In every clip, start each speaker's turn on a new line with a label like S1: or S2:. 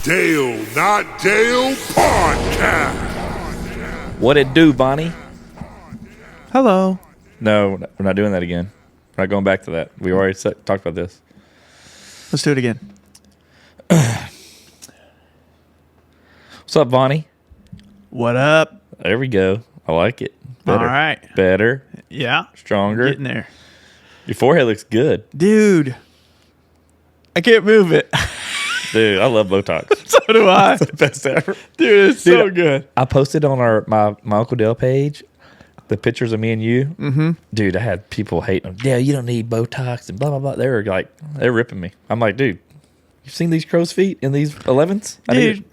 S1: Dale Not Dale Podcast.
S2: What it do, Bonnie?
S3: Hello.
S2: No, we're not doing that again. We're not going back to that. We already talked about this.
S3: Let's do it again.
S2: What's up, Bonnie?
S3: What up?
S2: There we go. I like it. Better.
S3: All right.
S2: Better.
S3: Yeah.
S2: Stronger.
S3: Getting there.
S2: Your forehead looks good.
S3: Dude. I can't move it.
S2: Dude, I love Botox.
S3: So do I.
S2: It's the best ever.
S3: Dude, it's so good.
S2: I posted on my Uncle Dale page the pictures of me and you.
S3: Mm-hmm.
S2: Dude, I had people hating them. Yeah, you don't need Botox and blah, blah, blah. They're ripping me. I'm like, dude, you've seen these crow's feet in these 11s?
S3: Dude,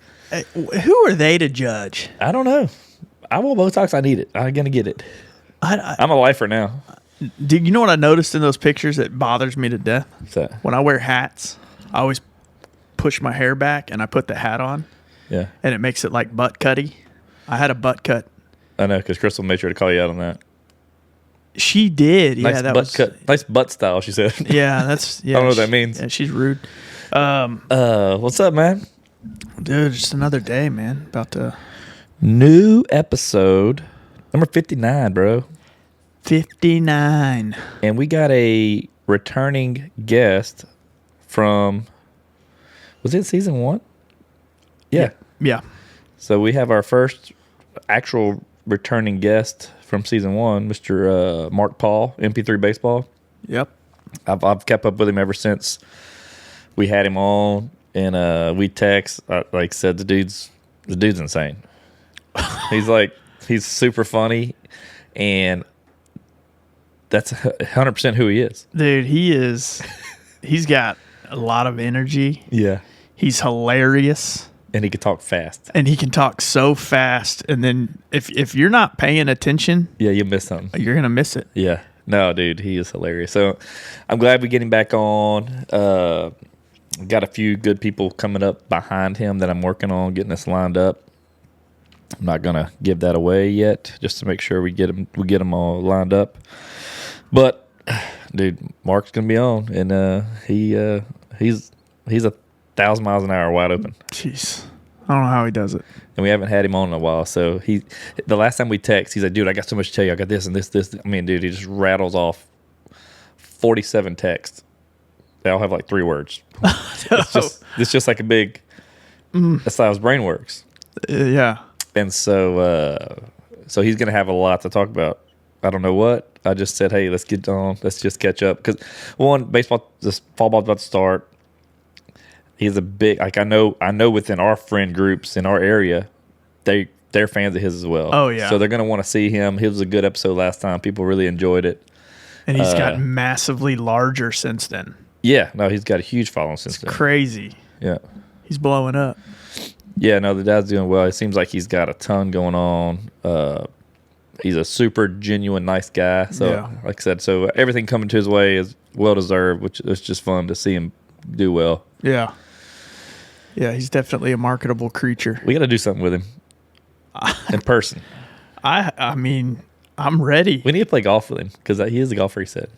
S3: who are they to judge?
S2: I don't know. I want Botox. I need it. I'm going to get it. I'm a lifer now.
S3: Dude, you know what I noticed in those pictures that bothers me to death?
S2: What's that?
S3: When I wear hats, I always push my hair back and I put the hat on.
S2: Yeah.
S3: And it makes it like butt cutty. I had a butt cut.
S2: I know, because Crystal made sure to call you out on that.
S3: She did.
S2: Nice
S3: Yeah, that
S2: butt
S3: was
S2: cut. Nice butt style, she said.
S3: Yeah, that's. Yeah,
S2: I don't know what that means.
S3: Yeah, she's rude.
S2: What's up, man?
S3: Dude, just another day, man. About to.
S2: New episode, number 59, bro.
S3: 59.
S2: And we got a returning guest from, was it season 1? Yeah.
S3: Yeah.
S2: So we have our first actual returning guest from season 1, Mr. Mark Paul, MPThree Baseball.
S3: Yep.
S2: I've kept up with him ever since we had him on, and we text. Like I said, the dude's insane. He's super funny, and that's 100% who he is.
S3: Dude, he's got a lot of energy.
S2: Yeah.
S3: He's hilarious.
S2: And he can talk fast.
S3: And he can talk so fast. And then if you're not paying attention,
S2: yeah, you miss something.
S3: You're going to miss it.
S2: Yeah. No, dude, he is hilarious. So I'm glad we're getting back on. Got a few good people coming up behind him that I'm working on getting this lined up. I'm not going to give that away yet, just to make sure we get them all lined up. But, dude, Mark's going to be on, and he's 1,000 miles an hour wide open.
S3: Jeez. I don't know how he does it.
S2: And we haven't had him on in a while. So the last time we text, he's like, dude, I got so much to tell you. I got this and this. I mean, dude, he just rattles off 47 texts. They all have like 3 words. It's just like a big, that's how his brain works.
S3: Yeah.
S2: And so he's going to have a lot to talk about. I don't know what. I just said, hey, let's get on. Let's just catch up. Because, one, this fall ball's about to start. He's a big, like, I know within our friend groups in our area, they're fans of his as well.
S3: Oh, yeah.
S2: So they're going to want to see him. He was a good episode last time. People really enjoyed it.
S3: And he's gotten massively larger since then.
S2: Yeah. No, he's got a huge following since then.
S3: Crazy.
S2: Yeah.
S3: He's blowing up.
S2: Yeah, no, the dad's doing well. It seems like he's got a ton going on. He's a super genuine, nice guy. So,
S3: yeah.
S2: Like I said, so everything coming to his way is well-deserved, which is just fun to see him do well.
S3: Yeah. Yeah, he's definitely a marketable creature.
S2: We got to do something with him in person.
S3: I mean, I'm ready.
S2: We need to play golf with him because he is a golfer, he said.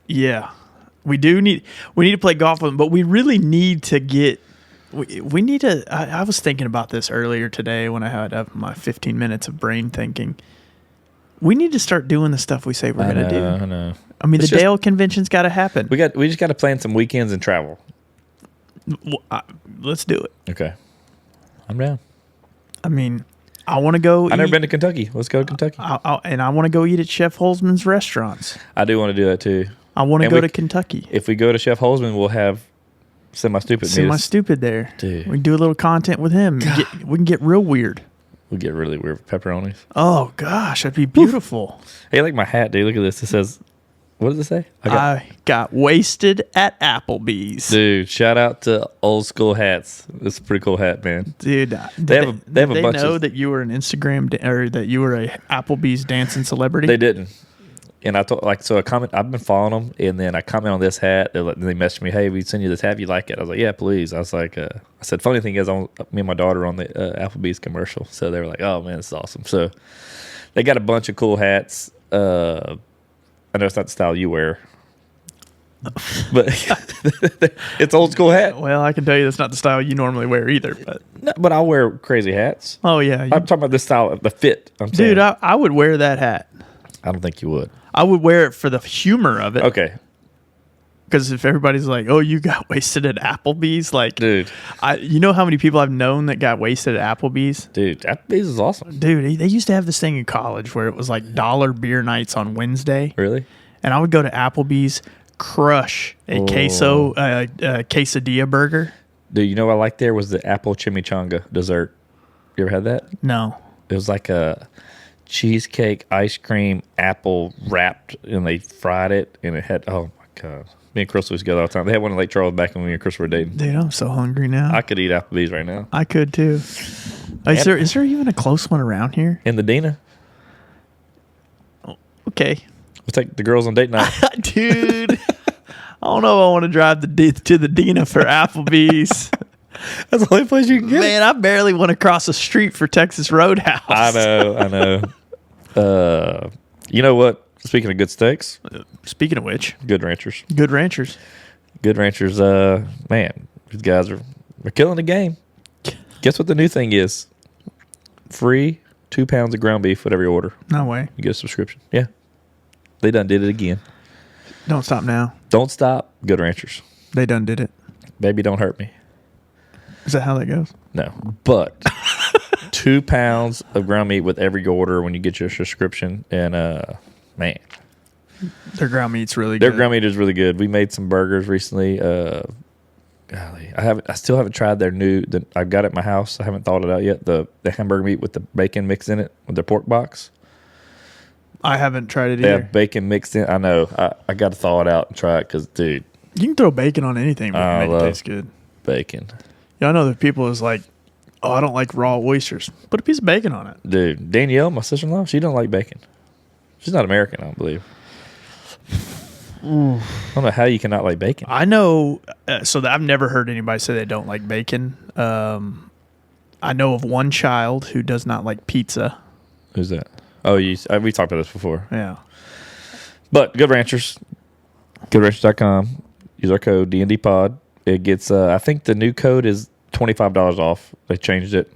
S3: Yeah. We need to play golf with him, but we really need to get we need to I was thinking about this earlier today when I had my 15 minutes of brain thinking. We need to start doing the stuff we say we're going to do.
S2: I know.
S3: I mean, the Dale convention's got to happen.
S2: We just got to plan some weekends and travel.
S3: Let's do it.
S2: Okay. I'm down.
S3: I mean, I want to go.
S2: I've never been to Kentucky. Let's go to Kentucky.
S3: And I want to go eat at Chef Holzman's restaurants.
S2: I do want to do that too.
S3: I want to go to Kentucky.
S2: If we go to Chef Holzman, we'll have Semi-Stupid.
S3: Semi-Stupid there.
S2: Dude.
S3: We can do a little content with him. We can get real weird.
S2: We'll get really weird with pepperonis.
S3: Oh, gosh. That'd be beautiful.
S2: Hey, I like my hat, dude. Look at this. It says, what does it say?
S3: I got wasted at Applebee's.
S2: Dude, shout out to Old School Hats. It's a pretty cool hat, man.
S3: Dude,
S2: they have a bunch
S3: know
S2: of...
S3: that you were an Instagram or that you were a Applebee's dancing celebrity?
S2: They didn't. And I thought, I've been following them, and then I comment on this hat. They messaged me, hey, we send you this hat. You like it? I was like, yeah, please. I was like, I said, funny thing is, me and my daughter on the Applebee's commercial. So they were like, oh, man, this is awesome. So they got a bunch of cool hats. I know it's not the style you wear. But it's old school hat.
S3: Well, I can tell you that's not the style you normally wear either. But
S2: No, but I'll wear crazy hats.
S3: oh yeah,
S2: I'm talking about this style, the fit. I'm saying.
S3: dude, I would wear that hat.
S2: I don't think you would.
S3: I would wear it for the humor of it.
S2: Okay,
S3: Because if everybody's like, "Oh, you got wasted at Applebee's," like,
S2: dude,
S3: you know how many people I've known that got wasted at Applebee's?
S2: Applebee's is awesome.
S3: Dude, they used to have this thing in college where it was like dollar beer nights on Wednesday,
S2: Really?
S3: and I would go to Applebee's, crush a quesadilla burger.
S2: Dude, you know what I liked there was the apple chimichanga dessert. You ever had that?
S3: No,
S2: It was like a cheesecake, ice cream, apple wrapped, and they fried it, and it had, oh my God. Me and Crystal used to go all the time. They had one in Lake Charles back when me and Crystal were dating.
S3: dude, I'm so hungry now.
S2: I could eat Applebee's right now.
S3: I could too. Is there even a close one around here?
S2: In the Dina,
S3: Okay.
S2: we'll take the girls on date night.
S3: Dude, I don't know if I want to drive to the Dina for Applebee's.
S2: That's the only place you can get it.
S3: Man, I barely want to cross the street for Texas Roadhouse.
S2: I know. You know what? Speaking of good steaks,
S3: Speaking of which,
S2: Good Ranchers.
S3: Good Ranchers.
S2: Good Ranchers, man, these guys are killing the game. Guess what the new thing is? Free 2 pounds of ground beef, whatever you order.
S3: No way.
S2: You get a subscription. Yeah. They done did it again.
S3: Don't stop now.
S2: Don't stop. Good Ranchers.
S3: They done did it.
S2: Baby, don't hurt me.
S3: Is that how that goes?
S2: No. But 2 pounds of ground meat with every order when you get your subscription. And, man.
S3: Their ground meat's really
S2: Their
S3: good.
S2: ground meat is really good. We made some burgers recently. Golly, I still haven't tried their new. I've got it at my house. I haven't thawed it out yet. The hamburger meat with the bacon mixed in it with their pork box.
S3: I haven't tried it
S2: They
S3: either.
S2: have bacon mixed in. I know. I got to thaw it out and try it because, dude,
S3: You can throw bacon on anything, but
S2: I
S3: make it
S2: love
S3: taste good.
S2: bacon.
S3: Yeah, I know that people is like, oh, I don't like raw oysters. Put a piece of bacon on it.
S2: Dude, Danielle, my sister-in-law, she don't like bacon. She's not American, I don't believe. I don't know how you cannot like bacon.
S3: I know. I've never heard anybody say they don't like bacon. I know of one child who does not like pizza.
S2: Who's that? Oh, we talked about this before.
S3: Yeah.
S2: But Good Ranchers, goodranchers.com. Use our code DNDPod. It gets, I think the new code is $25 off. They changed it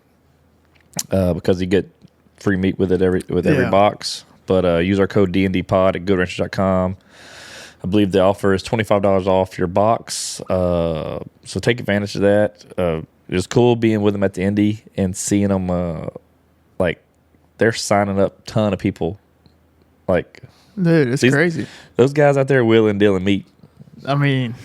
S2: because you get free meat with it every box. But use our code DNDPod at goodranchers.com. I believe the offer is $25 off your box. So take advantage of that. It was cool being with them at the Indy and seeing them, like, they're signing up a ton of people. Like,
S3: Dude, it's crazy.
S2: Those guys out there wheeling, dealing meat.
S3: I mean,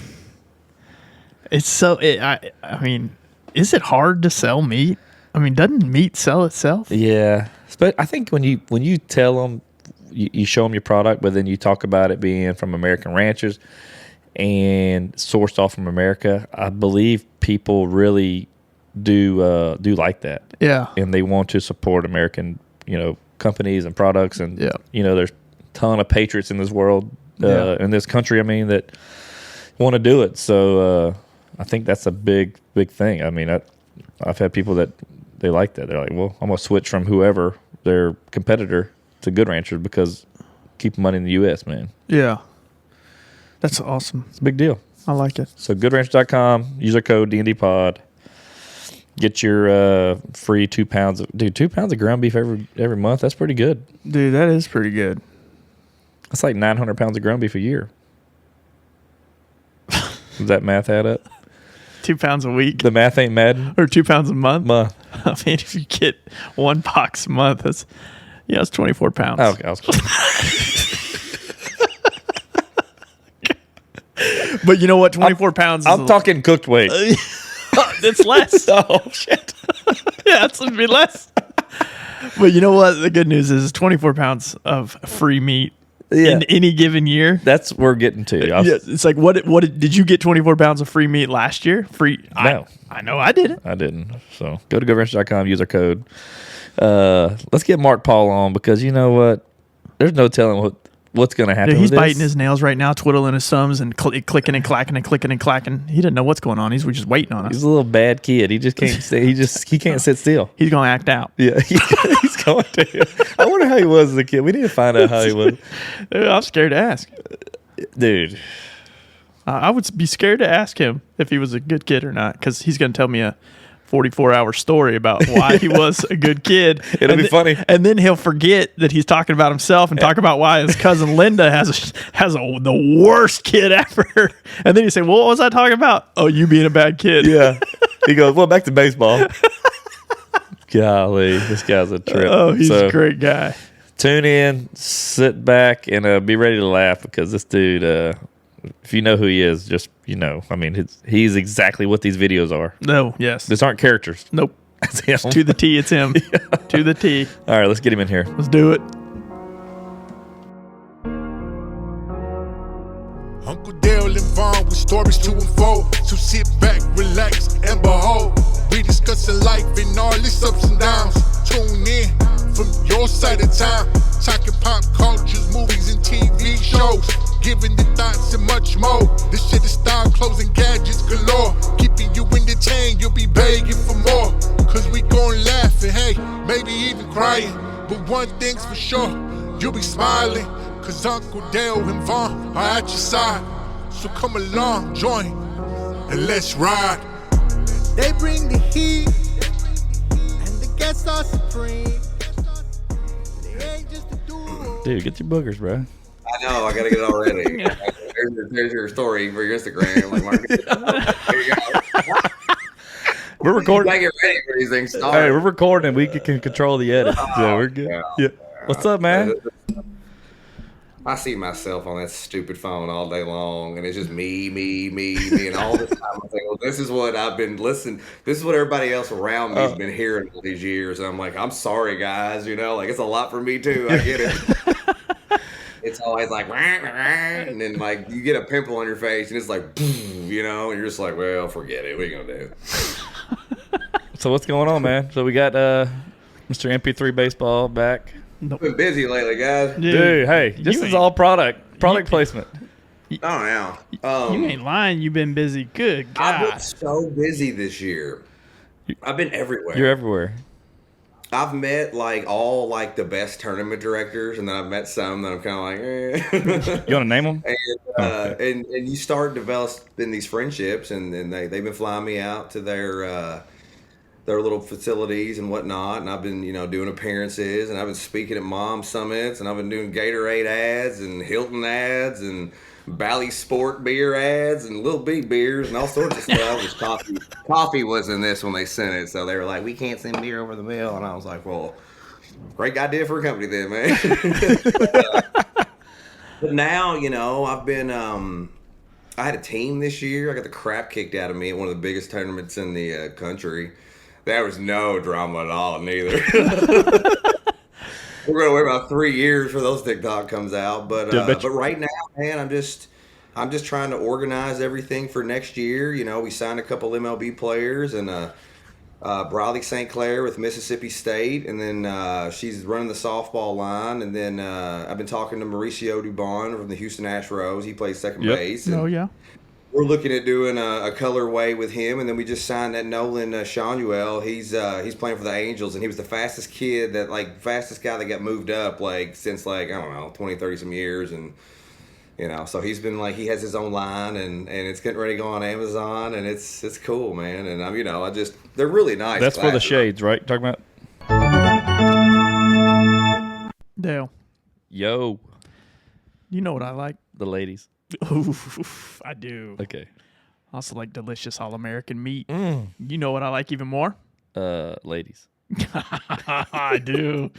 S3: it's so. I mean, is it hard to sell meat? I mean, doesn't meat sell itself?
S2: Yeah, but I think when you tell them, you show them your product, but then you talk about it being from American ranchers and sourced off from America. I believe people really do like that.
S3: Yeah.
S2: And they want to support American, companies and products, and
S3: Yeah.
S2: there's a ton of patriots in this world, in this country. I mean, that want to do it. So I think that's a big thing. I mean, I've had people that they like that. They're like, well, I'm gonna switch from whoever their competitor to Good Ranchers because keep money in the U.S., man.
S3: Yeah. That's awesome.
S2: It's a big deal.
S3: I like it.
S2: So goodranchers.com, use our code DNDPod. Get your free 2 pounds of 2 pounds of ground beef every month. That's pretty good.
S3: Dude, that is pretty good.
S2: That's like 900 pounds of ground beef a year. Does that math add up?
S3: 2 pounds a week.
S2: The math ain't mad.
S3: Or 2 pounds a month.
S2: Month.
S3: I mean, if you get one box a month, that's 24 pounds.
S2: Oh, okay, I was close.
S3: But you know what? 24 pounds is
S2: I'm talking cooked weight.
S3: it's less.
S2: Oh, shit.
S3: Yeah, it's going to be less. But you know what? The good news is 24 pounds of free meat in any given year.
S2: That's what we're getting to.
S3: Yeah, it's like, what did you get 24 pounds of free meat last year? Free?
S2: No.
S3: I know I didn't.
S2: I didn't. So go to goodranchers.com, use our code. Let's get Mark Paul on because you know what? There's no telling what's going to happen.
S3: Dude, he's
S2: with this.
S3: biting his nails right now, twiddling his thumbs and clicking and clacking and clicking and clacking. He doesn't know what's going on. He's just waiting on us.
S2: He's a little bad kid. He just can't stay. He can't sit still.
S3: He's going to act out.
S2: Yeah, he's going to. I wonder how he was as a kid. We need to find out how he was.
S3: Dude, I'm scared to ask.
S2: Dude,
S3: I would be scared to ask him if he was a good kid or not, because he's going to tell me a 44-hour story about why he was a good kid.
S2: It'll be funny.
S3: And then he'll forget that he's talking about himself and talk about why his cousin Linda has the worst kid ever. And then you say, well, what was I talking about? Oh, you being a bad kid.
S2: Yeah. He goes, well, back to baseball. Golly, this guy's a trip.
S3: Oh, he's a great guy.
S2: Tune in, sit back, and be ready to laugh, because this dude, if you know who he is, just, I mean, he's exactly what these videos are.
S3: No, yes.
S2: These aren't characters.
S3: Nope.
S2: It's him.
S3: To the T, it's him. Yeah. To the T.
S2: All right, let's get him in here.
S3: Let's do it.
S1: Uncle Dale and Vaughn with stories to unfold. So sit back, relax, and behold. We discussing life and all its ups and downs. Tune in from your side of town. Talking pop cultures, movies, and TV shows. Giving the thoughts and much more. This shit is style, clothes, and gadgets galore. Keeping you entertained, you'll be begging for more. Cause we gon' laugh and hey, maybe even crying. But one thing's for sure, you'll be smiling. Cause Uncle Dale and Vaughn are at your side. So come along, join, and let's ride.
S4: They bring the heat, and the guests are supreme. They ain't just a duo.
S2: Dude, get your boogers, bro.
S5: I know, I gotta get it already. There's your story for your Instagram. Like, Mark, there you go.
S2: We're recording.
S5: I get ready for these things.
S2: Hey, we're recording, and we can control the edit. Yeah, we're good. Yeah. What's up, man?
S5: I see myself on that stupid phone all day long, and it's just me, and all this time I think, well, this is what I've been listening. This is what everybody else around me has been hearing all these years. And I'm like, I'm sorry, guys. Like it's a lot for me too. I get it. It's always like, and then like you get a pimple on your face, and it's like, and you're just like, well, forget it. What are you gonna do?
S2: So what's going on, man? So we got Mr. MP3 baseball back.
S5: I've been busy lately, guys.
S2: Dude, hey, this is all product placement.
S5: Oh, yeah.
S3: You ain't lying. You've been busy. Good God.
S5: I've been so busy this year. I've been everywhere.
S2: You're everywhere.
S5: I've met all the best tournament directors, and then I've met some that I'm kind of like, eh.
S2: You want to name them?
S5: And you start developing these friendships, and they've been flying me out to their little facilities and whatnot, and I've been doing appearances, and I've been speaking at mom summits, and I've been doing Gatorade ads and Hilton ads and Bally Sport beer ads and Little Big beers and all sorts of stuff. Coffee was in this when they sent it, so they were like, we can't send beer over the mail, and I was like, well, great idea for a company then, man. But now I've been I had a team this year. I got the crap kicked out of me at one of the biggest tournaments in the country. There was no drama at all, neither. We're gonna wait about 3 years for those TikTok comes out, but right now, man, I'm just trying to organize everything for next year. We signed a couple MLB players, and Briley St. Clair with Mississippi State, and then she's running the softball line, and then I've been talking to Mauricio Dubon from the Houston Astros. He plays second base.
S3: Oh yeah.
S5: We're looking at doing a colorway with him, and then we just signed that Nolan Shanuel. He's playing for the Angels, and he was the fastest kid fastest guy that got moved up since I don't know 20, 30 some years, and so he's been he has his own line, and it's getting ready to go on Amazon, and it's cool, man. And they're really nice.
S2: That's classes. For the shades, right? Talking about
S3: Dale.
S2: Yo.
S3: You know what I like?
S2: The ladies.
S3: Oof, I do.
S2: Okay.
S3: I also like delicious all-American meat. You know what I like even more?
S2: Ladies.
S3: I do.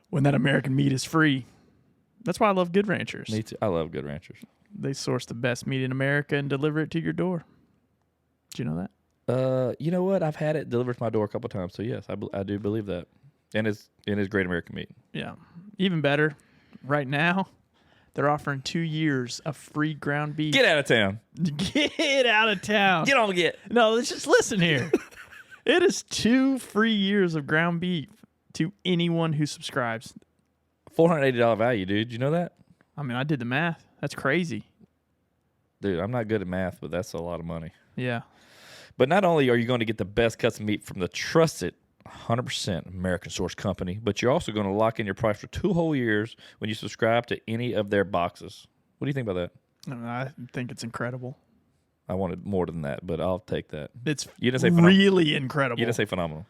S3: When that American meat is free. That's why I love Good Ranchers.
S2: Me too. I love Good Ranchers.
S3: They source the best meat in America and deliver it to your door. Did you know that?
S2: You know what? I've had it delivered to my door a couple times, so yes, I do believe that. And it's great American meat.
S3: Yeah. Even better, right now, they're offering 2 years of free ground beef.
S2: Get out of town.
S3: Get out of town.
S2: Get on get.
S3: No, let's just listen here. It is 2 free years of ground beef to anyone who subscribes.
S2: $480 value, dude. You know that?
S3: I mean, I did the math. That's crazy.
S2: Dude, I'm not good at math, but that's a lot of money.
S3: Yeah.
S2: But not only are you going to get the best cuts of meat from the trusted 100% American source company, but you're also going to lock in your price for 2 whole years when you subscribe to any of their boxes. What do you think about that?
S3: I think it's incredible.
S2: I wanted more than that, but I'll take that.
S3: It's
S2: You didn't say phenomenal.
S3: really incredible.
S2: You didn't say phenomenal.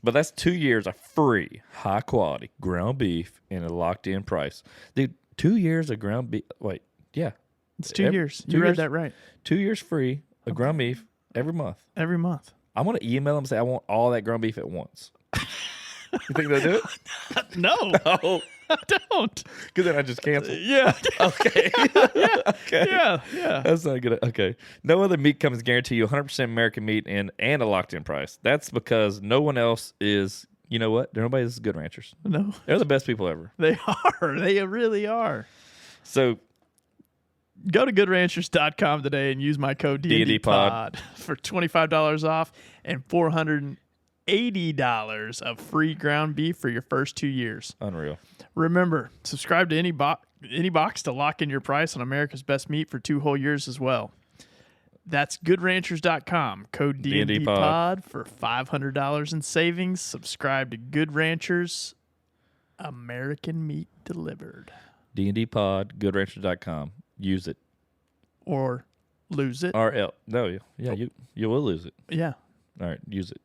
S2: But that's 2 years of free, high quality ground beef and a locked in price. Dude, 2 years of ground beef. Wait, yeah.
S3: It's 2 years. You read that right.
S2: 2 years free of ground beef every month.
S3: Every month.
S2: I'm going to email them and say I want all that ground beef at once. You think they'll do it?
S3: No,
S2: Oh,
S3: I don't.
S2: because then I just cancel.
S3: Yeah.
S2: Okay. Okay.
S3: Yeah.
S2: That's not good. Okay. No other meat companies guarantee you 100% American meat and a locked-in price. That's because no one else is, you know what? Nobody's Good Ranchers.
S3: No,
S2: They're the best people ever.
S3: they are. They really are.
S2: So
S3: Go to goodranchers.com today and use my code
S2: D&D
S3: DNDPod for $25 off and $480 of free ground beef for your first 2 years.
S2: unreal.
S3: Remember, subscribe to any box to lock in your price on America's Best Meat for 2 whole years as well. That's goodranchers.com. Code
S2: D&D
S3: DNDPod for $500 in savings. Subscribe to Good Ranchers, American meat delivered.
S2: D&D Pod, goodranchers.com. Use it.
S3: Or lose it.
S2: RL. No, yeah, you will lose it.
S3: Yeah.
S2: All right, use it.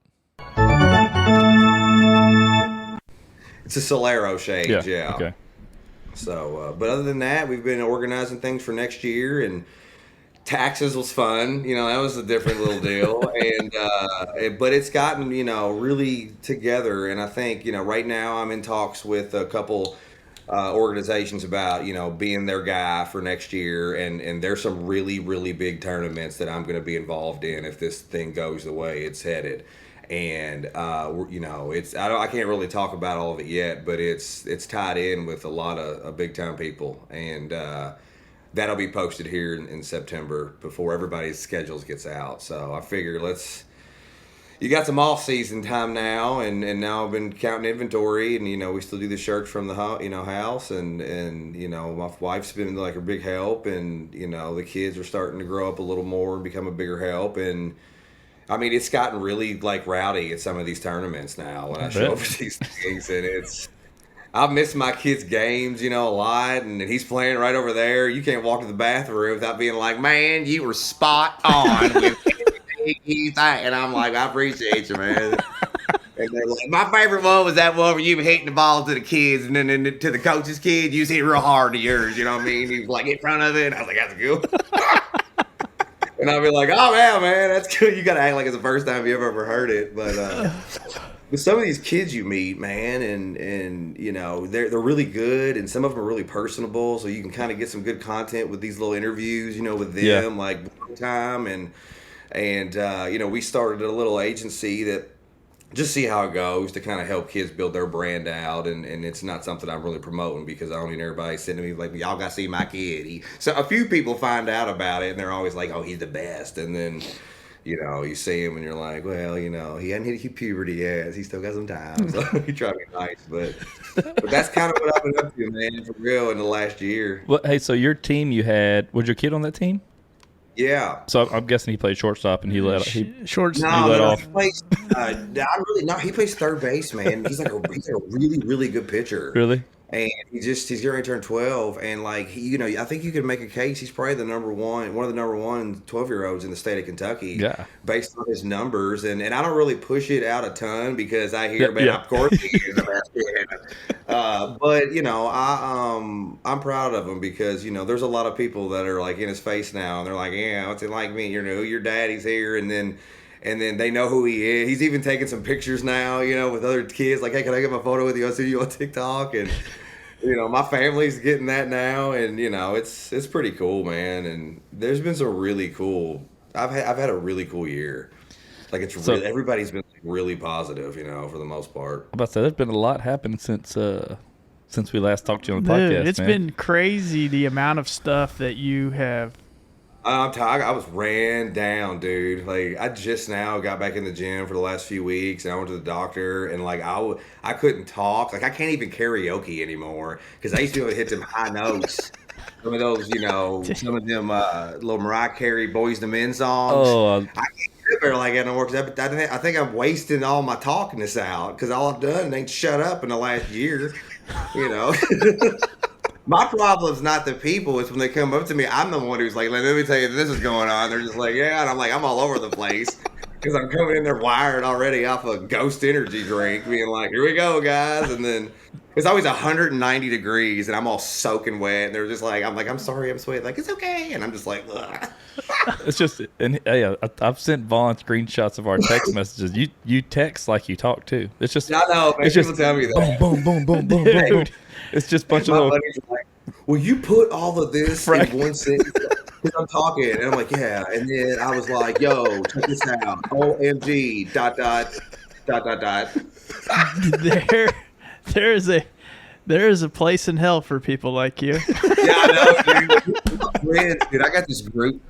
S5: It's a Solero shade, yeah.
S2: Okay.
S5: So, but other than that, we've been organizing things for next year, and taxes was fun. You know, that was a different little deal, and but it's gotten really together. And I think right now I'm in talks with a couple organizations about being their guy for next year, and there's some really big tournaments that I'm going to be involved in if this thing goes the way it's headed. And it's I can't really talk about all of it yet, but it's tied in with a lot of big time people, and that'll be posted here in September before everybody's schedules gets out. So I figure you got some off season time now, and now I've been counting inventory, and we still do the shirts from the house, and my wife's been like a big help, and the kids are starting to grow up a little more and become a bigger help, and I mean, it's gotten really rowdy at some of these tournaments now when I show up at these things, and I've missed my kids' games, a lot, and he's playing right over there. You can't walk to the bathroom without being like, man, you were spot on with everything you think. And I'm like, I appreciate you, man. And they're like, my favorite one was that one where you were hitting the ball to the kids, and then to the coach's kid, you was hitting real hard to yours, you know what I mean? He was like in front of it, and I was like, that's good. And I'll be like, oh, yeah, man, that's good. You got to act like it's the first time you ever heard it. But some of these kids you meet, man, and they're really good, and some of them are really personable, so you can kind of get some good content with these little interviews, with them, like one time. And we started a little agency that just see how it goes to kind of help kids build their brand out, and it's not something I'm really promoting because I don't need everybody sending me like, y'all got to see my kid. So a few people find out about it, and they're always like, oh, he's the best, and then you see him and you're like, well, he hadn't hit puberty yet, he still got some time, so he tried to be nice, but that's kind of what I've been up to, man, for real, in the last year.
S2: Well, hey, so your team was your kid on that team?
S5: Yeah.
S2: So I'm guessing he played shortstop and he let off.
S5: He plays, he plays third base, man. He's a really good pitcher.
S2: Really?
S5: And he's getting ready to turn 12, and I think you could make a case he's probably one of the number one 12-year-olds in the state of Kentucky.
S2: Yeah. Based
S5: on his numbers, and I don't really push it out a ton because I hear, of course he is the best kid. But I'm proud of him because there's a lot of people that are like in his face now, and they're like, yeah, what's it like me? Your daddy's here, and then they know who he is. He's even taking some pictures now, with other kids. Like, hey, can I get my photo with you? I'll see you on TikTok. And, my family's getting that now. And, it's pretty cool, man. And there's been some really cool. I've had a really cool year. Like, everybody's been really positive, for the most part.
S2: I'm about to say, there's been a lot happened since we last talked to you on the podcast.
S3: It's been crazy the amount of stuff that you have.
S5: I'm tired. I was ran down, dude. Like, I just now got back in the gym for the last few weeks, and I went to the doctor, and I couldn't talk. Like, I can't even karaoke anymore because I used to be able to hit them high notes. Some of those, some of them little Mariah Carey Boys to Men songs.
S2: Oh,
S5: I can't get there like that no more because I think I'm wasting all my talkingness out because all I've done ain't shut up in the last year. My problem's not the people. It's when they come up to me. I'm the one who's like, let me tell you, this is going on. They're just like, yeah. And I'm like, I'm all over the place because I'm coming in there wired already off a Ghost energy drink, being like, here we go, guys. And then it's always 190 degrees and I'm all soaking wet. And they're just like, I'm like, I'm sorry, I'm sweating. Like, it's okay. And I'm just like, ugh.
S2: It's just, and yeah, I've sent Vaughn screenshots of our text messages. You text like you talk too. It's just,
S5: I know, man.
S2: it's
S5: People
S2: just
S5: tell me that.
S2: boom, boom, boom, boom, boom, boom. It's just a bunch of
S5: My
S2: little.
S5: buddies are like, will you put all of this
S2: Right.
S5: in one sentence? Because I'm talking, and I'm like, yeah. And then I was like, yo, check this out. OMG, ..
S3: There is a place in hell for people like you.
S5: Yeah, I know, dude. Dude, I got this group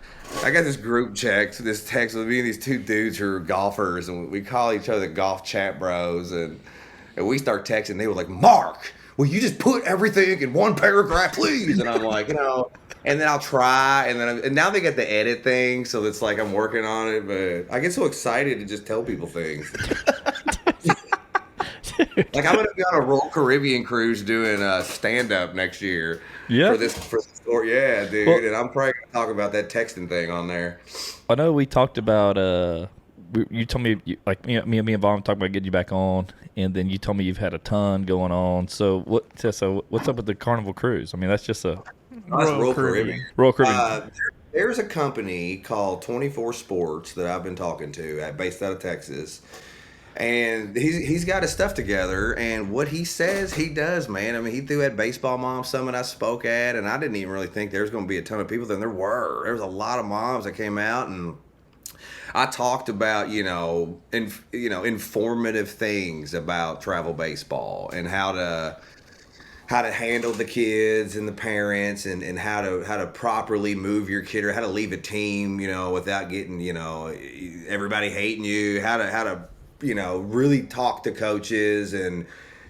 S5: text with me and these two dudes who are golfers, and we call each other golf chat bros, and we start texting. They were like, Mark, will you just put everything in one paragraph, please? And I'm like, and then I'll try, and now they get the edit thing, so it's like I'm working on it, but I get so excited to just tell people things. Like I'm gonna be on a Royal Caribbean cruise doing stand up next year.
S2: Yeah.
S5: For this story, yeah, dude.
S2: Well,
S5: and I'm probably gonna talk about that texting thing on there.
S2: I know we talked about you told me me and Vaughn talked about getting you back on, and then you told me you've had a ton going on. So what's up with the Carnival cruise? I mean, that's just a
S5: That's Royal Caribbean.
S2: Royal Caribbean.
S5: There's a company called 24 Sports that I've been talking to, based out of Texas. And he's got his stuff together, and what he says he does, man. I mean, he threw that baseball mom summit I spoke at, and I didn't even really think there was going to be a ton of people there. And there was a lot of moms that came out, and I talked about informative things about travel baseball and how to handle the kids and the parents, and how to properly move your kid, or how to leave a team, without getting everybody hating you. How to really talk to coaches, and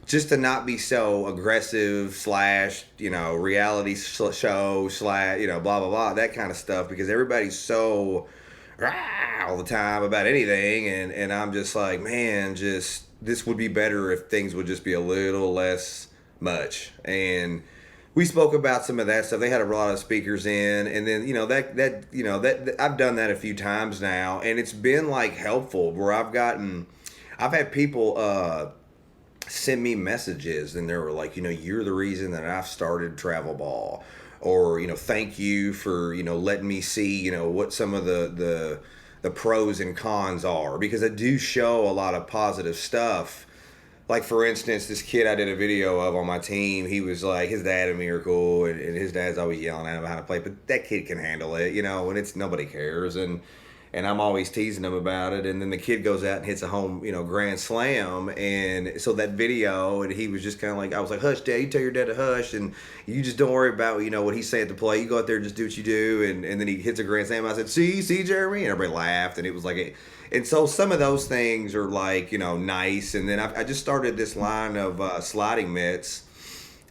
S5: just to not be so aggressive / reality show / blah, blah, blah, that kind of stuff, because everybody's so all the time about anything. And I'm just like, man, this would be better if things would just be a little less much. And we spoke about some of that stuff. They had a lot of speakers in, and then that I've done that a few times now, and it's been like helpful, where I've had people send me messages, and they were like, you're the reason that I've started Travel Ball, or thank you for letting me see what some of the pros and cons are, because I do show a lot of positive stuff. Like, for instance, this kid I did a video of on my team, he was like, his dad a miracle, and his dad's always yelling at him how to play, but that kid can handle it, and it's nobody cares, and I'm always teasing him about it. And then the kid goes out and hits a home, grand slam. And so that video, and he was just kind of like, I was like, hush, Dad, you tell your dad to hush, and you just don't worry about, what he's saying to play. You go out there and just do what you do. And then he hits a grand slam. I said, see, Jeremy? And everybody laughed, and it was like, and so some of those things are like, nice. And then I just started this line of sliding mitts.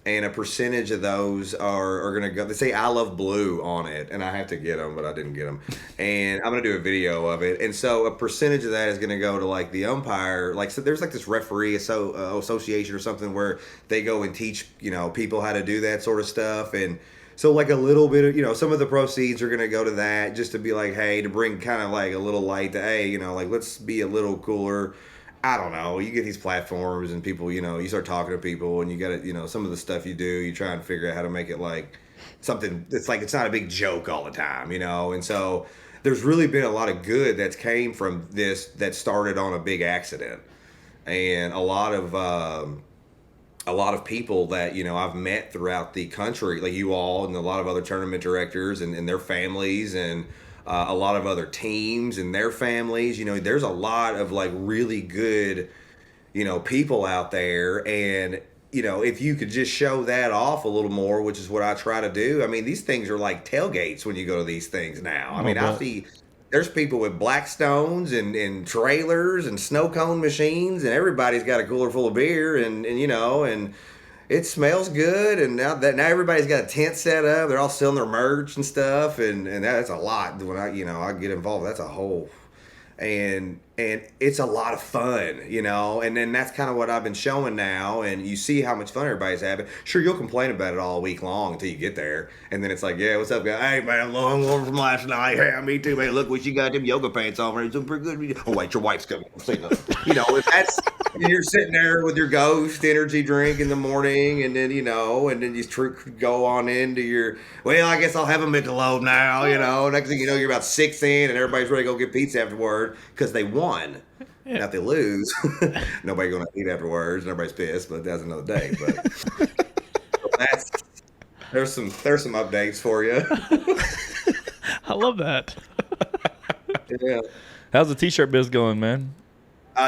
S5: And a percentage of those are going to go, they say I love blue on it, and I have to get them, but I didn't get them. And I'm going to do a video of it. And so a percentage of that is going to go to like the umpire. Like, so there's like this referee association or something where they go and teach, people how to do that sort of stuff. And so like a little bit of, some of the proceeds are going to go to that, just to be like, hey, to bring kind of like a little light to, hey, like, let's be a little cooler. I don't know. You get these platforms, and people, you start talking to people, and you got to, some of the stuff you do, you try and figure out how to make it like something that's like, it's not a big joke all the time, And so there's really been a lot of good that's came from this, that started on a big accident. And a lot of people that, I've met throughout the country, like you all, and a lot of other tournament directors and their families, and a lot of other teams and their families. There's a lot of like really good, people out there. And, if you could just show that off a little more, which is what I try to do. I mean, these things are like tailgates when you go to these things now. I mean, I see there's people with Blackstones and trailers and snow cone machines, and everybody's got a cooler full of beer, and it smells good, and now everybody's got a tent set up. They're all selling their merch and stuff, and that's a lot. When I get involved, that's a whole, and And it's a lot of fun, you know, and then that's kind of what I've been showing now. And you see how much fun everybody's having. Sure, you'll complain about it all week long until you get there. And then it's like, yeah, what's up, guys? Hey, man, I'm long over from last night. Yeah, me too, man. Look what you got them yoga pants on. It's doing pretty good. Oh, wait, your wife's coming. You know, if that's, and you're sitting there with your Ghost energy drink in the morning, and then, you know, and then you go on into your, well, I guess I'll have a Michelob now, you know. Next thing you know, you're about 6 in, and everybody's ready to go get pizza afterward because they won. Yeah. Now if they lose, nobody gonna eat afterwards, and everybody's pissed. But that's another day. But there's some updates for you.
S3: I love that.
S5: Yeah.
S2: How's the t-shirt biz going, man?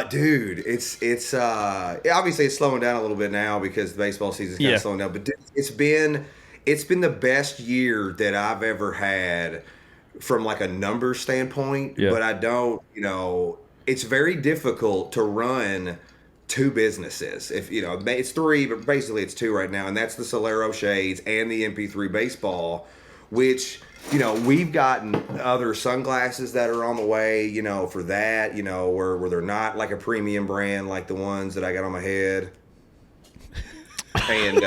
S5: Dude, it's obviously it's slowing down a little bit now because the baseball season's kind of slowing down. But it's been the best year that I've ever had from like a number standpoint. Yeah. But I don't, you know. It's very difficult to run 2 businesses. If you know, it's 3, but basically it's 2 right now, and that's the Solero Shades and the MP3 Baseball, which, you know, we've gotten other sunglasses that are on the way, you know, for that, you know, where they're not like a premium brand like the ones that I got on my head. And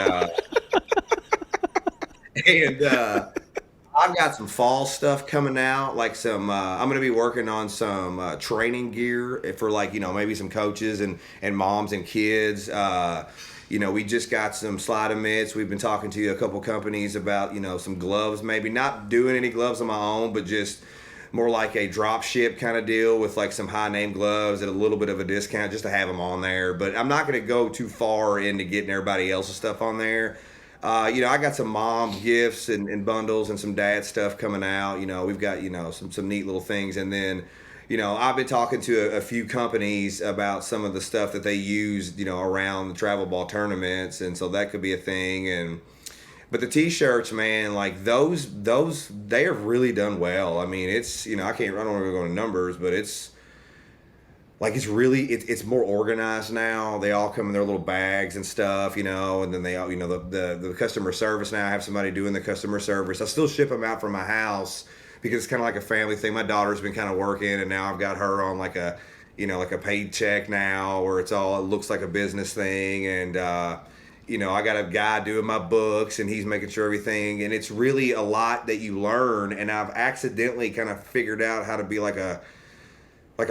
S5: I've got some fall stuff coming out, like some, I'm going to be working on some training gear for, like, you know, maybe some coaches and moms and kids. You know, we just got some slide mitts. We've been talking to a couple companies about, you know, some gloves, maybe not doing any gloves on my own, but just more like a drop ship kind of deal with like some high name gloves at a little bit of a discount just to have them on there. But I'm not going to go too far into getting everybody else's stuff on there. You know, I got some mom gifts and bundles and some dad stuff coming out. You know, we've got, you know, some neat little things. And then, you know, I've been talking to a few companies about some of the stuff that they use, you know, around the travel ball tournaments. And so that could be a thing. But the t-shirts, man, like those, they have really done well. I mean, it's, you know, I don't want to go into numbers, but it's, like, it's really, it's more organized now. They all come in their little bags and stuff, you know, and then they all, you know, the customer service now, I have somebody doing the customer service. I still ship them out from my house because it's kind of like a family thing. My daughter's been kind of working, and now I've got her on like a, you know, like a paid check now where it looks like a business thing. And, you know, I got a guy doing my books, and he's making sure everything, and it's really a lot that you learn. And I've accidentally kind of figured out how to be like a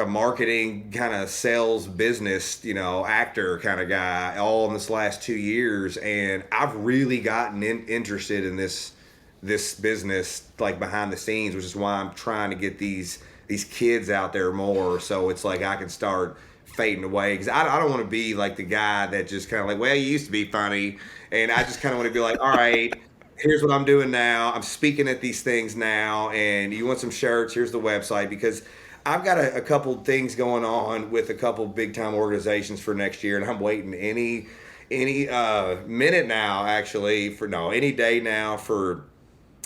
S5: marketing kind of sales business, you know, actor kind of guy all in this last 2 years. And I've really gotten interested in this business, like behind the scenes, which is why I'm trying to get these kids out there more. So it's like I can start fading away, because I don't want to be like the guy that just kind of like, well, you used to be funny. And I just kind of want to be like, all right, here's what I'm doing now. I'm speaking at these things now. And you want some shirts? Here's the website. Because I've got a couple things going on with a couple big time organizations for next year, and I'm waiting any minute now, actually, any day now for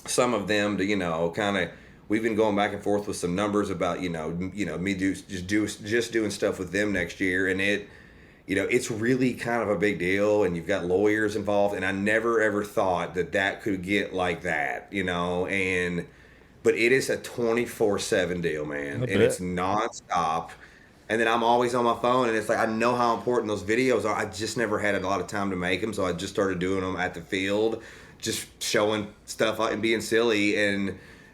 S5: some of them to, you know, kind of. We've been going back and forth with some numbers about, you know, me just doing stuff with them next year, and it's really kind of a big deal, and you've got lawyers involved, and I never ever thought that could get like that, you know, But it is a 24/7 deal, man, and it's nonstop. And then I'm always on my phone, and it's like I know how important those videos are. I just never had a lot of time to make them, so I just started doing them at the field, just showing stuff and being silly.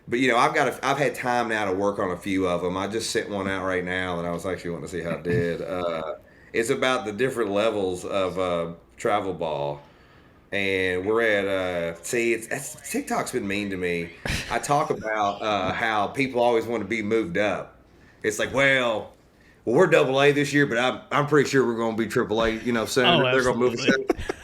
S5: But you know, I've had time now to work on a few of them. I just sent one out right now that I was actually wanting to see how it did. It's about the different levels of travel ball. And we're at TikTok's been mean to me. I talk about how people always want to be moved up. It's like, well, we're AA this year, but I'm pretty sure we're going to be AAA. You know, soon they're going to move us.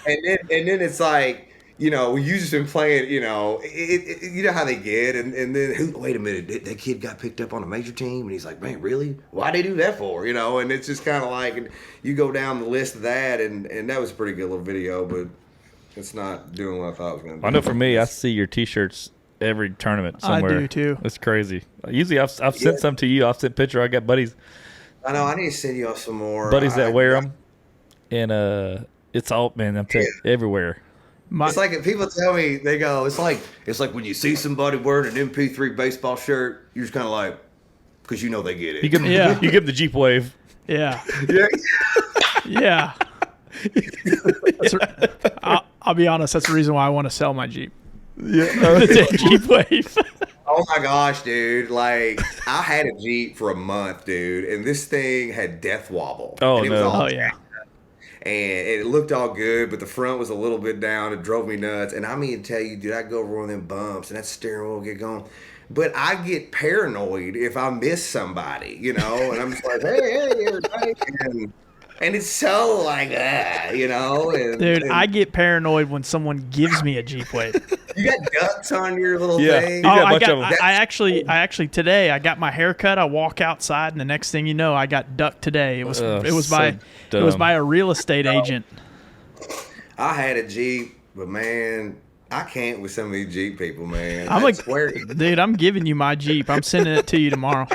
S5: And then it's like, you know, you just been playing. You know, you know how they get. And then wait a minute, that kid got picked up on a major team, and he's like, man, really? Why'd they do that for? You know, and it's just kind of like, and you go down the list of that, and that was a pretty good little video, but. It's not doing what I thought it was going to do.
S2: I know for me, I see your T-shirts every tournament somewhere.
S3: I do too.
S2: It's crazy. Usually I've sent some to you. I've sent picture. I got buddies.
S5: I know. I need to send you off some more.
S2: Buddies that wear them. And it's all, man, I'm telling you, everywhere.
S5: It's like if people tell me, they go, it's like when you see somebody wearing an MP3 baseball shirt, you're just kind of like, because you know they get it.
S2: You give them,
S3: Yeah.
S2: you give them the Jeep wave.
S3: Yeah.
S5: yeah.
S3: Yeah. I'll be honest. That's the reason why I want to sell my Jeep.
S2: Yeah.
S3: The Jeep wave.
S5: Oh my gosh, dude! Like I had a Jeep for a month, dude, and this thing had death wobble.
S2: Oh,
S5: and it was
S2: no.
S5: all
S3: Oh yeah.
S5: and it looked all good, but the front was a little bit down. It drove me nuts. And I mean to tell you, dude, I go over one of them bumps and that steering wheel get going. But I get paranoid if I miss somebody, you know, and I'm just like, hey, everybody. And it's so like, you know. And,
S3: Dude,
S5: and
S3: I get paranoid when someone gives me a Jeep wave.
S5: you got ducks on your little
S2: Yeah.
S5: thing.
S2: You got a
S3: I
S2: bunch
S3: got.
S2: of 'em.
S3: I actually today I got my hair cut. I walk outside, and the next thing you know, I got ducked today. It was
S2: so
S3: by
S2: dumb.
S3: a real estate agent.
S5: I had a Jeep, but man, I can't with some of these Jeep people, man.
S3: I'm
S5: I
S3: like,
S5: swear.
S3: dude, I'm giving you my Jeep. I'm sending it to you tomorrow.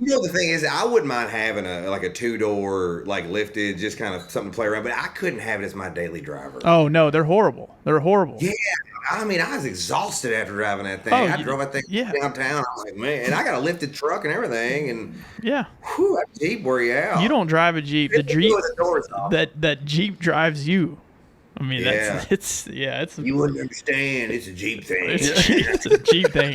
S5: You know the thing is, I wouldn't mind having a 2-door like lifted, just kind of something to play around. But I couldn't have it as my daily driver.
S3: Oh no, they're horrible. They're horrible.
S5: Yeah, I mean, I was exhausted after driving that thing.
S3: Oh,
S5: I drove that thing
S3: yeah.
S5: downtown. I was like, man, and I got a lifted truck and everything, and
S3: Yeah.
S5: whew, that Jeep wore you out.
S3: You don't drive a Jeep. The
S5: Fifty
S3: Jeep
S5: with the doors off.
S3: that Jeep drives you. I mean,
S5: Yeah.
S3: it's
S5: You wouldn't understand. It's a Jeep thing.
S3: it's a Jeep thing.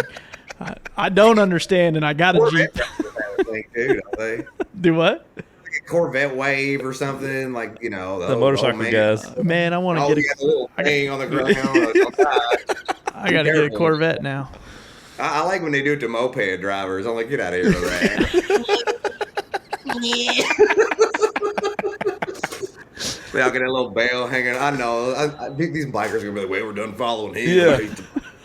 S3: I don't understand, and I got a
S5: Corvette
S3: Jeep.
S5: drivers have that thing too, don't they?
S3: Do what?
S5: Like a Corvette Wave or something, like
S2: The
S5: old
S2: motorcycle
S5: man.
S2: guys.
S3: Man, I want
S5: Oh,
S3: to get
S5: you got the little thing on the ground.
S3: I got to get a
S5: careful.
S3: Corvette now.
S5: I like when they do it to moped drivers. I'm like, get out of here with that. They'll get a little bell hanging. I know. I think these bikers are gonna be like, "Well, we're done following him."
S2: Yeah.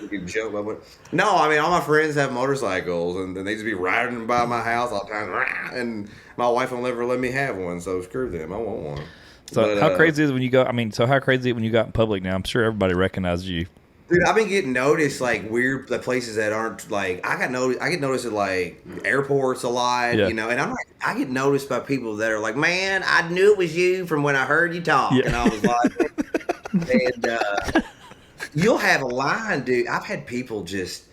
S5: You can jump up. No, I mean, all my friends have motorcycles, and they just be riding by my house all the time. And my wife will never let me have one, so screw them. I want one.
S2: So
S5: But,
S2: how crazy is it when you go? I mean, so how crazy is it when you got in public now? I'm sure everybody recognizes you.
S5: Dude, I've been getting noticed like weird places that aren't like I get noticed at like airports a lot,
S2: Yeah.
S5: you know, and I'm like I get noticed by people that are like, man, I knew it was you from when I heard you talk,
S2: Yeah.
S5: and I was like, and you'll have a line, dude. I've had people just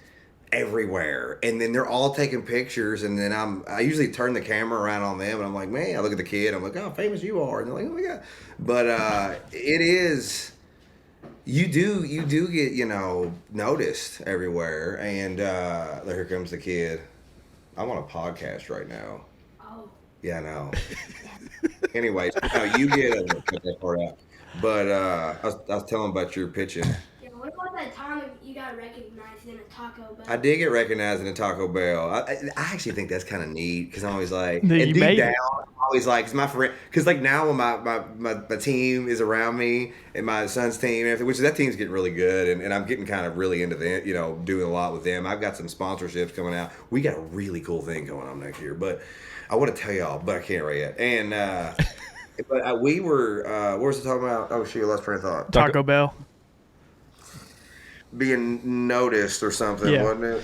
S5: everywhere, and then they're all taking pictures, and then I usually turn the camera around on them, and I'm like, man, I look at the kid, I'm like, oh, famous you are, and they're like, oh my god, but it is. You do get, noticed everywhere, and here comes the kid. I'm on a podcast right now.
S6: Oh.
S5: Yeah, I know. Anyways, no, you get cut that part out. But I was telling about your pitching.
S6: Yeah, what about that time you got recognized in a Taco Bell?
S5: I did get recognized in a Taco Bell. I actually think that's kind of neat because I'm always like,
S3: That
S5: and
S3: you
S5: deep
S3: made
S5: down,
S3: it.
S5: I'm always like, because my friend, because like now when my team is around me and my son's team, and everything, which that team's getting really good, and I'm getting kind of really into them, doing a lot with them. I've got some sponsorships coming out. We got a really cool thing going on next year, but I want to tell y'all, but I can't right yet. And but we were, what was it talking about? Oh shoot, I lost train of thought.
S3: Taco Bell.
S5: Being noticed or something,
S3: Yeah.
S5: wasn't it?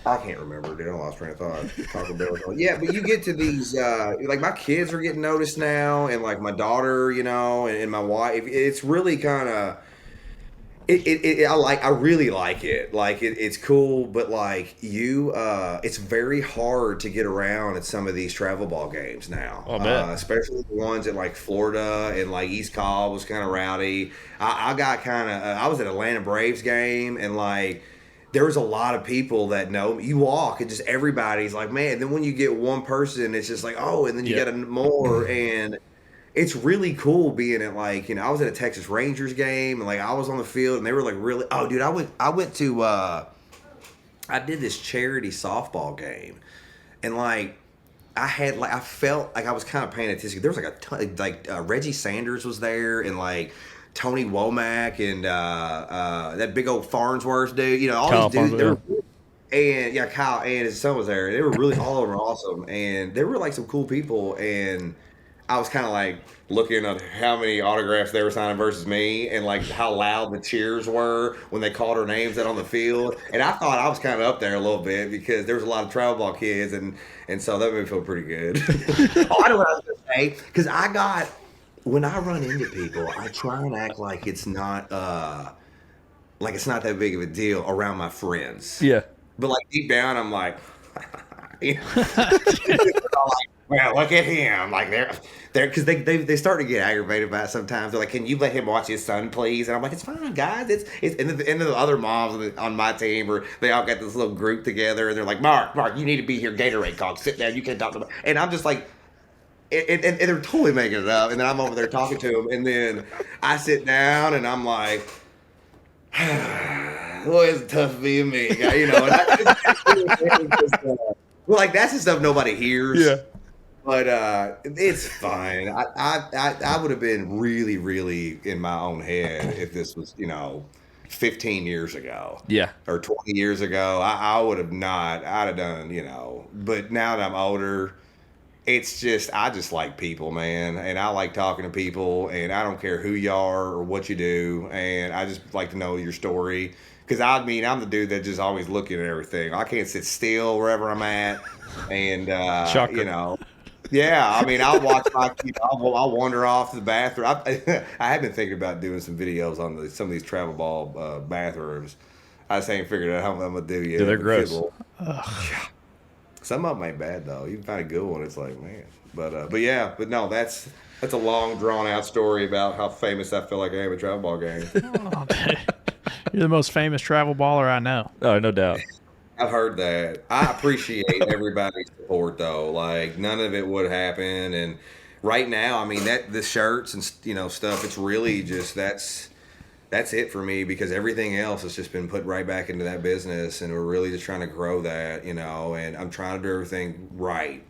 S5: I can't remember, dude. I lost train of thought. Taco Bell. Yeah, but you get to these, like my kids are getting noticed now, and like my daughter, and my wife. It's really kind of. I really like it. Like it's cool, but like it's very hard to get around at some of these travel ball games now.
S2: I'll bet.
S5: Especially the ones at like Florida and like East Cobb was kind of rowdy. I got kind of. I was at Atlanta Braves game, and like there was a lot of people that know you walk and just everybody's like, man. Then when you get one person, it's just like, oh, and then you
S2: Yeah.
S5: got more and. It's really cool being at like, I was at a Texas Rangers game and like I was on the field and they were like really, oh dude, I went to, I did this charity softball game and like I felt like I was kind of paying attention. There was like a ton, like Reggie Sanders was there and like Tony Womack and that big old Farnsworth dude, all
S2: Kyle
S5: these dudes. They were,
S2: Farnsworth.
S5: and yeah, Kyle and his son was there. They were really all over awesome and they were like some cool people and I was kind of like looking at how many autographs they were signing versus me and like how loud the cheers were when they called our names out on the field. And I thought I was kind of up there a little bit because there was a lot of travel ball kids and so that made me feel pretty good. Oh, I know what I was going to say. Because when I run into people, I try and act like it's not that big of a deal around my friends.
S2: Yeah.
S5: But like deep down, I'm like, You know? They're all like, well, look at him. Like they're because they start to get aggravated about it sometimes. They're like, can you let him watch his son, please? And I'm like, it's fine, guys. It's and the other moms on my team, or they all got this little group together, and they're like, Mark, you need to be here. Gatorade Cog, sit down. You can't talk to me. And I'm just like. And they're totally making it up, and then I'm over there talking to them, and then I sit down, and I'm like, "Boy, it's tough being me," you know. Well, like that's the stuff nobody hears.
S2: Yeah.
S5: But it's fine. I would have been really, really in my own head if this was, 15 years ago.
S2: Yeah.
S5: Or 20 years ago. I would have not. I'd have done, But now that I'm older. It's just, I just like people, man. And I like talking to people. And I don't care who you are or what you do. And I just like to know your story. Because, I'm the dude that just always looking at everything. I can't sit still wherever I'm at. And, yeah, I'll watch I'll wander off to the bathroom. I have been thinking about doing some videos on some of these travel ball bathrooms. I just ain't figured out how I'm going to do yet.
S2: Dude, they're gross.
S5: Some of them ain't bad though. You can find a good one. It's like, man, but no, that's a long drawn out story about how famous I feel like I am at travel ball games.
S3: Oh, you're the most famous travel baller I know.
S2: Oh, no doubt.
S5: I've heard that. I appreciate everybody's support though. Like none of it would happen. And right now, the shirts and stuff. It's really just that's it for me because everything else has just been put right back into that business, and we're really just trying to grow that, and I'm trying to do everything right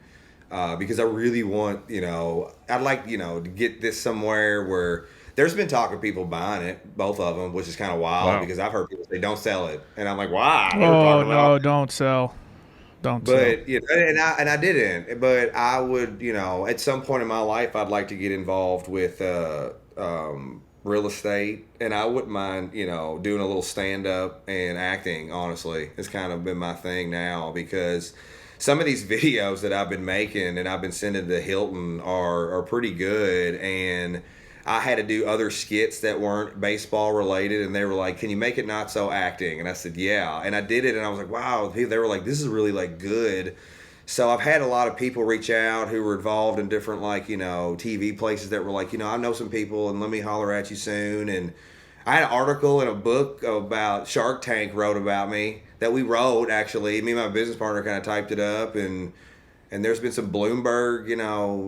S5: because I really want, I'd like, to get this somewhere where there's been talk of people buying it, both of them, which is kind of wild because I've heard people say don't sell it, and I'm like, why?
S3: Oh no, don't sell. Don't sell.
S5: But and I didn't, but I would, at some point in my life, I'd like to get involved with real estate, and I wouldn't mind, doing a little stand-up and acting. Honestly, it's kind of been my thing now because some of these videos that I've been making and I've been sending to Hilton are pretty good, and I had to do other skits that weren't baseball related, and they were like, can you make it not so acting? And I said, yeah, and I did it, and I was like, wow. They were like, this is really like good. So I've had a lot of people reach out who were involved in different TV places that were like, I know some people and let me holler at you soon. And I had an article in a book about Shark Tank wrote about me that we wrote actually. Me and my business partner kind of typed it up, and there's been some Bloomberg,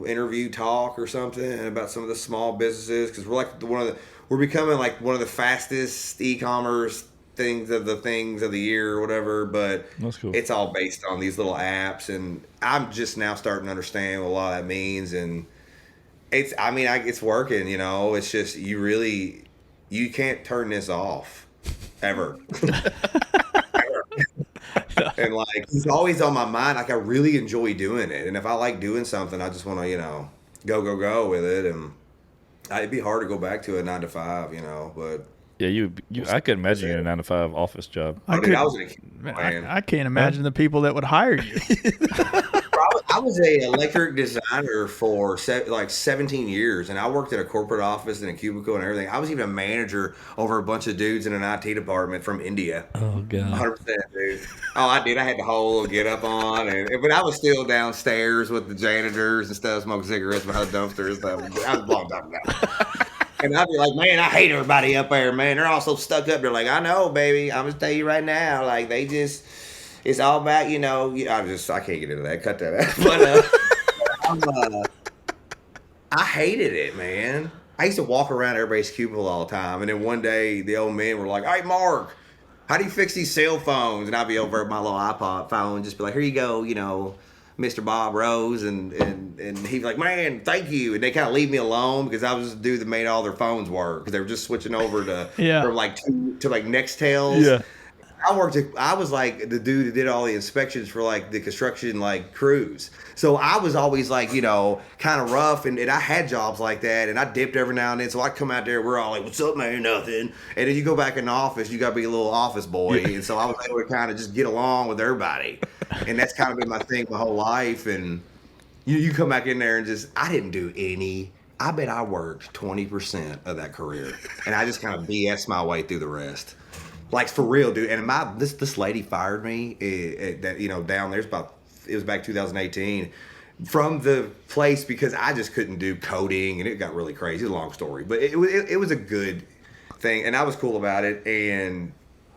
S5: interview talk or something about some of the small businesses because we're becoming like one of the fastest e-commerce things of the year or whatever, but
S2: that's cool.
S5: It's all based on these little apps, and I'm just now starting to understand what a lot of that means, and it's working, it's just you can't turn this off ever. Ever. And it's always on my mind. Like I really enjoy doing it, and if I like doing something, I just want to go with it, and it'd be hard to go back to a 9 to 5, but
S2: yeah, you I could imagine you in a 9 to 5 office job.
S5: I
S3: can't imagine the people that would hire you.
S5: I was a electric designer for 17 years, and I worked at a corporate office and a cubicle and everything. I was even a manager over a bunch of dudes in an IT department from India.
S2: Oh god,
S5: 100%, dude. Oh, I did. I had the whole little get up on, but I was still downstairs with the janitors and stuff, smoking cigarettes behind the dumpster and stuff. I was a long time ago. And I'd be like, man, I hate everybody up there, man. They're all so stuck up. They're like, I know, baby. I'm just tell you right now, they just. It's all about, I can't get into that. Cut that out. But I hated it, man. I used to walk around everybody's cubicle all the time. And then one day, the old men were like, hey, Mark, how do you fix these cell phones? And I'd be over at my little iPod phone and just be like, here you go, Mr. Bob Rose. And he'd be like, man, thank you. And they kind of leave me alone because I was the dude that made all their phones work. Because they were just switching over to from to Nextels.
S2: Yeah.
S5: I was like the dude who did all the inspections for the construction crews. So I was always kind of rough, and I had jobs like that, and I dipped every now and then. So I'd come out there, we're all like, what's up, man? Nothing. And then you go back in the office, you got to be a little office boy. And so I was able to kind of just get along with everybody. And that's kind of been my thing my whole life. And you come back in there and I didn't do any. I bet I worked 20% of that career. And I just kind of BS my way through the rest. For real, dude. And this lady fired me. Down there's about it was back 2018 from the place because I just couldn't do coding and it got really crazy. It's a long story, but it was a good thing and I was cool about it. And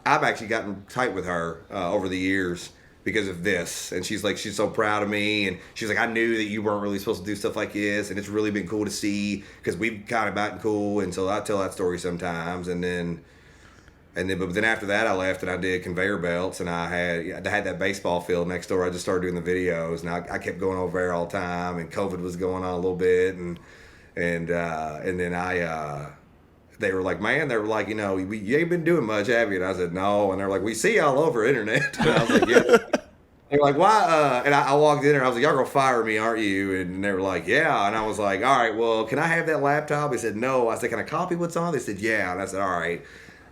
S5: I've actually gotten tight with her over the years because of this. And she's so proud of me. And she's like, I knew that you weren't really supposed to do stuff like this. And it's really been cool to see because we've kind of gotten cool. And so I tell that story sometimes. But then after that, I left and I did conveyor belts. And I had that baseball field next door. I just started doing the videos. And I kept going over there all the time. And COVID was going on a little bit. And then they were like, man, you ain't been doing much, have you? And I said, no. And they're like, we see you all over internet. And I was like, yeah. They were like, why? And I walked in there. I was like, y'all gonna fire me, aren't you? And they were like, yeah. And I was like, all right, well, can I have that laptop? They said, no. I said, can I copy what's on? They said, yeah. And I said, all right.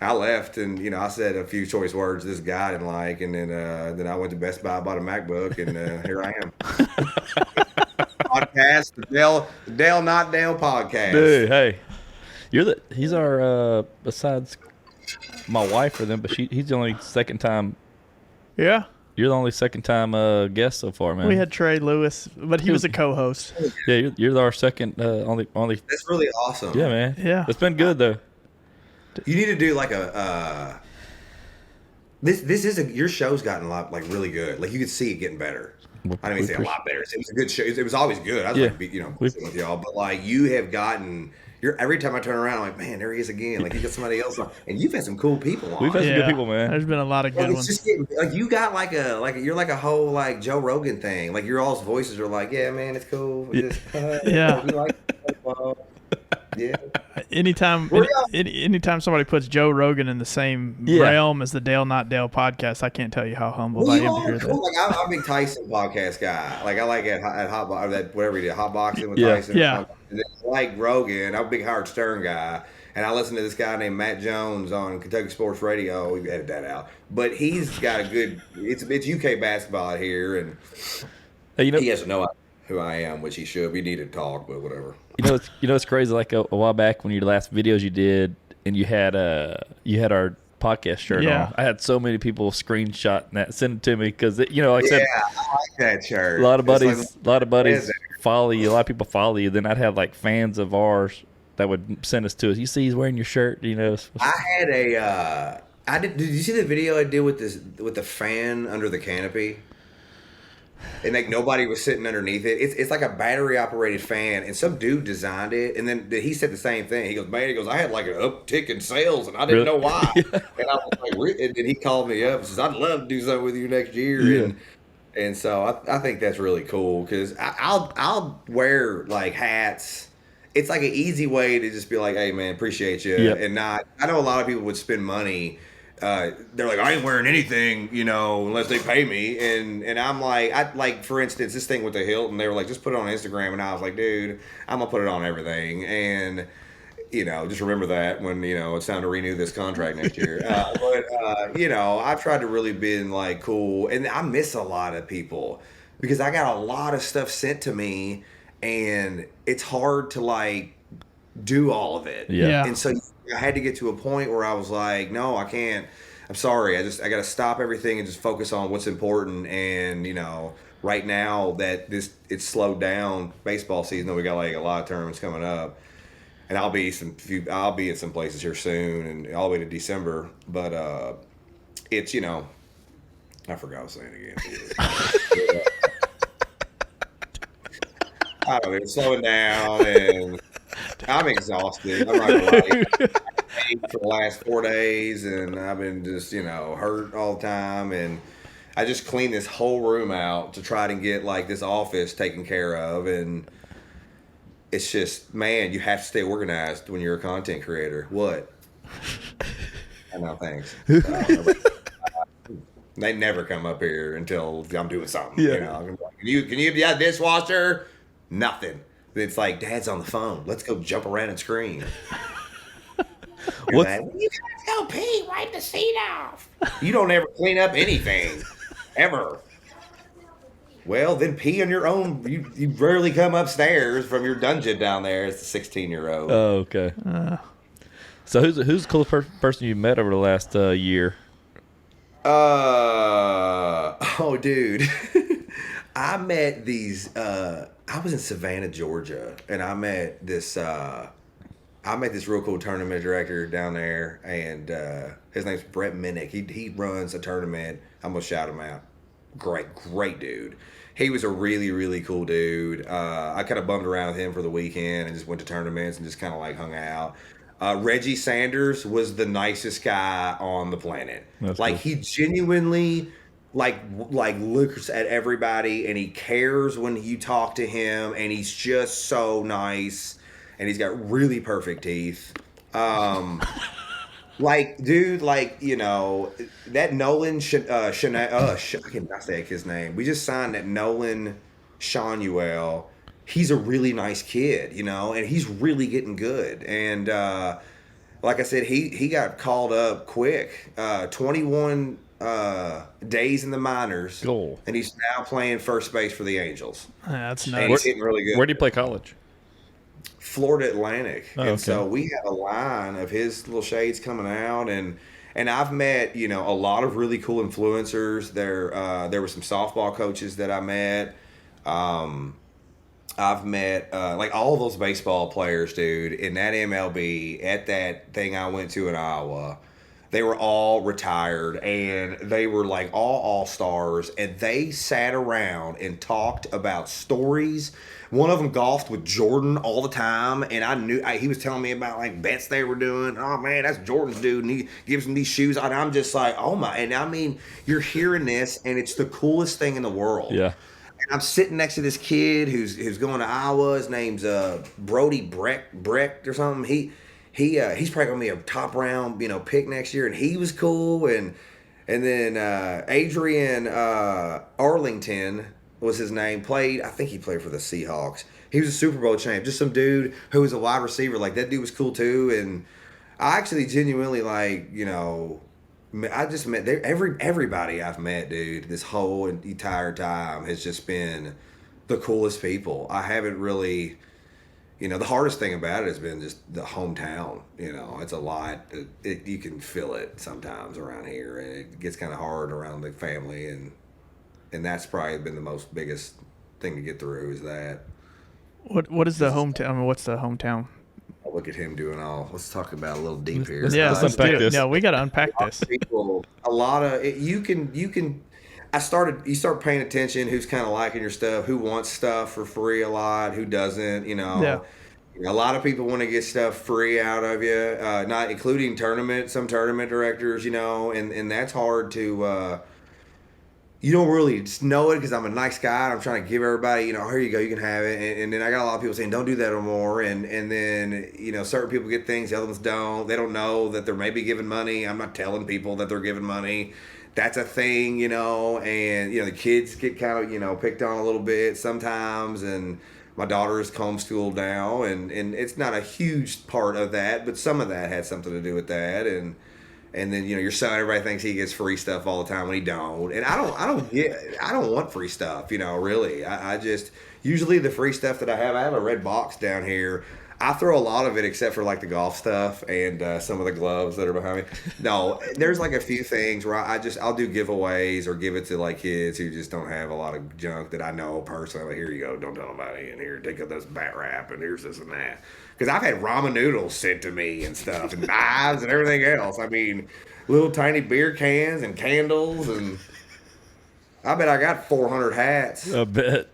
S5: I left, and I said a few choice words this guy didn't like, and then I went to Best Buy, bought a MacBook, and here I am. Podcast, the Dale Not Dale podcast.
S2: Dude, hey. He's our besides my wife for them, but he's the only second time.
S3: Yeah.
S2: You're the only second time guest so far, man.
S3: We had Trey Lewis, but he was a co-host.
S2: Yeah, you're our second only.
S5: That's really awesome.
S2: Yeah, man.
S3: Yeah.
S2: It's been good though.
S5: You need to do like a. Your show's gotten a lot really good. Like you could see it getting better. I don't even say a lot better. It was a good show. It was always good. I was with y'all, but like you have gotten. Every time I turn around, I'm like, man, there he is again. Like you got somebody else on, and you've had some cool people on.
S2: We've had some good people, man.
S3: There's been a lot of good ones.
S5: Just you got you're like a whole like Joe Rogan thing. Like your all's voices are like, yeah, man, it's cool. We just,
S3: yeah.
S5: We like yeah.
S3: Anytime somebody puts Joe Rogan in the same realm as the Dale Not Dale podcast, I can't tell you how humbled I am to hear that.
S5: Like I'm a big Tyson podcast guy. Like I like at hot that whatever he did, hot boxing with Tyson.
S3: Yeah.
S5: And like Rogan, I'm a big Howard Stern guy, and I listen to this guy named Matt Jones on Kentucky Sports Radio. We edited that out, but he's got a good. It's UK basketball out here, and he has to know who I am, which he should. We need to talk, but whatever.
S2: It's crazy. Like a while back when your last videos you did, and you had our podcast shirt on. I had so many people screenshot that, send it to me because like I said,
S5: I like that shirt.
S2: A lot of buddies follow you. A lot of people follow you. Then I'd have like fans of ours that would send us to us. You see, he's wearing your shirt.
S5: I had did you see the video I did with the fan under the canopy? And like nobody was sitting underneath it. It's like a battery operated fan, and some dude designed it. And then he said the same thing. He goes, I had like an uptick in sales, and I didn't know why. And I was like, and then he called me up and says, I'd love to do something with you next year. Yeah. And so I think that's really cool because I'll wear like hats. It's like an easy way to just be like, hey man, appreciate you, and not. I know a lot of people would spend money. They're like, I ain't wearing anything, unless they pay me. And I'm like, for instance, this thing with the Hilton, they were like, just put it on Instagram. And I was like, dude, I'm going to put it on everything. And, just remember that when, it's time to renew this contract next year. I've tried to really be like cool. And I miss a lot of people because I got a lot of stuff sent to me and it's hard to like do all of it.
S3: Yeah.
S5: And so I had to get to a point where I was like, no, I can't. I'm sorry. I got to stop everything and just focus on what's important. And, right now that it's slowed down baseball season, we got like a lot of tournaments coming up. And I'll be at some places here soon and all the way to December. But it's, I forgot what I was saying again. I don't know, it's slowing down and I'm exhausted. I'm not gonna lie. I ate for the last 4 days and I've been just, hurt all the time. And I just cleaned this whole room out to try to get like this office taken care of. And it's just, man, you have to stay organized when you're a content creator. What? I know, thanks. They never come up here until I'm doing something. Yeah. Can you be a dishwasher? Nothing. It's like, Dad's on the phone. Let's go jump around and scream. You guys go pee, wipe the seat off. You don't ever clean up anything. Ever. Well, then pee on your own. You rarely come upstairs from your dungeon down there as the 16-year-old.
S2: Oh, okay. So who's the coolest person you met over the last year?
S5: Oh, dude. I met these. I was in Savannah, Georgia, and I met this real cool tournament director down there, and his name's Brett Minnick. He runs a tournament. I'm gonna shout him out. Great dude. He was a really, really cool dude. I kind of bummed around with him for the weekend and just went to tournaments and just kind of like hung out. Reggie Sanders was the nicest guy on the planet.
S2: That's
S5: like
S2: cool.
S5: he genuinely like looks at everybody and he cares when you talk to him, and he's just so nice, and he's got really perfect teeth. Like, dude, like, you know, that Nolan, I cannot say his name. We just signed that Nolan Shanuel. He's a really nice kid, you know, and he's really getting good. And like I said, he got called up quick. 21 days in the minors.
S2: Cool.
S5: And he's now playing first base for the Angels.
S3: That's
S5: And
S3: nice.
S5: he's hitting really good.
S2: Where do you play college?
S5: Florida Atlantic.
S2: Oh,
S5: and
S2: okay.
S5: so we had a line of his little shades coming out, and I've met, you know, a lot of really cool influencers. There were some softball coaches that I met. I've met like all those baseball players, dude, in that MLB at that thing I went to in Iowa. They were all retired, and they were like all stars, and they sat around and talked about stories. One of them golfed with Jordan all the time, and I knew he was telling me about like bets they were doing. Oh man, that's Jordan's dude, and he gives him these shoes, and I'm just like, oh my! And I mean, you're hearing this, and it's the coolest thing in the world.
S2: Yeah.
S5: And I'm sitting next to this kid who's going to Iowa. His name's Brody Brecht or something. He's probably gonna be a top round, you know, pick next year, and he was cool. And then Adrian Arlington was his name. I think he played for the Seahawks. He was a Super Bowl champ. Just some dude who was a wide receiver. Like that dude was cool too. And I actually genuinely like, you know, I just met everybody I've met, dude. This whole entire time has just been the coolest people. I haven't really. You know, the hardest thing about it has been just the hometown. You know, it's a lot. You can feel it sometimes around here, and it gets kind of hard around the family, and that's probably been the biggest thing to get through is that.
S3: What is the hometown? I mean, what's the hometown?
S5: I look at him doing all. Let's talk about a little deep here.
S3: Yeah,
S2: let's unpack
S3: do it.
S2: this.
S3: No, we got to unpack this.
S5: People, a lot of you can. You start paying attention who's kind of liking your stuff, who wants stuff for free a lot, who doesn't, you know.
S3: Yeah.
S5: A lot of people want to get stuff free out of you, not including some tournament directors, you know, and that's hard to, you don't really know it because I'm a nice guy and I'm trying to give everybody, you know, here you go, you can have it. And then I got a lot of people saying, don't do that no more. And then, you know, certain people get things, the other ones don't. They don't know that they're maybe giving money. I'm not telling people that they're giving money. That's a thing, you know, and, you know, the kids get kind of, you know, picked on a little bit sometimes. And my daughter is homeschooled now, and it's not a huge part of that, but some of that had something to do with that. And then, you know, your son, everybody thinks he gets free stuff all the time when he don't. And I don't want free stuff, you know, really. I just, usually the free stuff that I have a red box down here. I throw a lot of it except for like the golf stuff and some of the gloves that are behind me. No, there's like a few things where I'll do giveaways or give it to like kids who just don't have a lot of junk that I know personally. Like, here you go, don't tell nobody, and here, take up this bat wrap, and here's this and that. Because I've had ramen noodles sent to me and stuff, and knives and everything else. I mean, little tiny beer cans and candles, and I bet I got 400 hats.
S2: I bet.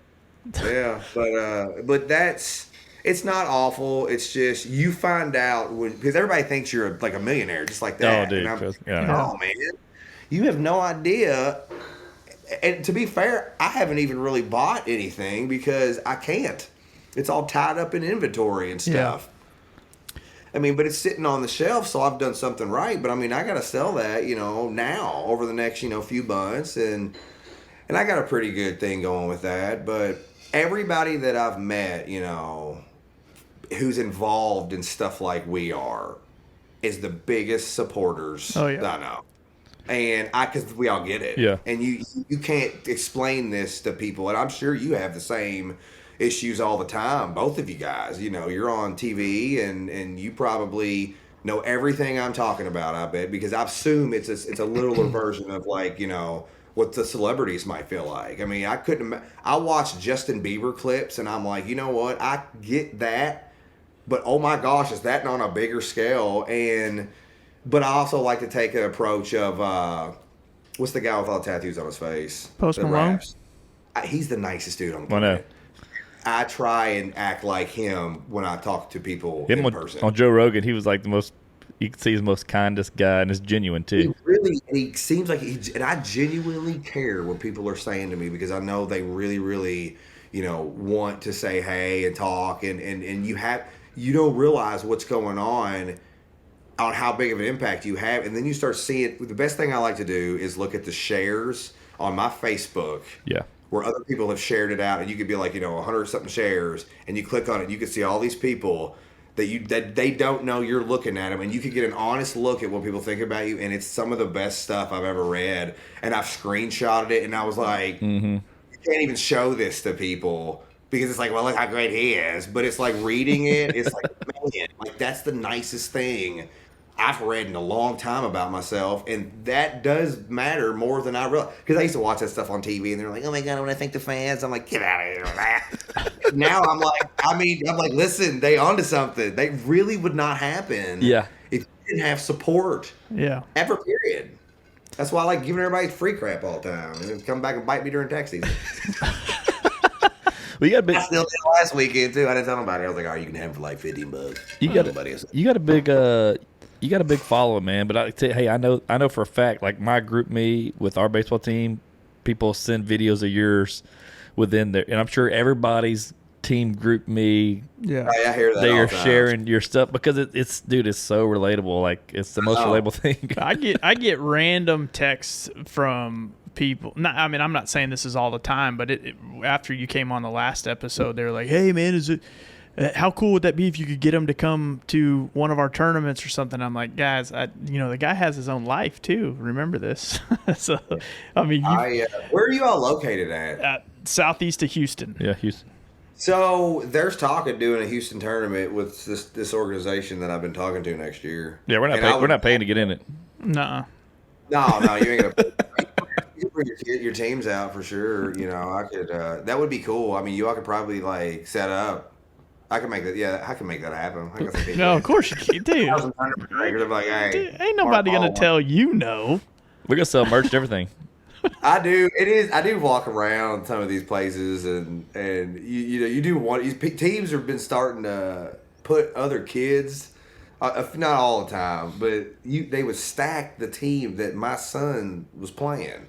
S5: Yeah, but that's. It's not awful. It's just you find out because everybody thinks you're like a millionaire, just like that.
S2: Oh, dude.
S5: Oh man, you have no idea. And to be fair, I haven't even really bought anything because I can't. It's all tied up in inventory and stuff. Yeah. I mean, but it's sitting on the shelf, so I've done something right. But I mean, I got to sell that, you know, now over the next, you know, few months, and I got a pretty good thing going with that. But everybody that I've met, you know, who's involved in stuff like we are, is the biggest supporters that I know. And because we all get it.
S2: Yeah.
S5: And you can't explain this to people. And I'm sure you have the same issues all the time, both of you guys. You know, you're on TV and you probably know everything I'm talking about, I bet, because I assume it's a littler version of like, you know, what the celebrities might feel like. I mean, I watched Justin Bieber clips, and I'm like, you know what? I get that, but oh my gosh, is that on a bigger scale? But I also like to take an approach of what's the guy with all the tattoos on his face?
S3: Post
S5: that
S3: Malone?
S5: raps? He's the nicest dude on the
S2: I know.
S5: planet. I try and act like him when I talk to people in person.
S2: On Joe Rogan, he was like the most. You can see he's the most kindest guy, and it's genuine too.
S5: He seems like and I genuinely care what people are saying to me because I know they really, really, want to say hey and talk, and you don't realize what's going on how big of an impact you have, and then you start seeing. The best thing I like to do is look at the shares on my Facebook.
S2: Yeah.
S5: Where other people have shared it out, and you could be like, 100 something shares, and you click on it, and you can see all these people that they don't know you're looking at them, and you can get an honest look at what people think about you, and it's some of the best stuff I've ever read, and I've screenshotted it, and I was like, you can't even show this to people because it's like, well, look how great he is, but it's like reading it, it's like, man, like that's the nicest thing I've read in a long time about myself, and that does matter more than I realize. Because I used to watch that stuff on TV, and they're like, "Oh my god, when I think the fans," I'm like, "Get out of here with that." Now I'm like, listen, they onto something. They really would not happen.
S2: Yeah.
S5: If you didn't have support.
S3: Yeah.
S5: Ever. Period. That's why I like giving everybody free crap all the time, and then come back and bite me during tax season.
S2: Well, you got a big.
S5: I still did last weekend too. I didn't tell nobody. I was like, "Oh, you can have it for like $15."
S2: You got a big. You got a big following, man. But I tell you, hey, I know for a fact, like my group me with our baseball team, people send videos of yours within there, and I'm sure everybody's team group me.
S3: Yeah,
S5: I hear that.
S2: They
S5: all
S2: are
S5: the time.
S2: sharing your stuff because it's so relatable. Like it's the most relatable thing.
S3: I get random texts from people. I mean, I'm not saying this is all the time, but after you came on the last episode, they were like, "Hey, man, is it?" How cool would that be if you could get him to come to one of our tournaments or something? I'm like, guys, the guy has his own life too. Remember this. So, I mean,
S5: where are you all located at?
S3: Southeast of Houston.
S2: Yeah, Houston.
S5: So there's talk of doing a Houston tournament with this organization that I've been talking to next year.
S2: Yeah, we're not paying to get in it.
S3: Nuh-uh.
S5: No, you ain't gonna. You bring your teams out for sure. I could. That would be cool. I mean, you all could probably like set up. I can make that. Yeah, I can make that happen.
S3: No, of course you can, dude.
S5: Like, hey,
S3: Dude, ain't nobody gonna tell you no.
S2: We're gonna sell merch and everything.
S5: I do. I do walk around some of these places, and you do want these teams have been starting to put other kids. Not all the time, but they would stack the team that my son was playing,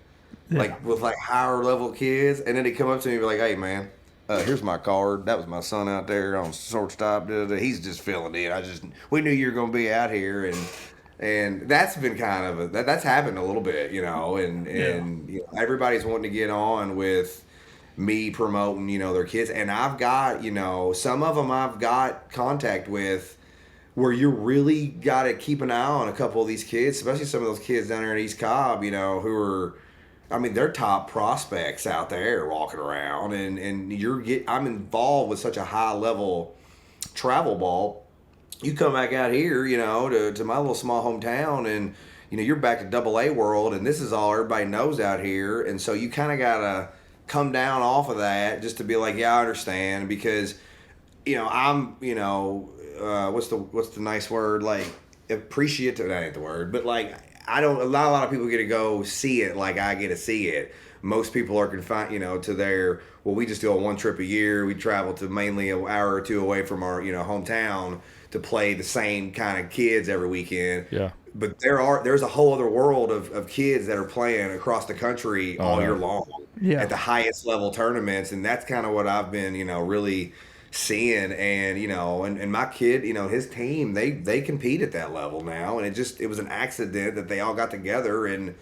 S5: like with like higher level kids, and then they come up to me and be like, "Hey, man. Here's my card. That was my son out there on shortstop. He's just filling in. We knew you were going to be out here, and that's been kind of that's happened a little bit, and everybody's wanting to get on with me promoting, their kids, and I've got, some of them I've got contact with where you really got to keep an eye on a couple of these kids, especially some of those kids down there in East Cobb, who are. I mean, they're top prospects out there walking around, and I'm involved with such a high level travel ball. You come back out here, to my little small hometown, and you're back to AA world, and this is all everybody knows out here, and so you kind of gotta come down off of that just to be like, yeah, I understand, because I'm what's the nice word, like appreciative? That ain't the word, but like. Not a lot of people get to go see it like I get to see it. Most people are confined, to we just do a one trip a year. We travel to mainly an hour or two away from our, hometown to play the same kind of kids every weekend.
S2: Yeah.
S5: But there's a whole other world of kids that are playing across the country all year long at the highest level tournaments. And that's kind of what I've been, really seeing, and and my kid, his team, they compete at that level now, and it was an accident that they all got together, and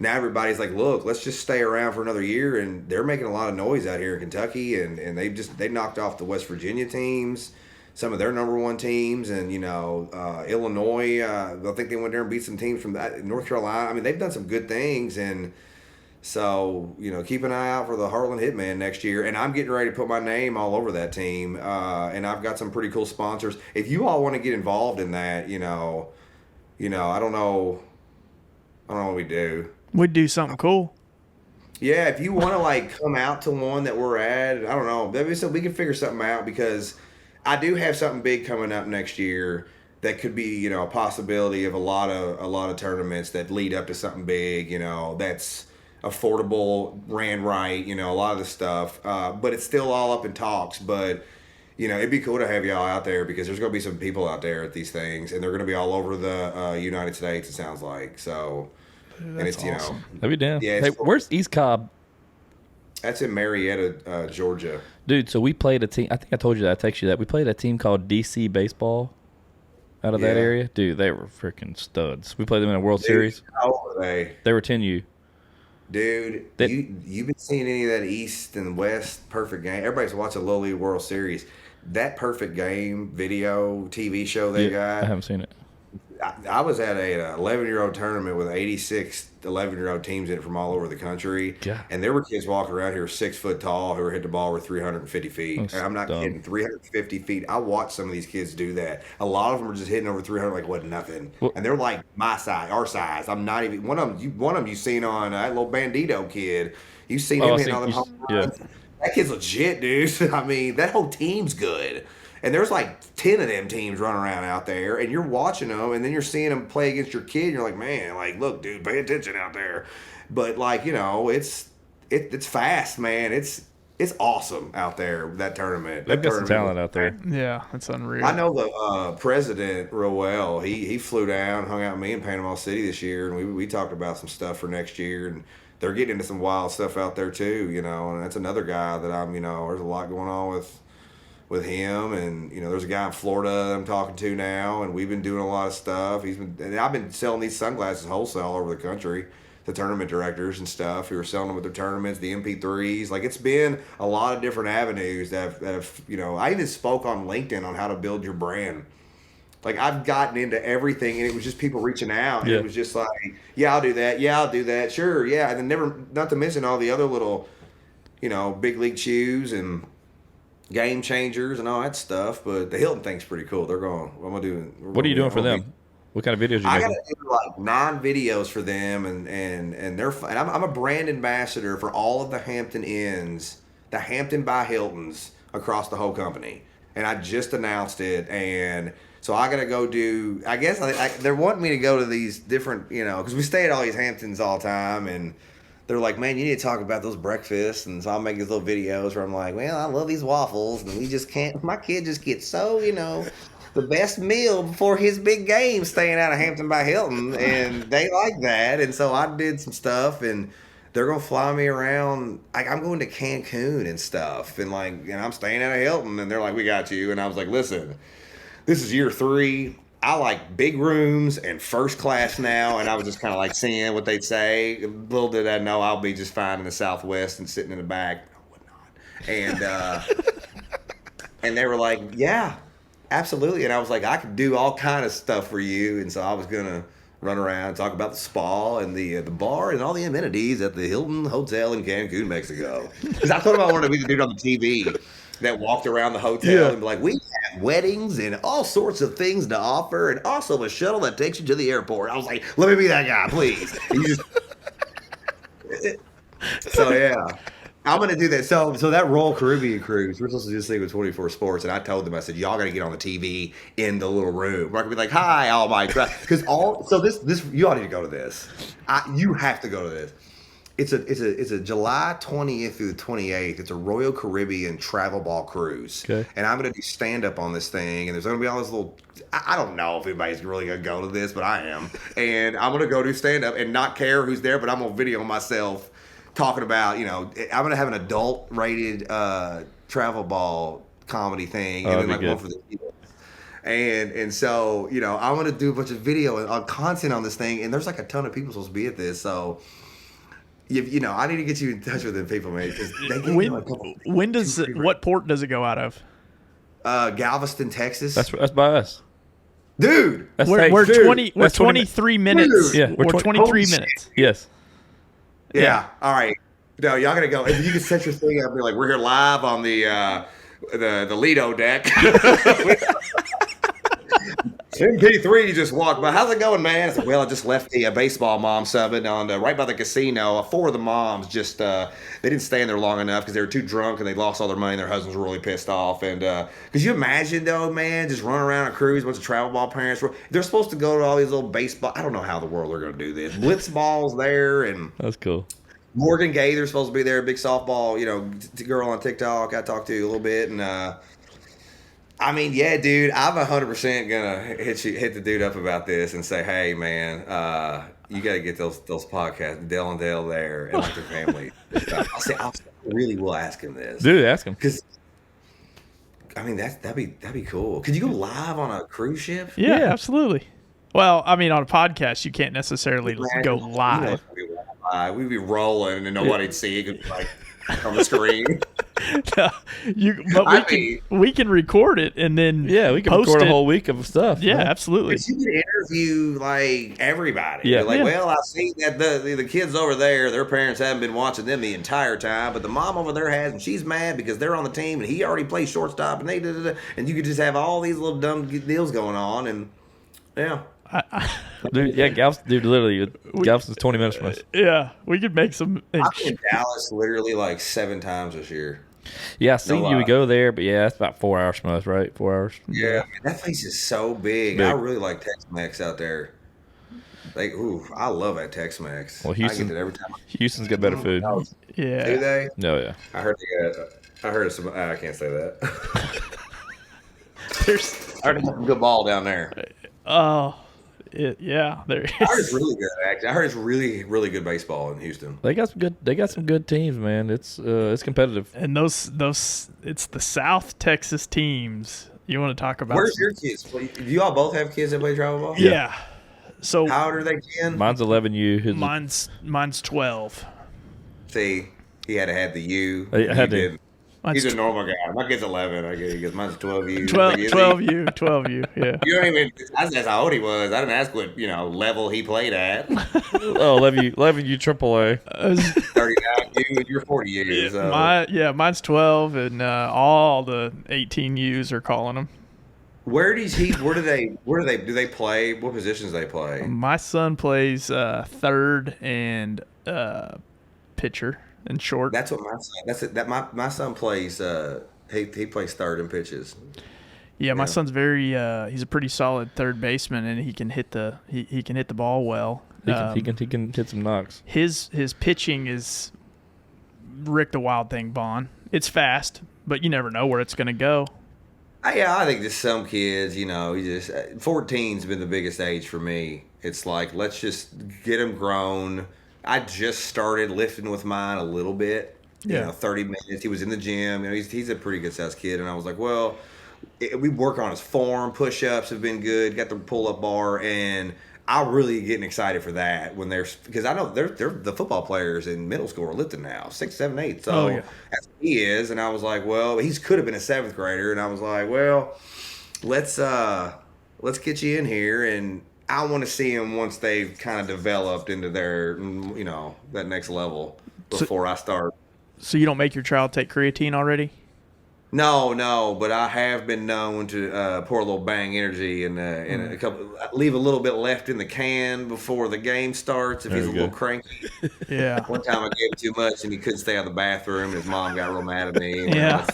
S5: now everybody's like, look, let's just stay around for another year, and they're making a lot of noise out here in Kentucky, and they knocked off the West Virginia teams, some of their number one teams, and Illinois, I think they went there and beat some teams from North Carolina. I mean, they've done some good things, and so, keep an eye out for the Heartland Hitman next year. And I'm getting ready to put my name all over that team. And I've got some pretty cool sponsors. If you all want to get involved in that, I don't know what we do.
S3: We'd do something cool.
S5: Yeah, if you want to like come out to one that we're at, I don't know, maybe so we can figure something out because I do have something big coming up next year that could be, a possibility of a lot of tournaments that lead up to something big, that's affordable, ran right, a lot of the stuff. But it's still all up in talks. But it'd be cool to have y'all out there because there's going to be some people out there at these things, and they're going to be all over the United States. It sounds like so. And
S3: That's
S5: it's
S3: awesome.
S2: That'd be down.
S5: Yeah,
S2: Hey,
S5: it's-
S2: where's East Cobb?
S5: That's in Marietta, Georgia.
S2: Dude, so we played a team. I think I told you that. I texted you that. We played a team called DC Baseball out of that
S5: Yeah.
S2: area. Dude, they were freaking studs. We played them in a World Series.
S5: How old are they?
S2: They were 10U.
S5: Dude, you've been seeing any of that East and West perfect game? Everybody's watching Little League World Series. That perfect game video TV show they
S2: I
S5: got.
S2: haven't seen it.
S5: I was at a 11-year-old tournament with 86 11-year-old teams in it from all over the country.
S2: God.
S5: And there were kids walking around here 6 foot tall who were hitting the ball over 350 feet.
S2: That's
S5: And I'm not
S2: dumb.
S5: kidding, 350 feet. I watched some of these kids do that. A lot of them were just hitting over 300 like it wasn't nothing.
S2: Well-
S5: And they're like my size, our size. I'm not even one of them. You seen on that little Bandito kid. You seen him
S2: I
S5: hitting
S2: seen-
S5: all them
S2: you-
S5: home
S2: yeah.
S5: runs. That kid's legit, dude. I mean, that whole team's good. And there's like 10 of them teams running around out there, and you're watching them, and then you're seeing them play against your kid, and you're like, man, like, look, dude, pay attention out there. But like, it's fast, man. It's awesome out there, that tournament.
S2: They've
S5: That
S2: got some
S5: tournament
S2: talent out there.
S3: Yeah, that's unreal.
S5: I know the president real well. He flew down, hung out with me in Panama City this year, and we talked about some stuff for next year, and they're getting into some wild stuff out there too, and that's another guy that I'm, there's a lot going on with him, and there's a guy in Florida that I'm talking to now, and we've been doing a lot of stuff. And I've been selling these sunglasses wholesale all over the country to tournament directors and stuff who are selling them with their tournaments, the MP3s. Like, it's been a lot of different avenues that have I even spoke on LinkedIn on how to build your brand. Like, I've gotten into everything, and it was just people reaching out, and
S2: Yeah.
S5: it was just like, yeah, I'll do that. Yeah, I'll do that. Sure, yeah. And then not to mention all the other little, big league chews and game changers and all that stuff. But the Hilton thing's pretty cool. I'm gonna do.
S2: What are you doing for them? What kind of videos are
S5: I
S2: you
S5: gotta
S2: making?
S5: do like 9 videos for them, and they're and I'm a brand ambassador for all of the Hampton Inns, the Hampton by Hiltons across the whole company, and I just announced it, and so I gotta go do. I guess they're wanting me to go to these different, because we stay at all these Hamptons all the time, and they're like, man, you need to talk about those breakfasts. And so I'll make these little videos where I'm like, well, I love these waffles, and we just can't. My kid just gets so, the best meal before his big game staying out of Hampton by Hilton, and they like that. And so I did some stuff, and they're gonna fly me around. Like, I'm going to Cancun and stuff, and I'm staying at a Hilton, and they're like, we got you. And I was like, listen, this is year 3. I like big rooms and first class now, and I was just kind of like seeing what they'd say. Little did I know I'll be just fine in the Southwest and sitting in the back. I would not. And and they were like, yeah, absolutely. And I was like, I could do all kind of stuff for you. And so I was gonna run around and talk about the spa and the bar and all the amenities at the Hilton Hotel in Cancun, Mexico. Because I told him I wanted to be the dude on the TV that walked around the hotel and be like, we have weddings and all sorts of things to offer, and also a shuttle that takes you to the airport. I was like, let me be that guy, please. So yeah, I'm gonna do that. So that Royal Caribbean cruise, we're supposed to do this thing with 24 Sports, and I told them, I said, y'all gotta get on the TV in the little room. We're gonna be like, hi, all my because this you ought to go to this. You have to go to this. It's a July 20th through the 28th. It's a Royal Caribbean travel ball cruise.
S2: Okay.
S5: And I'm going to do stand-up on this thing. And there's going to be all this little... I don't know if anybody's really going to go to this, but I am. And I'm going to go do stand-up and not care who's there, but I'm going to video myself talking about, I'm going to have an adult-rated travel ball comedy thing.
S2: Oh,
S5: and then
S2: that'd be
S5: one for the kids. And so, I'm going to do a bunch of video and content on this thing. And there's like a ton of people supposed to be at this, so... I need to get you in touch with them people, man. 'Cause they gave me like a couple,
S3: When does what port does it go out of?
S5: Galveston, Texas.
S2: That's by us.
S5: Dude.
S2: That's
S3: We're
S2: dude,
S3: 20. We're
S2: that's
S3: 23 minutes.
S2: Yeah,
S3: we're 23
S5: holy
S3: minutes.
S2: Yes.
S5: Yeah. All right. No, y'all gotta go. If you can set your thing up, be like, we're here live on the Lido deck. MPThree just walked by. How's it going, man? I said, well, I just left the baseball mom subbing on right by the casino. 4 of the moms just they didn't stay in there long enough because they were too drunk and they lost all their money. And their husbands were really pissed off. And could you imagine though, man, just running around a cruise, a bunch of travel ball parents? They're supposed to go to all these little baseball. I don't know how the world they're going to do this. Blitz balls there, and
S2: That's cool.
S5: Morgan Gaither's supposed to be there. Big softball, girl on TikTok I talked to a little bit, and. I mean, yeah, dude, I'm 100% gonna hit the dude up about this and say, hey, man, you got to get those podcasts, Dell and Dell there, and like their family. I really will ask him this,
S2: Dude, ask him.
S5: because I mean that'd be cool. Could you go live on a cruise ship?
S3: Yeah, absolutely. Well, I mean, on a podcast, you can't necessarily go live.
S5: We'd be rolling and nobody'd see it like on the screen.
S3: We can record it and then
S2: We can
S3: post
S2: record
S3: it.
S2: a whole week of stuff.
S3: Yeah, absolutely.
S5: But you could interview like everybody.
S2: Yeah.
S5: Like,
S3: Yeah.
S5: well, I've seen that the kids over there, their parents haven't been watching them the entire time, but the mom over there has, and she's mad because they're on the team and he already plays shortstop, and and you could just have all these little dumb deals going on, and yeah.
S2: Dude, literally, Galveston's 20 minutes from us.
S3: Yeah, we could make some.
S5: I've been in Dallas literally like 7 times this year.
S2: Yeah, I seen
S5: No
S2: you
S5: lie.
S2: would go there, but yeah, that's about 4 hours from us, right? 4 hours.
S5: Yeah, man, that place is so big. I really like Tex-Mex out there. Like, I love that Tex-Mex.
S2: Well,
S5: I get it every time.
S2: Houston's got better food.
S5: Do
S3: Yeah.
S5: they?
S2: No, yeah.
S5: I heard of some. I can't say that. I heard of some good ball down there.
S3: Yeah. There
S5: I heard
S3: is.
S5: it's really good. Actually, I heard it's really, really good baseball in Houston.
S2: They got some good teams, man. It's competitive.
S3: And those it's the South Texas teams. You want to talk about?
S5: Where's your kids? Do you all both have kids that play travel ball?
S3: Yeah. So
S5: How old are they, Ken?
S2: Mine's 11U.
S3: mine's 12.
S5: See, he had to have the U.
S2: I had
S5: You
S2: to.
S5: didn't.
S3: Mine's
S5: He's a normal guy. My kid's 11. I guess because mine's 12U.
S3: 12 you. Yeah.
S5: You don't even. I just asked how old he was. I didn't ask what level he played at.
S2: Oh, 11U triple A.
S5: 39U. You're 40U. So.
S3: Mine's 12, and all the 18Us are calling them.
S5: Where do they play? What positions do they play?
S3: My son plays third and pitcher and short.
S5: That's what my son. That's it. That my son plays. He plays third and pitches.
S3: Yeah, my son's very. He's a pretty solid third baseman, and he can hit the he can hit the ball well.
S2: He can hit some knocks.
S3: His pitching is Rick the Wild Thing Bond. It's fast, but you never know where it's going to go.
S5: Yeah, I think just some kids, you just 14's been the biggest age for me. It's like, let's just get them grown. I just started lifting with mine a little bit.
S3: Yeah.
S5: 30 minutes. He was in the gym. He's a pretty good sized kid, and I was like, well, we work on his form. Push-ups have been good. Got the pull-up bar, and I'm really getting excited for that because I know they're the football players in middle school are lifting now, 6, 7, 8. So that's what he is, and I was like, well, he could have been a 7th grader, and I was like, well, let's get you in here, and I want to see him once they've kind of developed into their that next level before I start.
S3: So you don't make your child take creatine already?
S5: No, but I have been known to pour a little Bang Energy and a couple, leave a little bit left in the can before the game starts if he's a little cranky.
S3: Yeah.
S5: One time I gave him too much and he couldn't stay out of the bathroom, and his mom got real mad at me. And
S3: Yeah.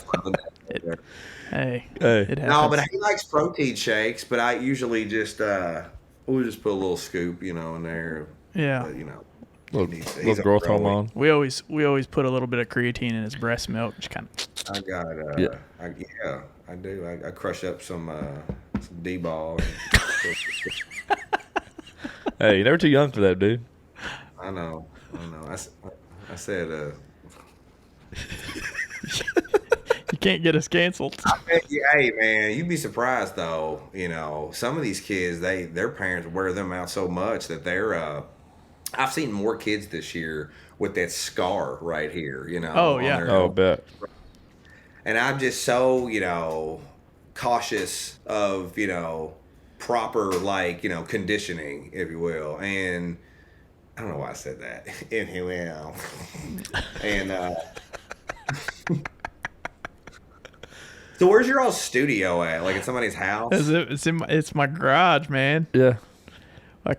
S2: Hey.
S3: It happens.
S5: No, but he likes protein shakes, but I usually just we'll just put a little scoop, in there.
S3: Yeah.
S2: Little growth hormone.
S3: We always put a little bit of creatine in his breast milk. Just kind of.
S5: I got I do. I crush up some D-ball.
S2: Hey, you're never too young for that, dude.
S5: I know. I said.
S3: You can't get us canceled.
S5: Hey man, you'd be surprised though. Some of these kids, their parents wear them out so much that they're. I've seen more kids this year with that scar right here.
S3: Oh yeah.
S2: Oh, bet.
S5: And I'm just so cautious of proper conditioning, if you will. And I don't know why I said that. And he will. And So where's your all studio at? Like at somebody's house?
S3: It's my garage, man.
S2: Yeah.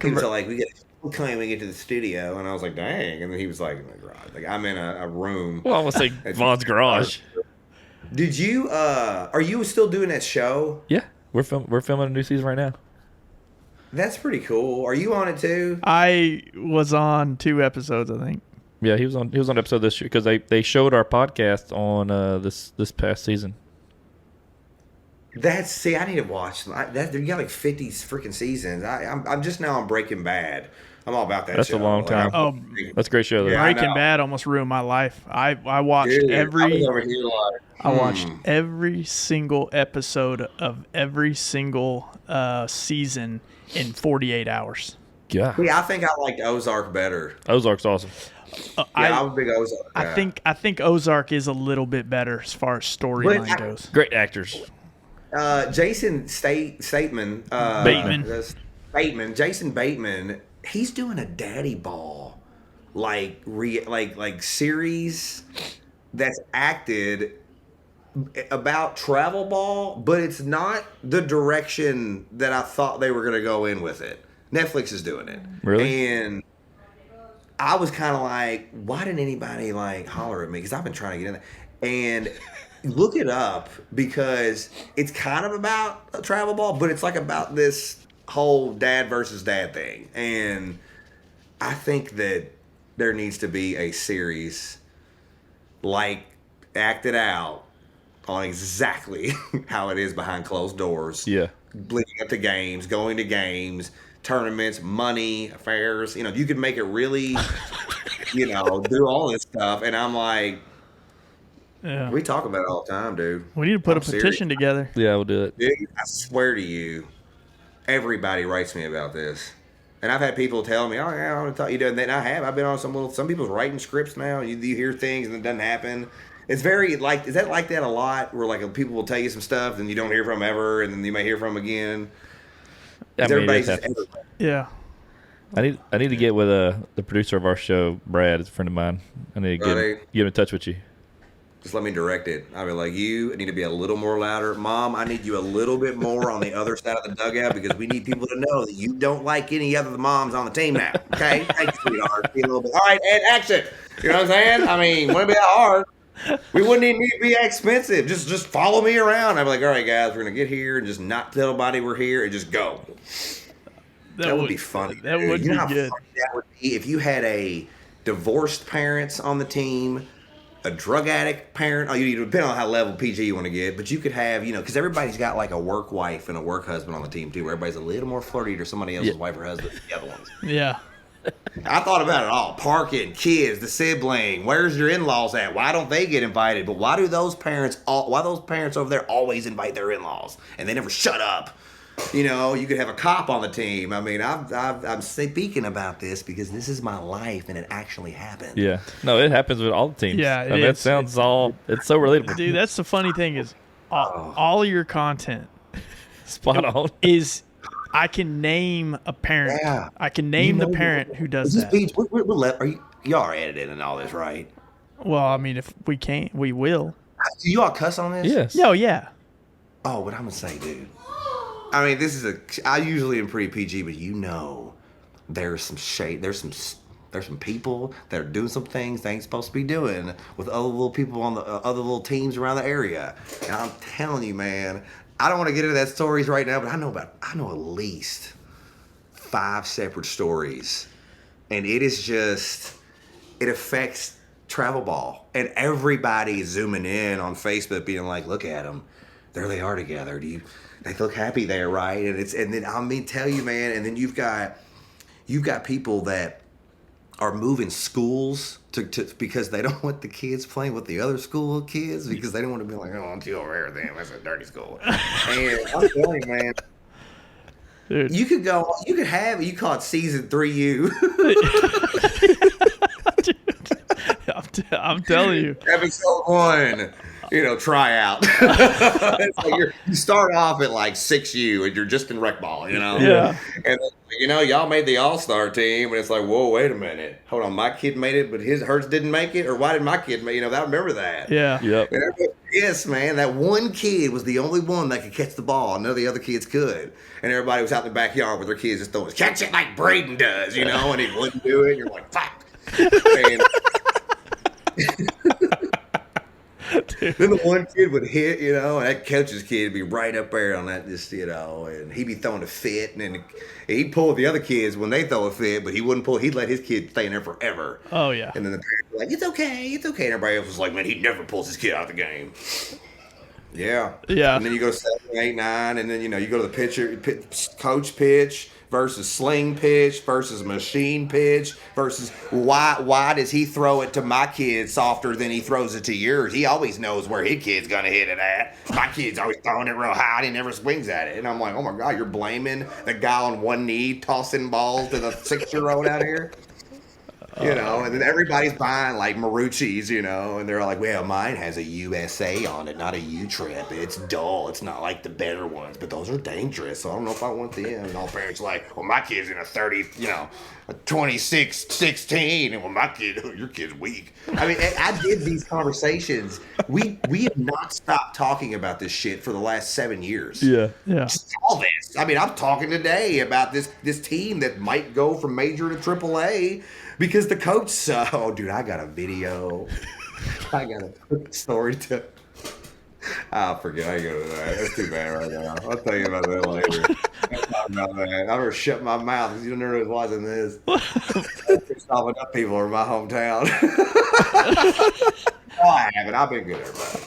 S5: He was like, we can't even get to the studio, and I was like, dang. And then he was like, in the garage. Like I'm in a room.
S2: Well, I was like Vaughn's garage.
S5: Did you? Are you still doing that show?
S2: Yeah, we're filming a new season right now.
S5: That's pretty cool. Are you on it too?
S3: I was on 2 episodes, I think.
S2: Yeah, he was on episode this year because they showed our podcast on this past season.
S5: I need to watch them. You got like 50 freaking seasons. I'm just now on Breaking Bad. I'm all about that.
S2: That's
S5: show.
S2: a long time. That's a great show though.
S5: Yeah,
S3: Breaking Bad almost ruined my life. I watched I watched every single episode of every single season in 48 hours.
S2: Yeah.
S5: I think I liked Ozark better.
S2: Ozark's awesome.
S5: I'm a big Ozark guy.
S3: I think Ozark is a little bit better as far as storyline goes.
S2: Great actors.
S5: Jason Bateman. Jason Bateman. He's doing a daddy ball, like series that's acted about travel ball, but it's not the direction that I thought they were going to go in with it. Netflix is doing it.
S2: Really?
S5: And I was kind of like, why didn't anybody like holler at me? Because I've been trying to get in there. And look it up because it's kind of about a travel ball, but it's like about this whole dad versus dad thing. And I think that there needs to be a series like acted out on exactly how it is behind closed doors.
S2: Yeah.
S5: Leading up to games, going to games, tournaments, money, affairs. You could make it really, do all this stuff. And I'm like,
S3: Yeah.
S5: we talk about it all the time, dude.
S3: We need to put
S5: I'm
S3: a petition
S5: serious.
S3: together.
S2: Yeah, we'll do it.
S5: Dude, I swear to you, everybody writes me about this. And I've had people tell me, oh, yeah, I want to talk you doing that. And I have. I've been on some people's writing scripts now. You hear things and it doesn't happen. It's very is that like that a lot where like people will tell you some stuff and you don't hear from them ever and then you may hear from them again?
S3: Yeah.
S2: I need to get with the producer of our show, Brad. It's a friend of mine. I need to get in touch with you.
S5: Just let me direct it. I'll be like, you need to be a little more louder. Mom, I need you a little bit more on the other side of the dugout because we need people to know that you don't like any other of the moms on the team now. Okay? Thank you, sweetheart. Be a little bit. All right, and action. You know what I'm saying? I mean, wouldn't it be that hard? We wouldn't even need to be expensive. Just follow me around. I'd be like, all right, guys, we're going to get here and just not tell nobody we're here and just go. That would be funny.
S3: That would be good.
S5: That would be if you had a divorced parents on the team, a drug addict parent. Depending on how level PG you want to get, but you could have, because everybody's got like a work wife and a work husband on the team too, where everybody's a little more flirty to somebody else's wife or husband than the other ones.
S3: Yeah.
S5: I thought about it all. Parking, kids, the sibling. Where's your in-laws at? Why don't they get invited? But why do those parents over there always invite their in-laws and they never shut up? You could have a cop on the team. I mean, I'm speaking about this because this is my life and it actually happened.
S2: Yeah. No, it happens with all the teams.
S3: Yeah,
S2: that sounds it's so relatable.
S3: Dude, that's the funny thing is all your content
S2: spot on
S3: is I can name a parent. Yeah. I can name the parent who does that.
S5: Y'all are editing and all this, right?
S3: Well, I mean, if we can't, we will.
S5: Do you all cuss on this?
S2: Yes.
S3: No, yeah.
S5: Oh, what I'm going to say, dude. I mean, I usually am pretty PG, but there's some shade. There's some people that are doing some things they ain't supposed to be doing with other little people on the other little teams around the area. And I'm telling you, man, I don't want to get into that stories right now, but I know at least 5 separate stories, and it affects travel ball, and everybody is zooming in on Facebook, being like, "Look at them, there they are together. They look happy there, right?" And then I mean, tell you, man, and then you've got people that are moving schools to because they don't want the kids playing with the other school kids because they don't want to be like, "Oh, I'm too over here with them. That's a dirty school." And I'm telling you, man, dude, you could call it season 3U.
S3: I'm telling you,
S5: episode 1. try out. It's like you start off at like 6U and you're just in rec ball,
S3: Yeah.
S5: And y'all made the all-star team, and it's like, whoa, wait a minute, hold on, my kid made it, but hers didn't make it, or why did my kid make? I remember that.
S3: Yeah.
S2: Yep.
S5: And yes, man, that one kid was the only one that could catch the ball. None of the other kids could, and everybody was out in the backyard with their kids just throwing, catch it like Braden does, and he wouldn't do it. And you're like, fuck. And then the one kid would hit, and that coach's kid would be right up there on that, just, and he'd be throwing a fit, and then he'd pull the other kids when they throw a fit, but he wouldn't pull. He'd let his kid stay in there forever.
S3: Oh, yeah.
S5: And then the parents were like, it's okay. And everybody else was like, man, he never pulls his kid out of the game. Yeah.
S3: Yeah.
S5: And then you go 7, 8, 9, and then, you go to the coach pitch versus sling pitch versus machine pitch versus why does he throw it to my kid softer than he throws it to yours? He always knows where his kid's going to hit it at. My kid's always throwing it real high and he never swings at it. And I'm like, oh my God, you're blaming the guy on one knee tossing balls to the 6-year-old out here? And then everybody's buying like Marucci's, and they're like, well, mine has a USA on it, not a U-trip. It's dull. It's not like the better ones, but those are dangerous. So I don't know if I want them. And all parents are like, well, my kid's in a 30, a 26, 16. And well, my kid, your kid's weak. I mean, I did these conversations. We have not stopped talking about this shit for the last 7 years.
S3: Yeah.
S5: Just all this. I mean, I'm talking today about this team that might go from major to AAA. Because the coach, oh, dude, I got a video. I got a quick story to. I'll forget. I go to that. That's too bad right now. I'll tell you about that later. I'm talking about that. I'm going to shut my mouth because you don't know who's watching this. I pissed off enough people in my hometown. Oh, I haven't. I've been good at everybody.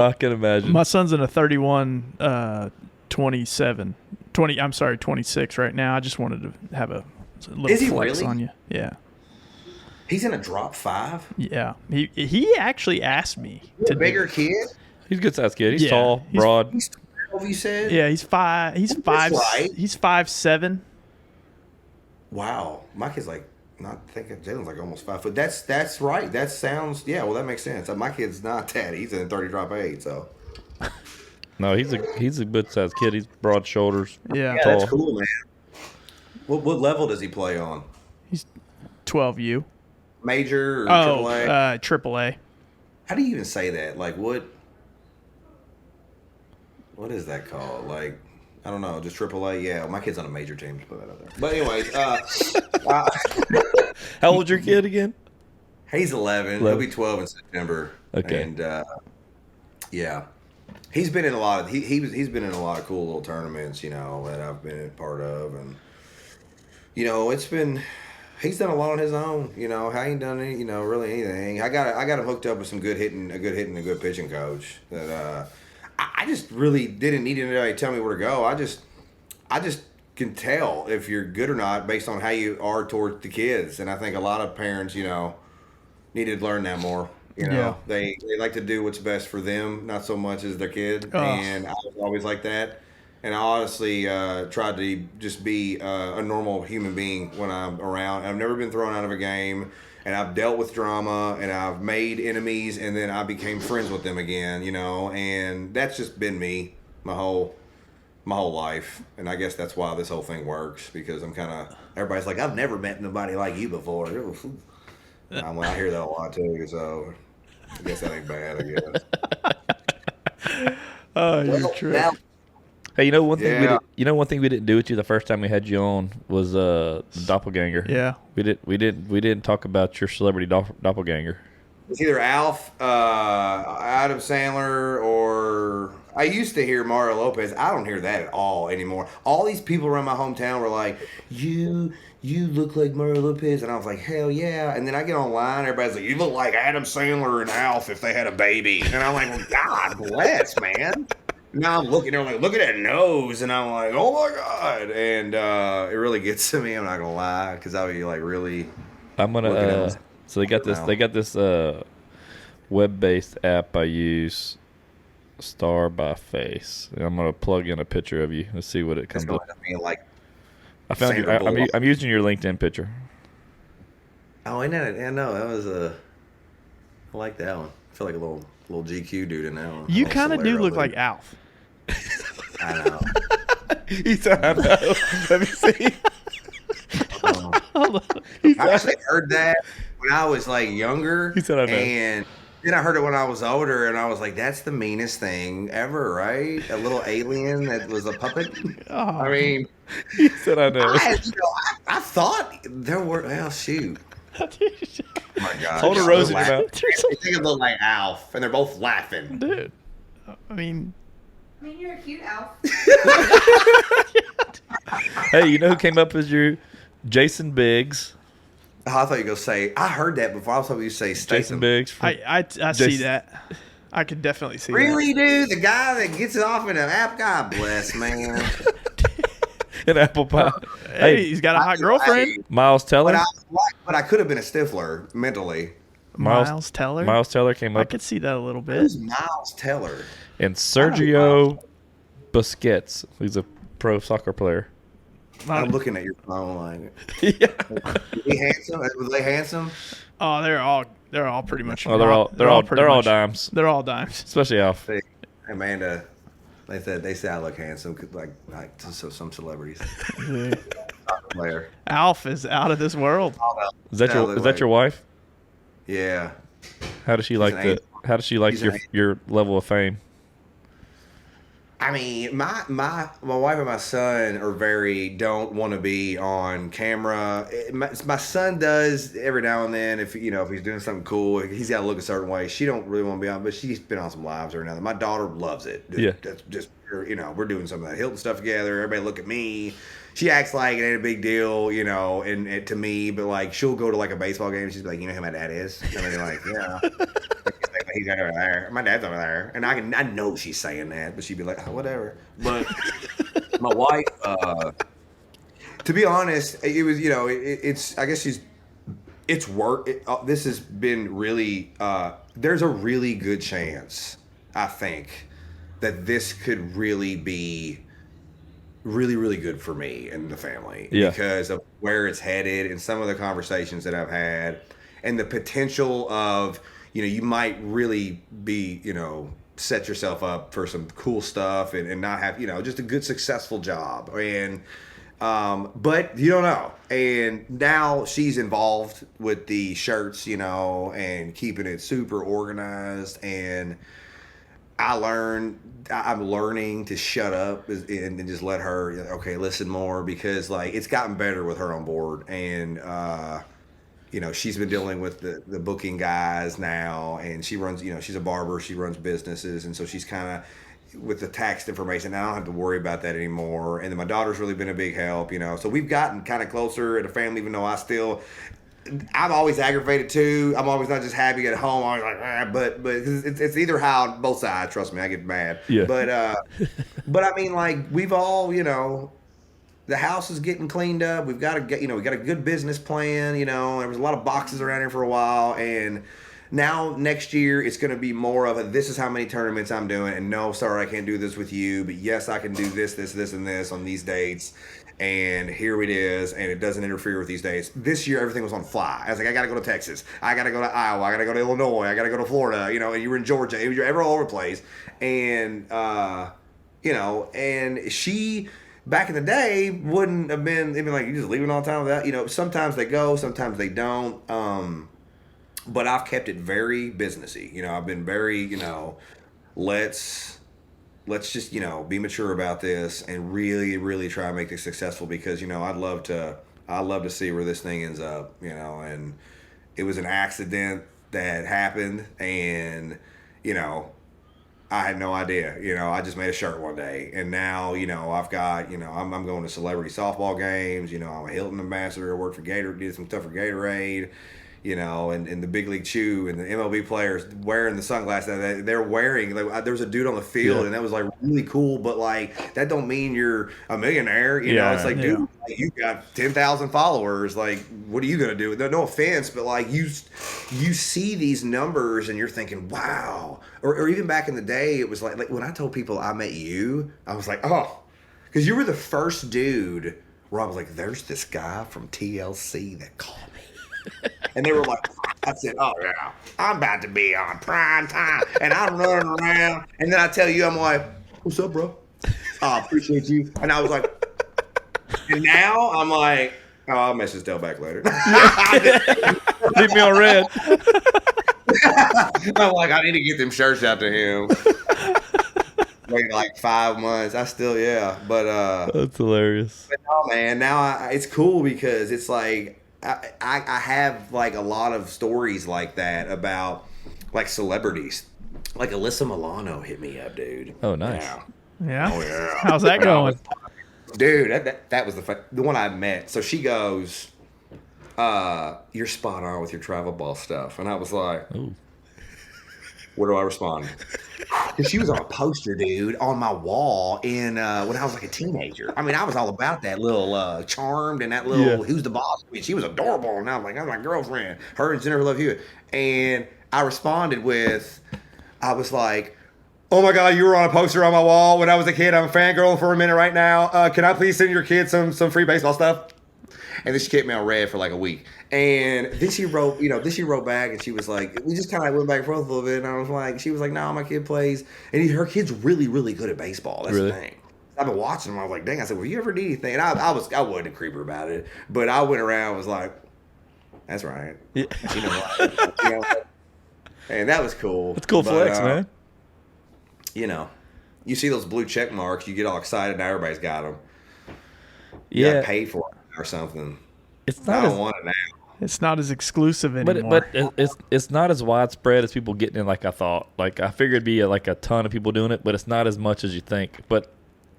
S2: I can imagine.
S3: My son's in a 31, 27, 20. I'm sorry, 26 right now. I just wanted to have a little
S5: Is he
S3: flex
S5: really?
S3: on you. Yeah.
S5: He's in a drop 5.
S3: Yeah. He actually asked me
S5: To bigger kid.
S2: He's a good sized kid. He's
S3: Yeah.
S2: tall, broad.
S5: He's 12, you said?
S3: Yeah, he's 5. He's
S5: That's
S3: 5.
S5: right.
S3: He's 5'7".
S5: Wow, my kid's like, not thinking, Jalen's like almost 5 foot. That's right. That sounds, yeah. Well, that makes sense. My kid's not that. He's in 30 drop 8. So
S2: No, he's a good sized kid. He's broad shoulders.
S3: Yeah.
S5: yeah,
S2: Tall.
S5: that's cool, man. What level does he play on?
S3: He's 12U.
S5: Major or
S3: Oh,
S5: AAA?
S3: AAA.
S5: How do you even say that? Like what is that called? Like, I don't know, just AAA. Yeah, my kid's on a major team. Just put that out there. But anyways,
S2: How old's your kid again?
S5: he's 11. He'll
S2: 11.
S5: be 12 in September.
S2: Okay.
S5: And yeah, he's been in a lot of he's been in a lot of cool little tournaments, that I've been a part of, and he's done a lot on his own. I ain't done any, really anything. I got him hooked up with some a good hitting, and a good pitching coach that I just really didn't need anybody to tell me where to go. I just can tell if you're good or not based on how you are toward the kids, and I think a lot of parents, need to learn that more.
S3: Yeah.
S5: They like to do what's best for them, not so much as their kid.
S3: Oh.
S5: And I was always like that. And I honestly tried to just be a normal human being when I'm around. I've never been thrown out of a game, and I've dealt with drama, and I've made enemies, and then I became friends with them again, and that's just been me my whole life. And I guess that's why this whole thing works, because I'm kind of, everybody's like, I've never met nobody like you before. I hear that a lot too, so I guess that ain't bad, I guess.
S3: Oh, you're true.
S5: Now,
S2: Hey, one thing
S5: Yeah.
S2: one thing we didn't do with you the first time we had you on was the doppelganger.
S3: Yeah.
S2: We didn't talk about your celebrity doppelganger.
S5: it's either Alf, Adam Sandler, or I used to hear Mario Lopez. I don't hear that at all anymore. All these people around my hometown were like, you look like Mario Lopez. And I was like, hell yeah. And then I get online, everybody's like, you look like Adam Sandler and Alf if they had a baby. And I'm like, well, God bless, man. Now I'm looking, they're like, look at that nose. And I'm like, oh my God. And it really gets to me, I'm not going to lie, because I'll be like really.
S2: I'm
S5: Looking
S2: gonna.
S5: at
S2: So they got this web-based app I use, Star by Face. And I'm gonna plug in a picture of you. Let's see what it
S5: It's
S2: comes
S5: going
S2: up.
S5: to be like,
S2: I found you.
S5: Sandra Bullock.
S2: I'm using your LinkedIn picture.
S5: oh, I know, that was I like that one. I feel like a little little GQ dude in that one.
S3: You
S5: Little
S3: kind of do
S5: Solero
S3: look
S5: dude.
S3: like Alf.
S5: I know.
S2: He said, I know. Let me see.
S5: I actually heard that when I was like younger.
S2: He said, I know.
S5: And then I heard it when I was older, and I was like, "That's the meanest thing ever, right? A little alien that was a puppet." I mean,
S2: He said, I know.
S5: I thought there were. Well, shoot. Oh my God.
S2: Hold a rose in your mouth.
S5: They think it look like Alf, and they're both laughing.
S3: Dude. I mean,
S7: you're a cute Alf.
S2: Hey, you know who came up as your Jason Biggs?
S5: Oh, I thought you were going to say, I heard that before. I was hoping you say
S2: Jason
S5: Statham.
S2: Biggs.
S3: I see that. I could definitely see that.
S5: Really, dude? The guy that gets it off in an app? God bless, man.
S2: An apple pie.
S3: Hey, he's got a hot girlfriend.
S2: Miles Teller.
S5: But I could have been a Stifler mentally.
S3: Miles Teller.
S2: Miles Teller came
S3: I
S2: up.
S3: could see that a little bit.
S5: Who's Miles Teller?
S2: And Sergio Busquets. He's a pro soccer player.
S5: I'm looking at your phone like,
S2: Yeah.
S5: is he handsome? Was they handsome?
S3: Oh, they're all pretty much.
S2: Oh, they're all dimes.
S3: They're all dimes.
S2: Especially Alf.
S5: See, Amanda, they say I look handsome, like to some celebrities. Soccer player.
S3: Alf is out of this world.
S2: Is that your wife?
S5: Yeah.
S2: How does she like
S5: an angel.
S2: How does she like
S5: She's an
S2: your level of fame?
S5: I mean, my wife and my son don't want to be on camera. My son does every now and then if he's doing something cool, he's got to look a certain way. She don't really want to be on, but she's been on some lives or another. My daughter loves it.
S2: Yeah,
S5: that's just we're doing some of that Hilton stuff together. Everybody look at me. She acts like it ain't a big deal, and to me, but like she'll go to like a baseball game and she's like, you know who my dad is? And they're like, yeah. He's over there. My dad's over there, and I know she's saying that, but she'd be like, oh, whatever. But my wife, to be honest, it was it's I guess it's work. This has been really. There's a really good chance, I think, that this could really be really, really good for me and the family because of where it's headed and some of the conversations that I've had and the potential of. You might really be, set yourself up for some cool stuff and not have, just a good, successful job. And, but you don't know. And now she's involved with the shirts, and keeping it super organized. And I'm learning to shut up and just let her, okay, listen more because like it's gotten better with her on board. And, she's been dealing with the booking guys now, and she runs, she's a barber, she runs businesses, and so she's kind of with the tax information. I don't have to worry about that anymore. And then my daughter's really been a big help, so we've gotten kind of closer at a family, even though I'm always aggravated too. I'm always not just happy at home. I'm always like, but it's either how both sides. Trust me, I get mad.
S2: Yeah.
S5: But I mean, like we've all, the house is getting cleaned up. We've got we got a good business plan. There was a lot of boxes around here for a while, and now next year it's going to be more of this is how many tournaments I'm doing, and no, sorry, I can't do this with you, but yes, I can do this, and this on these dates. And here it is, and it doesn't interfere with these days. This year, everything was on fly. I was like, I got to go to Texas. I got to go to Iowa. I got to go to Illinois. I got to go to Florida. And you were in Georgia. You're ever all over the place. And, and she, back in the day, wouldn't have been, they'd be like, you just leaving all the time with that. Sometimes they go, sometimes they don't. But I've kept it very businessy. I've been very, let's just, be mature about this and really, really try to make this successful because, I'd love to see where this thing ends up, and it was an accident that happened and, I had no idea, I just made a shirt one day and now, I've got, I'm going to celebrity softball games, I'm a Hilton ambassador, I worked for did some stuff for Gatorade. And the big league chew and the MLB players wearing the sunglasses that they're wearing. There was a dude on the field and that was like really cool, but like that don't mean you're a millionaire. It's like, dude, like, you got 10,000 followers. Like, what are you gonna do? No offense, but like you see these numbers and you're thinking, wow. Or even back in the day, it was like when I told people I met you, I was like, oh, because you were the first dude where I was like, there's this guy from TLC that called me. And they were like, I said, oh, yeah, I'm about to be on prime time. And I'm running around. And then I tell you, I'm like, what's up, bro? I appreciate you. And I was like, and now I'm like, oh, I'll message Dale back later.
S2: Leave me on red.
S5: I'm like, I need to get them shirts out to him. Wait like 5 months. I still, yeah. But
S2: That's hilarious.
S5: but no, man. Now it's cool because it's like I have like a lot of stories like that about like celebrities. Like Alyssa Milano hit me up, dude.
S2: Oh, nice.
S5: Yeah.
S3: Yeah.
S5: Oh yeah.
S3: How's that going?
S5: Dude, that was the one I met. So she goes, you're spot on with your travel ball stuff. And I was like,
S2: Ooh.
S5: what do I respond? Because she was on a poster, dude, on my wall when I was like a teenager. I mean, I was all about that little Charmed and that little Who's the Boss. I mean, she was adorable. And I was like, that's my girlfriend. Her and Jennifer Love Hewitt. And I responded I was like, oh my God, you were on a poster on my wall when I was a kid. I'm fangirling for a minute right now. Can I please send your kid some free baseball stuff? And then she kept me on red for like a week. And then she wrote back and she was like, we just kind of went back and forth a little bit. And I was like, she was like, no, my kid plays. And her kid's really, really good at baseball. That's the thing. I've been watching them. I was like, dang, I said, well, you ever need anything? And I wasn't a creeper about it. But I went around and was like, that's right. Yeah. You know what? You know, and that was cool.
S2: It's cool flex, man.
S5: You know, you see those blue check marks, you get all excited. Now everybody's got them. You
S2: Yeah.
S5: gotta pay for it or something.
S2: It's
S5: I
S2: not
S5: don't
S2: as,
S5: want it now.
S3: It's not as exclusive anymore.
S2: but it's not as widespread as people getting it like I thought. Like I figured it'd be like a ton of people doing it, but it's not as much as you think. But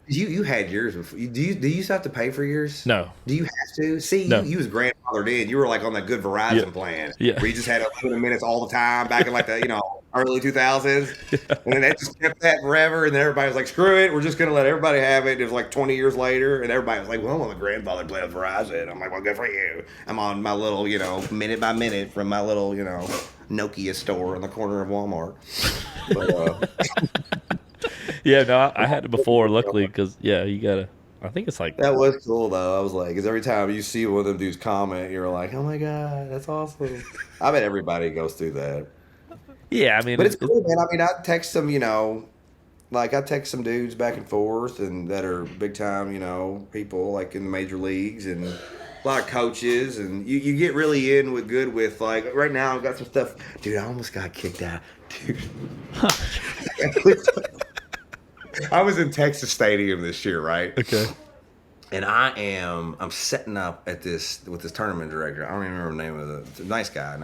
S5: You had yours before. Do you still have to pay for yours?
S2: no.
S5: Do you have to? See,
S2: No.
S5: you was grandfathered in. You were like on that good Verizon plan.
S2: Yeah.
S5: Where you just had 11 minutes all the time back in like the, early 2000s. And then they just kept that forever. And then everybody was like, screw it. We're just going to let everybody have it. It was like 20 years later. And everybody was like, well, I'm on the grandfather plan with Verizon. I'm like, well, good for you. I'm on my little, minute by minute from my little, Nokia store in the corner of Walmart. But,
S2: Yeah, no, I had it before, luckily, because, you got to, I think it's like,
S5: that was cool, though. I was like, because every time you see one of them dudes comment, you're like, oh my God, that's awesome. I bet everybody goes through that.
S2: yeah, I mean.
S5: But it's cool, man. I mean, I text them, I text some dudes back and forth and that are big time, people like in the major leagues and a lot of coaches. And you get really in with like, right now I've got some stuff. Dude, I almost got kicked out. Dude. I was in Texas Stadium this year, right?
S2: Okay.
S5: And I'm setting up with this tournament director. I don't even remember the name of it's a nice guy,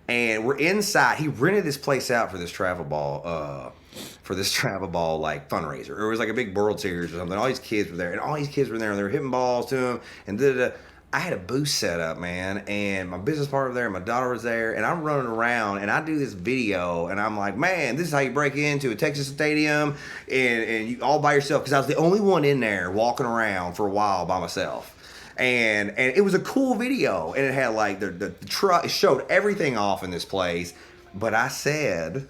S5: and we're inside. He rented this place out for this travel ball like fundraiser. Or it was like a big World Series or something. All these kids were there, and all these kids were there, and they were hitting balls to him, and I had a booth set up, man, and my business partner was there, and my daughter was there, and I'm running around, and I do this video, and I'm like, man, this is how you break into a Texas stadium, and you all by yourself, because I was the only one in there walking around for a while by myself. And it was a cool video, and it had like the truck, it showed everything off in this place, but I said,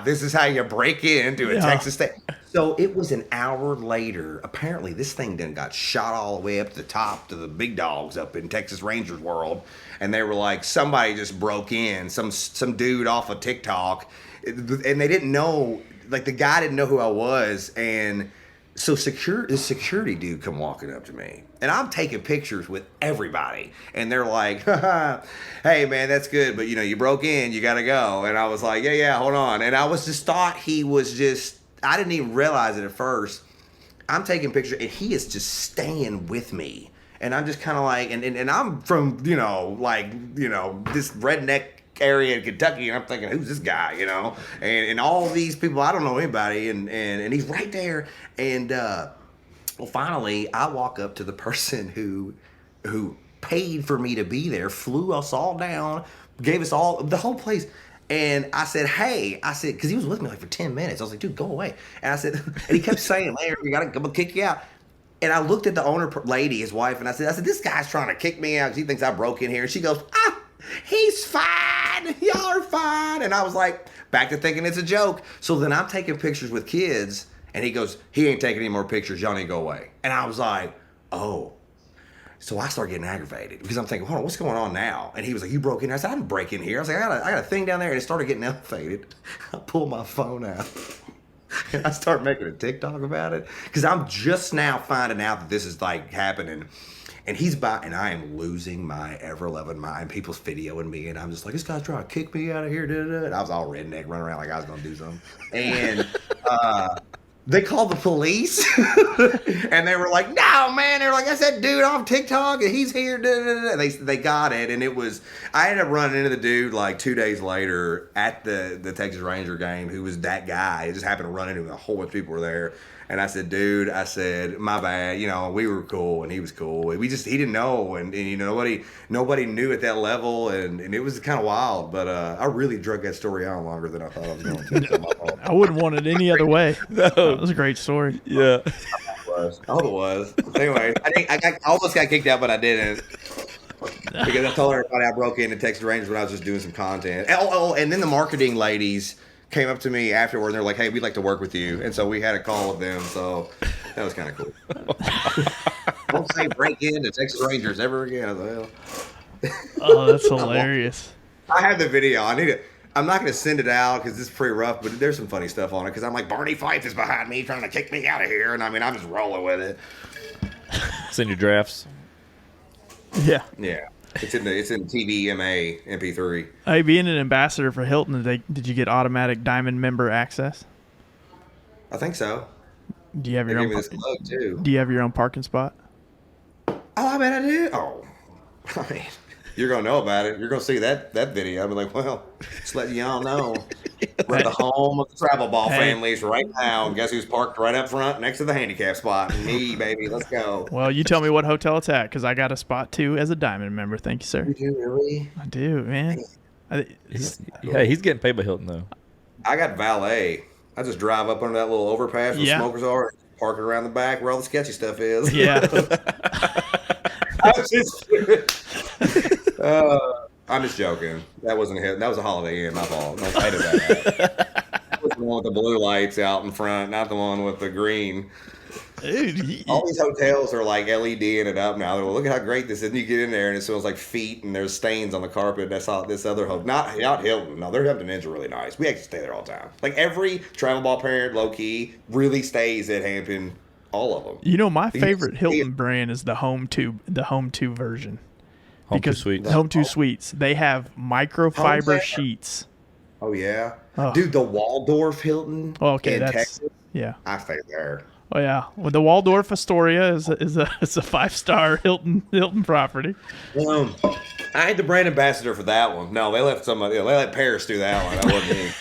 S5: this is how you break into a Texas stadium. So it was an hour later. Apparently, this thing then got shot all the way up to the top to the big dogs up in Texas Rangers world, and they were like, somebody just broke in, some dude off of TikTok, and they didn't know, like the guy didn't know who I was, and so the security dude come walking up to me, and I'm taking pictures with everybody, and they're like, hey man, that's good, but you broke in, you gotta go. And I was like, yeah, hold on. And I was just thought he was just, I didn't even realize it at first. I'm taking pictures, and he is just staying with me. And I'm just kind of like, and I'm from, this redneck area in Kentucky, and I'm thinking, who's this guy, And all these people, I don't know anybody, and he's right there. And, well, finally, I walk up to the person who paid for me to be there, flew us all down, gave us all, the whole place. And I said, hey, because he was with me like for 10 minutes. I was like, dude, go away. And I said, and he kept saying, later, I'm going to kick you out. And I looked at the owner lady, his wife, and I said, this guy's trying to kick me out because he thinks I broke in here. And she goes, he's fine. Y'all are fine. And I was like, back to thinking it's a joke. So then I'm taking pictures with kids, and he goes, he ain't taking any more pictures. Y'all need to go away. And I was like, oh. So I started getting aggravated because I'm thinking, hold on, what's going on now? And he was like, you broke in here. I said, I didn't break in here. I was like, I got a thing down there. And it started getting elevated. I pulled my phone out. And I started making a TikTok about it because I'm just now finding out that this is like happening. And and I am losing my ever-loving mind. People's videoing me, and I'm just like, this guy's trying to kick me out of here. Da, da, da. And I was all redneck, running around like I was going to do something. And they called the police, and they were like, no, man. They were like, that's that dude off TikTok, and he's here. Da, da, da. They got it, and it was, I ended up running into the dude like 2 days later at the Texas Ranger game, who was that guy. It just happened to run into him. A whole bunch of people were there. And I said, dude, my bad. You know, we were cool, and he was cool. He didn't know, and you know, nobody knew at that level, and it was kind of wild. But I really drug that story out longer than I thought I was going to.
S3: I wouldn't want it any other way. No. That was a great story.
S2: Yeah.
S5: I hope it was. Anyway, I almost got kicked out, but I didn't. Because I told everybody I broke into Texas Rangers when I was just doing some content. And then the marketing ladies came up to me afterward, and they're like, hey, we'd like to work with you. And so we had a call with them, so that was kind of cool. Don't say break into Texas Rangers ever again. I was like,
S3: oh, that's hilarious.
S5: I have the video. I'm not going to send it out because it's pretty rough, but there's some funny stuff on it because I'm like, Barney Fife is behind me trying to kick me out of here, and I mean, I'm just rolling with it.
S2: Send your drafts.
S3: Yeah.
S5: Yeah. It's in TVMA MP3.
S3: Hey, being an ambassador for Hilton, did you get automatic diamond member access?
S5: I think so.
S3: Do you have your own?
S5: This plug too.
S3: Do you have your own parking spot?
S5: Oh, I bet I do. Oh, I mean, you're gonna know about it. You're gonna see that video. I'll be like, well, just letting y'all know. We're at the home of the travel ball families right now. And guess who's parked right up front next to the handicap spot? Me, baby. Let's go.
S3: Well, you tell me what hotel it's at, because I got a spot too as a diamond member. Thank you, sir.
S5: You do, really?
S3: I do, man.
S2: He's getting paid by Hilton though.
S5: I got valet. I just drive up under that little overpass where smokers are, park it around the back where all the sketchy stuff is.
S3: Yeah.
S5: I'm just joking. That wasn't hit. That was a Holiday Inn. My fault. Don't say to that. That was the one with the blue lights out in front, not the one with the green.
S3: Dude,
S5: all these hotels are like LEDing it up now. They're, well, look at how great this is. And you get in there and it smells like feet and there's stains on the carpet. That's all this other hotel. Not Hilton. No, their Hampton Inns are really nice. We actually stay there all the time. Like every travel ball parent, low key, really stays at Hampton. All of them.
S3: You know, my favorite Hilton brand is the Home 2 version.
S2: Home 2 Suites.
S3: Home 2 Suites. They have microfiber sheets.
S5: Oh yeah, dude, the Waldorf Hilton.
S3: Oh, okay,
S5: in
S3: that's
S5: Texas.
S3: Yeah.
S5: I stay there.
S3: Oh yeah, well, the Waldorf Astoria is a 5-star Hilton property.
S5: I had the brand ambassador for that one. No, they left somebody. They let Paris do that one. That wasn't me.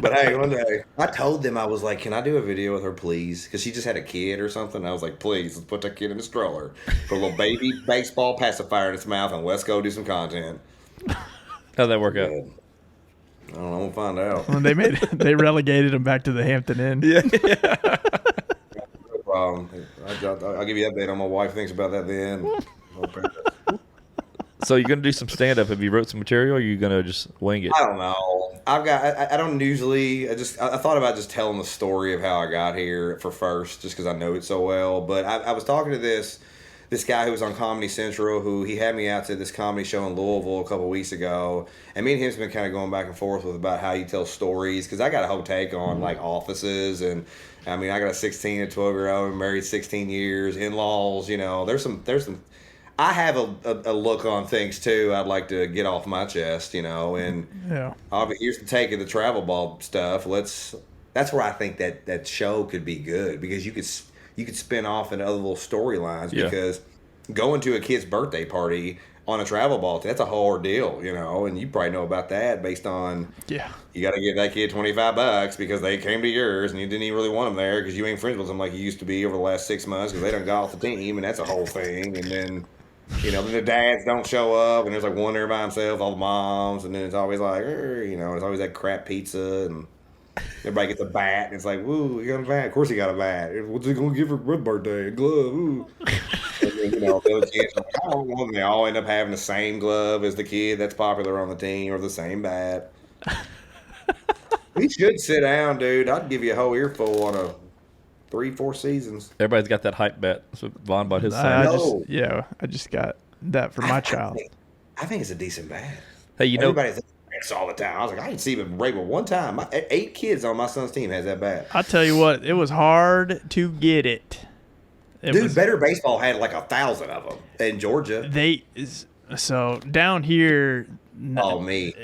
S5: But hey, one day I told them, I was like, "Can I do a video with her, please?" Because she just had a kid or something. I was like, "Please, let's put that kid in the stroller, put a little baby baseball pacifier in its mouth, and let's go do some content."
S2: How'd that work out?
S5: I don't know. We'll find out.
S3: Well, they relegated him back to the Hampton Inn.
S2: Yeah.
S5: No problem. I'll give you an update on my wife thinks about that then.
S2: So you're gonna do some stand up? Have you wrote some material, or are you gonna just wing it?
S5: I don't know. I don't usually. I thought about just telling the story of how I got here for first, just because I know it so well. But I was talking to this guy who was on Comedy Central, who he had me out to this comedy show in Louisville a couple of weeks ago, and me and him's been kind of going back and forth with about how you tell stories, because I got a whole take on like offices, and I mean I got a 16 and 12-year-old, married 16 years, in-laws. You know, there's some. I have a look on things too. I'd like to get off my chest, you know, and here's the take of the travel ball stuff. That's where I think that show could be good, because you could spin off into other little storylines, because going to a kid's birthday party on a travel ball, that's a whole ordeal, you know, and you probably know about that based on, you got to give that kid $25 because they came to yours and you didn't even really want them there because you ain't friends with them like you used to be over the last 6 months because they done got off the team, and that's a whole thing. And then, you know, the dads don't show up, and there's like one there by himself, all the moms, and then it's always like, you know, it's always that crap pizza, and everybody gets a bat, and it's like, woo, you got a bat? Of course he got a bat. What's he going to give her for birthday? A glove, ooh. And then, you know, the other kids are like, I don't want them. They all end up having the same glove as the kid that's popular on the team, or the same bat. We should sit down, dude. I'd give you a whole earful on 3-4 seasons.
S2: Everybody's got that hype bet. That's what Vaughn bought his
S3: I
S2: son.
S3: I just got that for my child.
S5: I think it's a decent bat.
S2: Hey, you know,
S5: Everybody thinks all the time. I was like, I didn't see him break with one time. 8 kids on my son's team has that bat.
S3: I'll tell you what, it was hard to get it.
S5: Dude, Better Baseball had like 1,000 of them in Georgia.
S3: So down here,
S5: Me.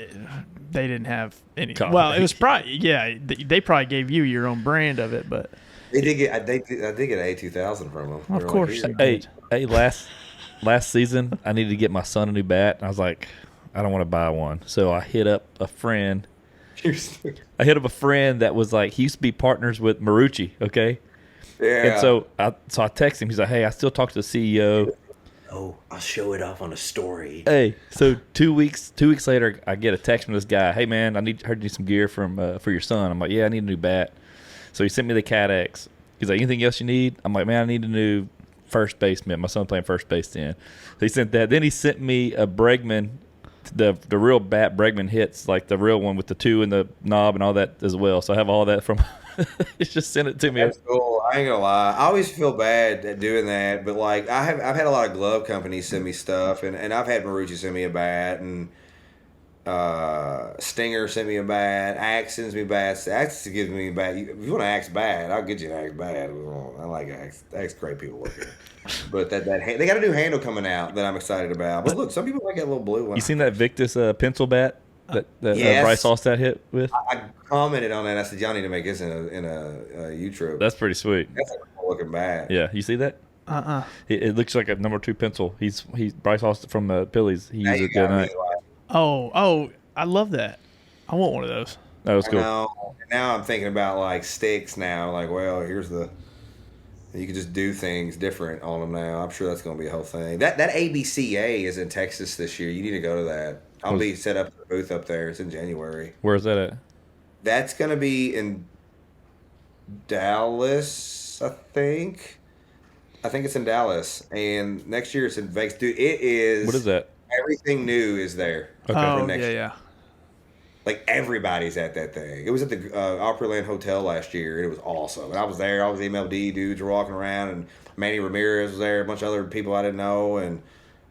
S3: they didn't have any.
S2: God.
S3: Well, it was probably they probably gave you your own brand of it, but
S5: They did get. I did get an A2000 from them.
S3: of course.
S2: hey, last season I needed to get my son a new bat. And I was like, I don't want to buy one, so I hit up a friend. That was like, he used to be partners with Marucci. Okay.
S5: Yeah.
S2: And so I texted him. He's like, hey, I still talk to the CEO.
S5: Oh, I'll show it off on a story.
S2: Hey, so 2 weeks later, I get a text from this guy. Hey, man, heard you need some gear for your son. I'm like, yeah, I need a new bat. So he sent me the Cat X. He's like, anything else you need? I'm like, man, I need a new first baseman. My son playing first base then. So he sent that. Then he sent me a Bregman, the real bat Bregman hits, like the real one with the 2 and the knob and all that as well. So I have all that from. He just sent it to me.
S5: That's cool. I ain't gonna lie. I always feel bad at doing that, but like I've had a lot of glove companies send me stuff, and I've had Marucci send me a bat, and Stinger sent me a bat. Axe sends me bats. Axe gives me a bat. If you want an Axe bat, I'll get you an Axe bat. I like Axe. Axe great people work here. But that they got a new handle coming out that I'm excited about. But look, some people like that little blue one.
S2: You seen that Victus pencil bat that
S5: Yes.
S2: Bryce Allstat hit with?
S5: I commented on that. I said, y'all need to make this in a U-Trope.
S2: That's pretty sweet.
S5: That's a cool looking bat.
S2: Yeah, you see that? It looks like a number 2 pencil. He's Bryce Allstat from the Phillies. He
S5: Now
S2: used
S5: you
S2: it the other
S5: got me
S2: night.
S5: like,
S3: Oh, I love that. I want one of those.
S2: That was cool.
S5: Now I'm thinking about like sticks now. Like, well, you can just do things different on them now. I'm sure that's going to be a whole thing. That ABCA is in Texas this year. You need to go to that. I'll be set up at the booth up there. It's in January.
S2: Where's that at?
S5: That's going to be in Dallas, I think. I think it's in Dallas. And next year it's in Vegas. Dude, it is.
S2: What is that?
S5: Everything new is there.
S2: Okay.
S3: Oh,
S5: for next year.
S3: yeah.
S5: Like, everybody's at that thing. It was at the Opryland Hotel last year, and it was awesome. And I was there. All the MLB dudes were walking around, and Manny Ramirez was there, a bunch of other people I didn't know, and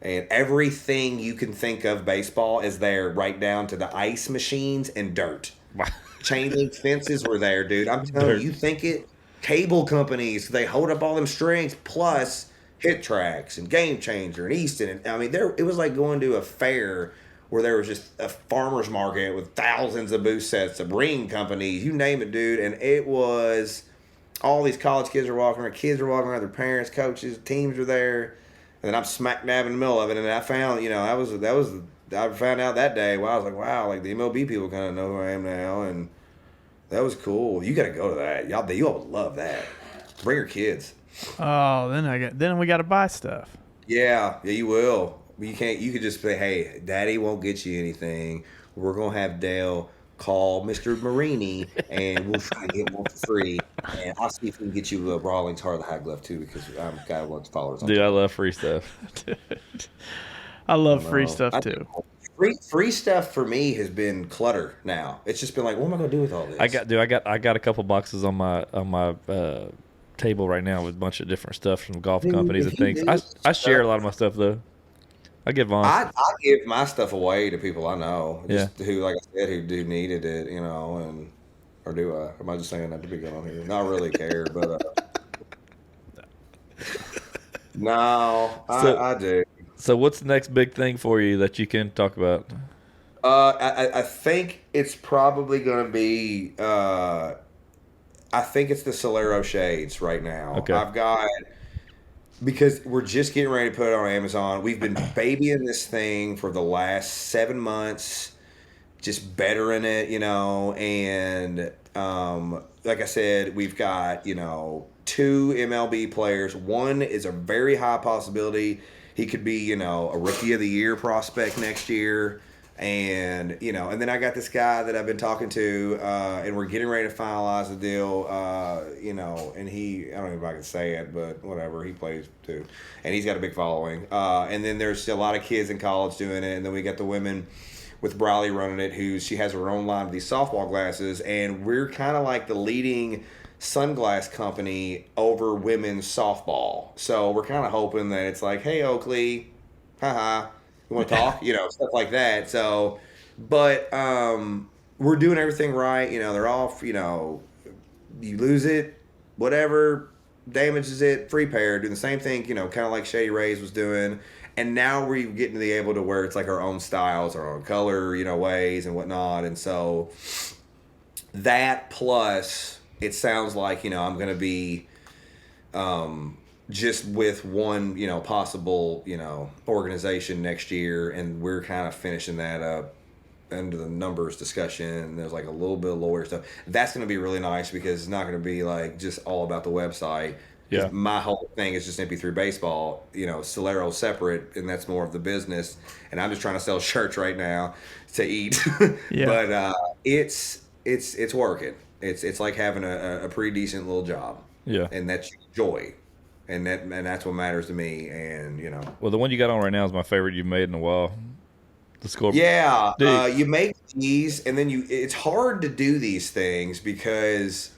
S5: everything you can think of baseball is there, right down to the ice machines and dirt. Chain link fences were there, dude. I'm telling you, think it. Cable companies, they hold up all them strings, plus Hit Tracks and Game Changer and Easton. And I mean, it was like going to a fair where there was just a farmer's market with thousands of booth sets of ring companies, you name it, dude. And it was all these college kids were walking around, their parents, coaches, teams were there. And then I'm smack dab in the middle of it. And I found, I found out that day, I was like, wow, like the MLB people kind of know who I am now. And that was cool. You got to go to that. Y'all would love that. Bring your kids.
S3: Oh, then we got to buy stuff.
S5: Yeah, you will. You could just say, hey, Daddy won't get you anything. We're going to have Dale call Mr. Marini, and we'll try to get one for free. And I'll see if we can get you a Rawlings Heart of the High Glove, too, because I've got a bunch of followers on
S2: Dude, I love free stuff.
S3: I love free stuff, too.
S5: Free stuff for me has been clutter now. It's just been like, what am I going to do with all this?
S2: I got a couple boxes on my table right now with a bunch of different stuff from golf companies and things. I share a lot of my stuff though. I give Vaughn.
S5: I give my stuff away to people I know, just
S2: Yeah.
S5: who, like I said, who do needed it, and or do I? Am I just saying that to be good on here? Not really care, but no, I do.
S2: So what's the next big thing for you that you can talk about?
S5: I think it's probably going to be. I think it's the Solero shades right now.
S2: Okay.
S5: I've got, because we're just getting ready to put it on Amazon. We've been babying this thing for the last 7 months, just bettering it, and like I said, we've got, 2 MLB players. One is a very high possibility. He could be, a Rookie of the Year prospect next year. And, and then I got this guy that I've been talking to, and we're getting ready to finalize the deal, and I don't know if I can say it, but whatever, he plays too. And he's got a big following. And then there's a lot of kids in college doing it. And then we got the women with Briley running it, she has her own line of these softball glasses. And we're kind of like the leading sunglass company over women's softball. So we're kind of hoping that it's like, hey, Oakley, haha, you want to talk? Stuff like that. So, but we're doing everything right. They're off, you lose it, whatever, damages it, free pair, doing the same thing, kind of like Shady Rays was doing. And now we're getting to the able to where it's like our own styles, our own color, ways and whatnot. And so that plus it sounds like, I'm going to be just with one, possible, organization next year. And we're kind of finishing that up under the numbers discussion. There's like a little bit of lawyer stuff. That's going to be really nice because it's not going to be like just all about the website.
S2: Yeah.
S5: My whole thing is just MP3 baseball, Solero separate, and that's more of the business. And I'm just trying to sell shirts right now to eat.
S3: Yeah.
S5: But it's working. It's like having a pretty decent little job.
S2: Yeah.
S5: And that's joy. And that's what matters to me. And
S2: Well, the one you got on right now is my favorite you've made in a while. The scorpion.
S5: Yeah.
S2: Dude.
S5: You make these, and then it's hard to do these things because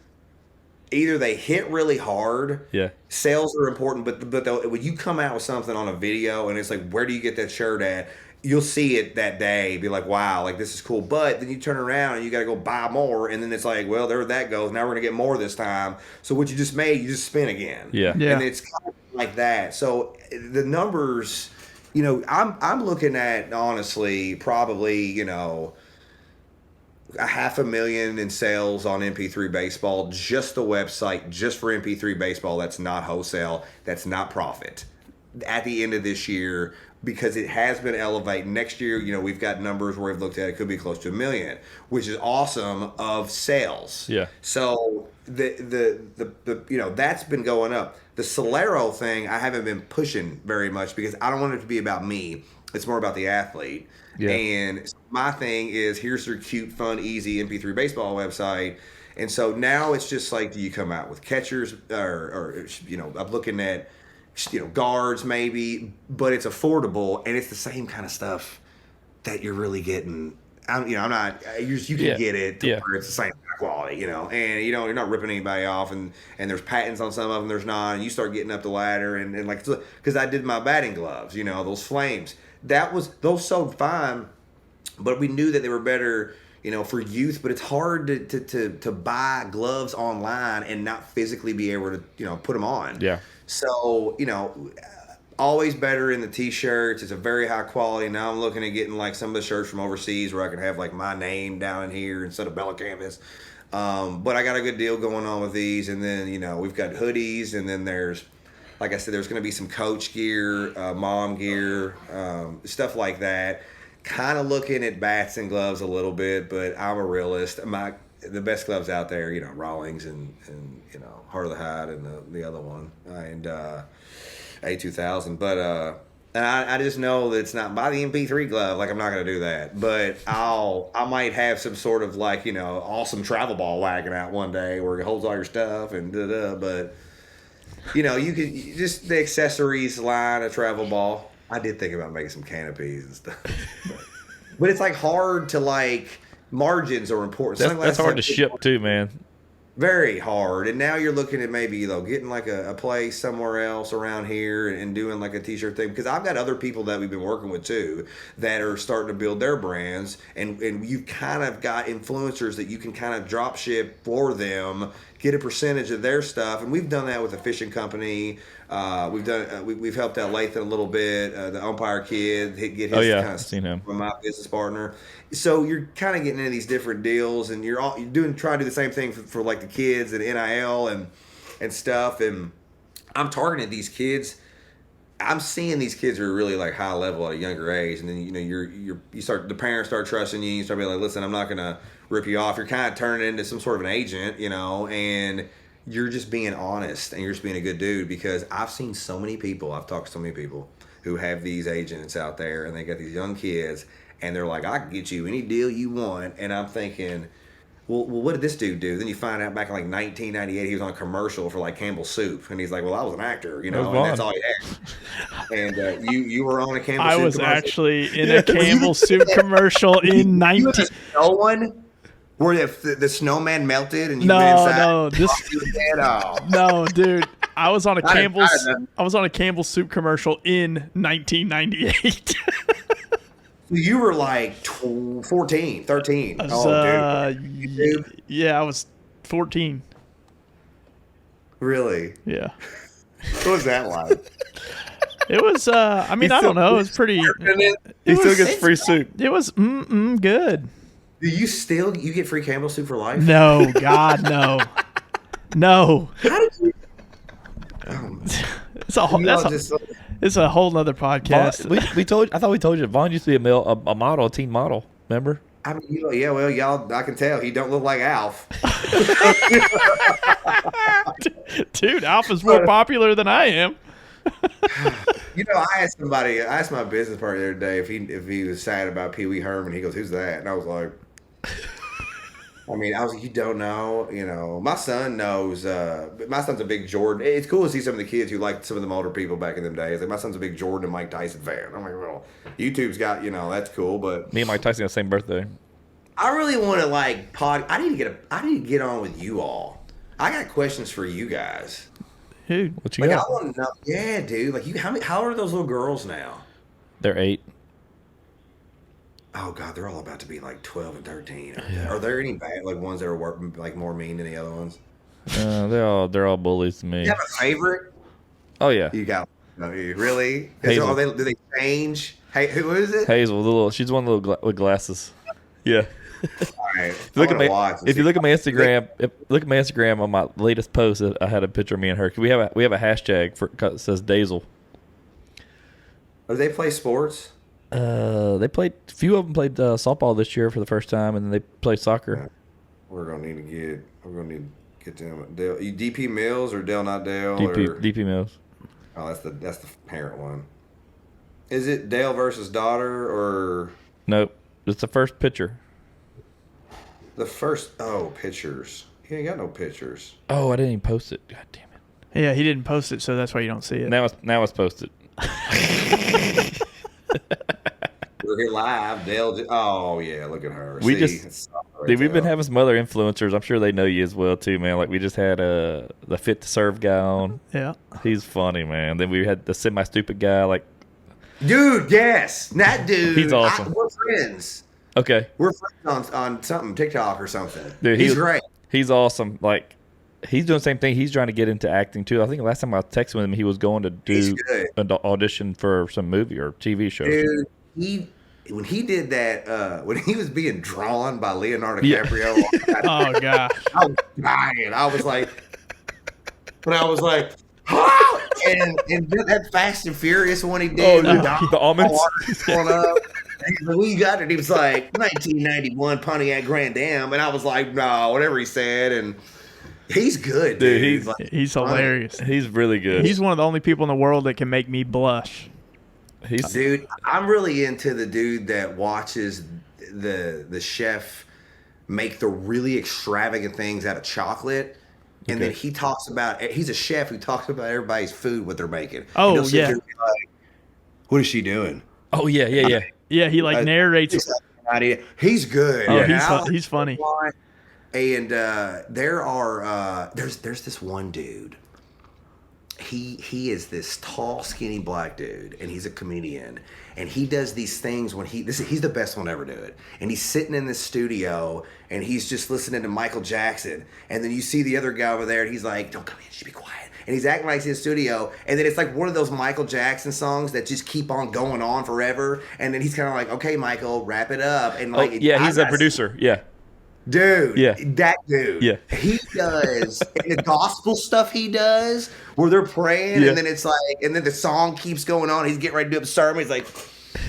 S5: either they hit really hard.
S2: Yeah.
S5: Sales are important, but when you come out with something on a video and it's like, where do you get that shirt at? You'll see it that day, be like, wow, like this is cool. But then you turn around and you got to go buy more, and then it's like, well, there that goes. Now we're gonna get more this time. So what you just made, you just spin again.
S2: Yeah.
S3: Yeah.
S5: And it's kind of like that. So the numbers, I'm looking at honestly probably $500,000 in sales on MP3 baseball, just the website, just for MP3 baseball. That's not wholesale. That's not profit at the end of this year, because it has been elevated. Next year, we've got numbers where we've looked at it could be close to $1 million, which is awesome of sales.
S2: Yeah.
S5: So the that's been going up. The Solero thing I haven't been pushing very much because I don't want it to be about me. It's more about the athlete.
S2: Yeah.
S5: And my thing is, here's their cute, fun, easy MP3 baseball website. And so now it's just like, do you come out with catchers or I'm looking at, guards maybe, but it's affordable and it's the same kind of stuff that you're really getting. You can get it to where it's the same quality, and you're not ripping anybody off, and there's patents on some of them, there's not, and you start getting up the ladder and like, because I did my batting gloves, those flames. Those sold fine, but we knew that they were better, for youth. But it's hard to buy gloves online and not physically be able to, put them on.
S2: Yeah.
S5: So, always better in the T-shirts. It's a very high quality. Now I'm looking at getting like some of the shirts from overseas where I can have like my name down in here instead of Bella Canvas. But I got a good deal going on with these, and then we've got hoodies, and then there's, like I said, there's going to be some coach gear, mom gear, stuff like that. Kind of looking at bats and gloves a little bit, but I'm a realist. The best gloves out there, Rawlings and Heart of the Hide and the other one, and A2000. But and I just know that it's not buy the MP3 glove. Like, I'm not going to do that. But I might have some sort of like awesome travel ball wagon out one day where it holds all your stuff and But you could just the accessories line, a travel ball. I did think about making some canopies and stuff, but it's like hard to like. Margins are important.
S2: That's hard to ship too, man.
S5: Very hard. And now you're looking at maybe getting like a place somewhere else around here and doing like a T-shirt thing, because I've got other people that we've been working with too that are starting to build their brands, and you've kind of got influencers that you can kind of drop ship for them, get a percentage of their stuff. And we've done that with a fishing company. We've helped out Lathan a little bit, the umpire kid, get his kind of
S2: seen him
S5: from my business partner. So you're kind of getting into these different deals, and you're trying to do the same thing for like the kids and NIL and stuff. And I'm targeting these kids. I'm seeing these kids who are really like high level at a younger age, and then the parents start trusting you. You start being like, listen, I'm not gonna rip you off. You're kind of turning into some sort of an agent, and you're just being honest, and you're just being a good dude. Because I've seen so many people, I've talked to so many people who have these agents out there, and they got these young kids, and they're like, I can get you any deal you want. And I'm thinking, well, what did this dude do? Then you find out back in like 1998, he was on a commercial for like Campbell Soup, and he's like, well, I was an actor, and that's all he had. And you were on a Campbell Soup
S3: I was
S5: commercial.
S3: actually in a Campbell Soup commercial in 19.
S5: No one. Where the snowman melted and you went inside?
S3: No, no, dude. I was on a Campbell's soup commercial in 1998.
S5: You were like 14, 13.
S3: Dude. Yeah, I was 14.
S5: Really?
S3: Yeah.
S5: What was that like?
S3: It was, I don't know. It was pretty.
S2: He still gets free soup.
S3: It was good.
S5: Do you get free Campbell soup for life?
S3: No, God, no. No.
S5: How did you?
S3: It's a whole nother podcast.
S2: Vaughn, I thought we told you Vaughn used to be a model, a teen model. Remember?
S5: I mean, yeah, well, y'all, I can tell he don't look like Alf.
S3: Dude, Alf is more popular than I am.
S5: I asked my business partner the other day if he was sad about Pee Wee Herman. He goes, "Who's that?" And I was like, I was like, you don't know, my son knows. My son's a big Jordan. It's cool to see some of the kids who like some of them older people back in them days. Like my son's a big Jordan and Mike Tyson fan. I'm like, well, YouTube's got, that's cool, but
S2: me and Mike Tyson got the same birthday.
S5: I really want to I need to get on with you all. I got questions for you guys.
S3: Dude,
S2: what you got?
S5: I want to know. Yeah, dude. Like how old are those little girls now?
S2: They're 8.
S5: Oh God, they're all about to be like 12 and 13.
S2: Yeah.
S5: Are there any bad ones that are like more mean than the other ones?
S2: They're all bullies to me.
S5: You have a favorite?
S2: Oh yeah.
S5: You got? No, you really?
S2: Hazel.
S5: Do they change? Hey, who is it?
S2: Hazel, she's one with glasses. Yeah.
S5: All right.
S2: If you look at my Instagram, on my latest post, I had a picture of me and her. We have a hashtag that says Dazel.
S5: Do they play sports?
S2: They played. A few of them played softball this year for the first time, and then they played soccer.
S5: We're gonna need to get them. Dale, DP Mills or Dale, not Dale.
S2: DP Mills.
S5: Oh, that's the parent one. Is it Dale versus daughter or?
S2: Nope, it's the first pitcher.
S5: The first pictures. He ain't got no pictures.
S2: Oh, I didn't even post it. God damn it.
S3: Yeah, he didn't post it, so that's why you don't see it.
S2: Now it's posted.
S5: We're here live. Dale. Oh yeah, look at her.
S2: We've been having some other influencers. I'm sure they know you as well too, man. Like we just had the Fit to Serve guy on.
S3: Yeah,
S2: he's funny, man. Then we had the semi stupid guy. Like,
S5: dude, yes, that dude.
S2: He's awesome.
S5: We're friends.
S2: Okay,
S5: we're friends on something TikTok or something.
S2: Dude,
S5: he's great.
S2: He's awesome. Like. He's doing the same thing. He's trying to get into acting too. I think last time I texted with him, he was going to do an audition for some movie or TV show.
S5: Dude, when he did that, when he was being drawn by Leonardo DiCaprio,
S3: oh god,
S5: I was dying. I was like, oh! and that Fast and Furious one he did,
S2: the almonds
S5: going up. He's like, "We got it." He was like, 1991 Pontiac Grand Am, and I was like, no, whatever he said, and. He's good, dude.
S3: He's hilarious.
S2: He's really good.
S3: He's one of the only people in the world that can make me blush.
S5: Dude, I'm really into the dude that watches the chef make the really extravagant things out of chocolate. And then he's a chef who talks about everybody's food, what they're making.
S3: Oh, yeah.
S5: Like, what is she doing?
S2: Oh, yeah.
S3: Yeah, he narrates.
S5: He's good.
S3: Oh, he's funny.
S5: And there's this one dude. He is this tall, skinny black dude, and he's a comedian. And he does these things when he's the best one to ever do it. And he's sitting in this studio, and he's just listening to Michael Jackson. And then you see the other guy over there, and he's like, "Don't come in, just be quiet." And he's acting like he's in the studio. And then it's like one of those Michael Jackson songs that just keep on going on forever. And then he's kind of like, "Okay, Michael, wrap it up." And
S2: he's a producer. Yeah.
S5: Dude, that dude.
S2: Yeah.
S5: He does and the gospel stuff he does where they're praying and then it's like, and then the song keeps going on. He's getting ready to do a sermon. He's like,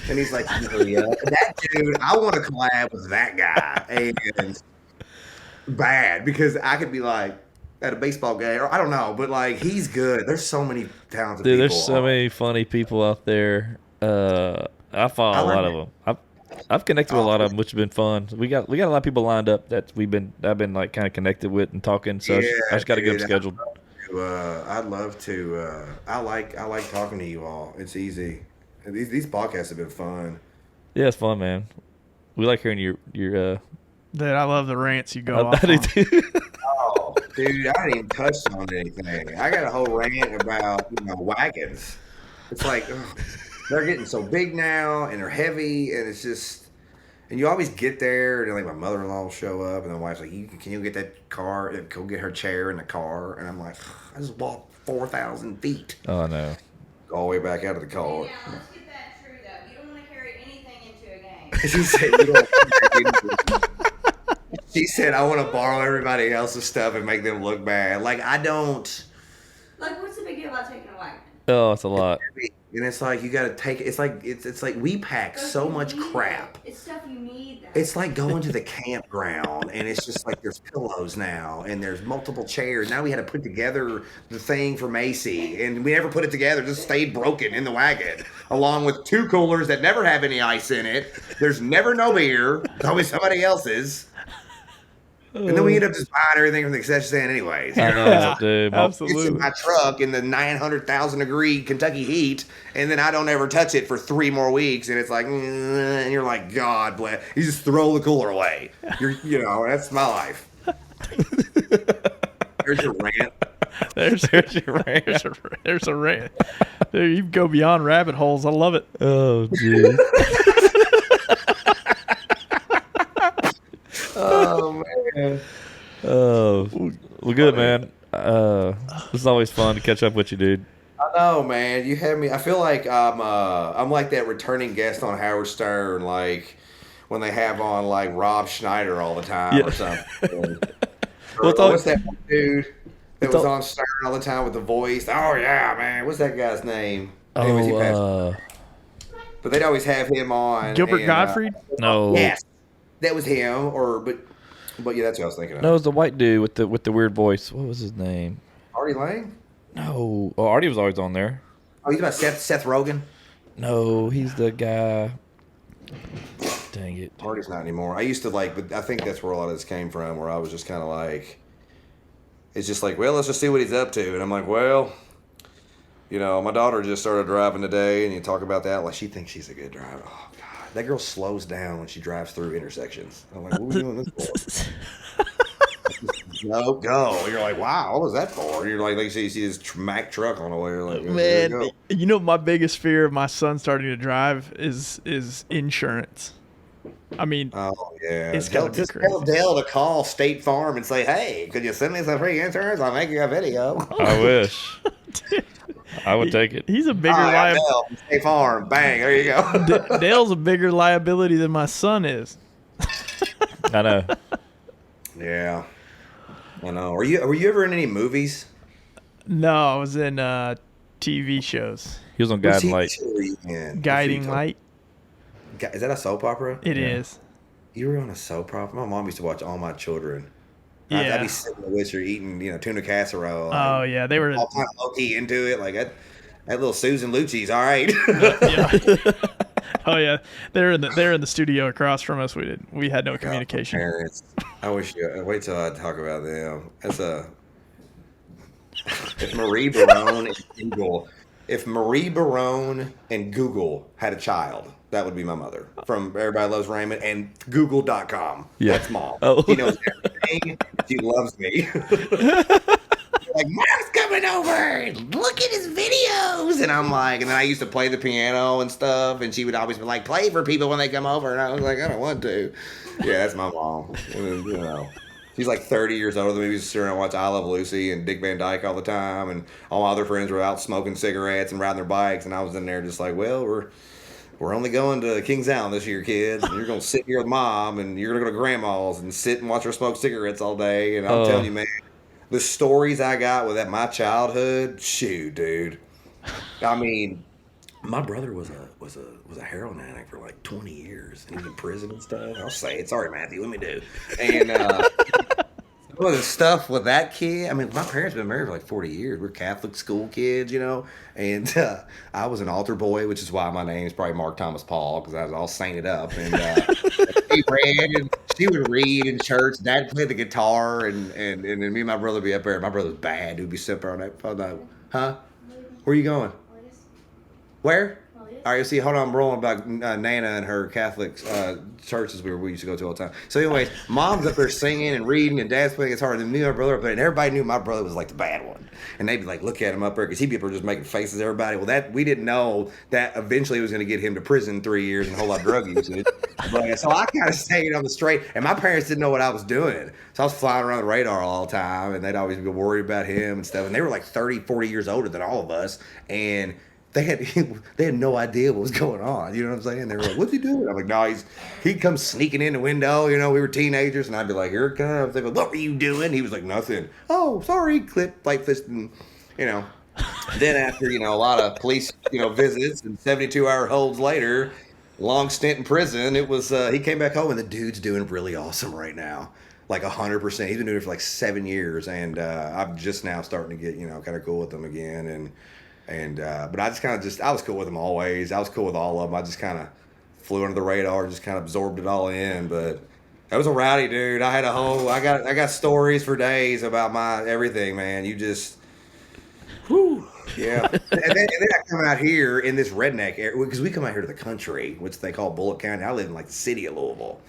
S5: yeah. That dude, I want to collab with that guy. And bad because I could be like at a baseball game or I don't know, but like he's good. There's so many talented people.
S2: There's so many funny people out there. I follow a lot of them. I've connected with a lot of them, which has been fun. We got a lot of people lined up that I've been like kind of connected with and talking. So I just got to get them scheduled.
S5: I'd love to. I like talking to you all. It's easy. These podcasts have been fun.
S2: Yeah, it's fun, man. We like hearing your
S3: Dude, I love the rants you go
S2: I
S3: off
S2: bet
S3: on.
S2: he do.
S5: Oh, dude, I didn't even touch on anything. I got a whole rant about wagons. It's like ugh, they're getting so big now, and they're heavy, and it's just. And you always get there, and like my mother-in-law will show up, and the wife's like, "Can you get that car? Go get her chair in the car." And I'm like, "I just walked 4,000 feet,
S2: Oh no.
S5: all the way back out of the car."
S7: Now, let's get that true, though. You don't want to carry anything into a game.
S5: She said, "You don't." She said, "I want to borrow everybody else's stuff and make them look bad." Like I don't.
S7: Like, what's the big deal about taking a wagon?
S2: Oh, it's a lot.
S5: And it's like you got to take. It's like we pack so
S7: You
S5: much
S7: need
S5: crap.
S7: it. It's stuff you need, though.
S5: It's like going to the campground, and it's just like there's pillows now, and there's multiple chairs. Now we had to put together the thing for Macy, and we never put it together. It just stayed broken in the wagon, along with 2 coolers that never have any ice in it. There's never no beer. It's always somebody else's. And then we end up just buying everything from the concession stand anyways. You
S2: I
S5: know?
S2: know, dude.
S5: It's in
S3: Absolutely.
S5: my truck in the 900,000 degree Kentucky heat, and then I don't ever touch it for 3 more weeks, and it's like, and you're like, God bless. You just throw the cooler away. That's my life. There's your rant.
S3: There's
S2: your rant.
S3: there's a rant. Dude, you go beyond rabbit holes. I love it.
S2: Oh, geez.
S5: Oh man.
S2: Oh, well, good, man. This is always fun to catch up with you, dude.
S5: I know, man. You have me. I feel like I'm like that returning guest on Howard Stern, like when they have on like Rob Schneider all the time or something.
S2: Well,
S5: What's that one dude that was on Stern all the time with the voice? Oh yeah, man. What's that guy's name? Anyways, he passed. But they'd always have him on.
S3: Gilbert Gottfried?
S2: No.
S5: Yes, that was him. But yeah, that's what I was thinking of.
S2: No, it was the white dude with the weird voice. What was his name?
S5: Artie Lang?
S2: No. Oh, Artie was always on there.
S5: Oh, he's about Seth Rogen?
S2: No, he's the guy. Dang it.
S5: Artie's not anymore. I used to like, but I think that's where a lot of this came from, where I was just kind of like, it's just like, well, let's just see what he's up to. And I'm like, well, my daughter just started driving today, and you talk about that, like she thinks she's a good driver. Oh, God. That girl slows down when she drives through intersections. I'm like, what are we doing this for? No, go. And you're like, wow, what was that for? And you're like you see this Mack truck on the way. You're like, there you go.
S3: Man, my biggest fear of my son starting to drive is insurance. I mean,
S5: Oh yeah,
S3: It's gotta be
S5: just
S3: crazy.
S5: tell Dale to call State Farm and say, "Hey, could you send me some free insurance? I'll make you a video."
S2: I wish. I would take it.
S3: he's a bigger
S5: Hi, I'm
S3: liability.
S5: Dale from State Farm. Bang, there you go.
S3: Dale's a bigger liability than my son is.
S2: I know.
S5: Yeah, I know. Were you ever in any movies?
S3: No, I was in TV shows.
S2: He was on
S5: What
S2: Guiding
S5: TV
S2: Light.
S5: show were you in?
S3: Guiding Light.
S5: Is that a soap opera?
S3: It is.
S5: You were on a soap opera. My mom used to watch All My Children. I'd
S3: Yeah.
S5: be sitting with her eating, tuna casserole.
S3: Oh yeah, they were.
S5: all kind of low-key into it. Like that little Susan Lucci's all right.
S3: Yeah. Oh yeah, they're in the studio across from us. We had no communication.
S5: Parents. I wish you wait till I talk about them. If Marie Barone and Google, had a child, that would be my mother from Everybody Loves Raymond and Google.com.
S2: Yeah.
S5: That's mom.
S2: Oh.
S5: She knows everything. She loves me. Like, Mom's coming over. Look at his videos. And I'm like, and then I used to play the piano and stuff, and she would always be like, play for people when they come over. And I was like, I don't want to. Yeah, that's my mom. And then, she's like 30 years older than me. We used to sit around and watch I Love Lucy and Dick Van Dyke all the time. And all my other friends were out smoking cigarettes and riding their bikes. And I was in there just like, well, we're only going to Kings Island this year, kids. And you're going to sit here with Mom, and you're going to go to Grandma's and sit and watch her smoke cigarettes all day. And I'm telling you, man, the stories I got with my childhood, shoot, dude. I mean, my brother was a heroin addict for like 20 years, and he was in prison and stuff. I'll say it. Sorry, Matthew. Let me do. And well, the stuff with that kid. I mean, my parents been married for like 40 years. We're Catholic school kids, And I was an altar boy, which is why my name is probably Mark Thomas Paul, because I was all sainted up. And she read, and she would read in church. Dad played the guitar, and then me and my brother would be up there. My brother was bad. He'd be sitting there on that. Huh? Where are you going? Where? All right, see, hold on. I'm rolling about Nana and her Catholic churches we used to go to all the time. So, anyways, mom's up there singing and reading, and dad's playing guitar, and me and my brother up there, and everybody knew my brother was like the bad one. And they'd be like, look at him up there, because he'd be up there just making faces at everybody. Well, that we didn't know that eventually it was going to get him to prison 3 years and a whole lot of drug usage. But, so I kind of stayed on the straight, and my parents didn't know what I was doing. So I was flying around the radar all the time, and they'd always be worried about him and stuff. And they were like 30, 40 years older than all of us, and they had no idea what was going on. You know what I'm saying? They were like, what's he doing? I'm like, no, he'd come sneaking in the window. You know, we were teenagers, and I'd be like, here it comes. They'd be like, what were you doing? He was like, nothing. Oh, sorry. Clip, like this, and, you know. Then after, you know, a lot of police, you know, visits and 72-hour holds later, long stint in prison, it was, he came back home, and the dude's doing really awesome right now. Like 100%. He's been doing it for like 7 years, and I'm just now starting to get, you know, kind of cool with him again, but I just kind of I was cool with them always. I was cool with all of them. I just kind of flew under the radar, just kind of absorbed it all in. But I was a rowdy dude. I got stories for days about my everything, man. You just, whew, yeah. and then I come out here in this redneck area, because we come out here to the country, which they call Bullitt County. I live in like the city of Louisville.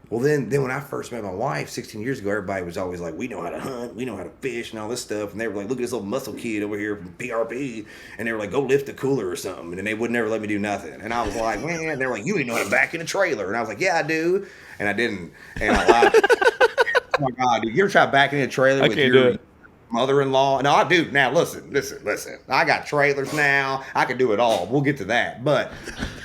S5: Well, then when I first met my wife 16 years ago, everybody was always like, we know how to hunt, we know how to fish and all this stuff. And they were like, look at this little muscle kid over here from PRP. And they were like, go lift a cooler or something. And they would never let me do nothing. And I was like, man, they were like, you didn't know how to back in a trailer. And I was like, yeah, I do. And I didn't. And I lied. Oh my God, dude, you ever try backing in a trailer with your mother-in-law? No, I do. Now, listen. I got trailers now. I can do it all. We'll get to that. But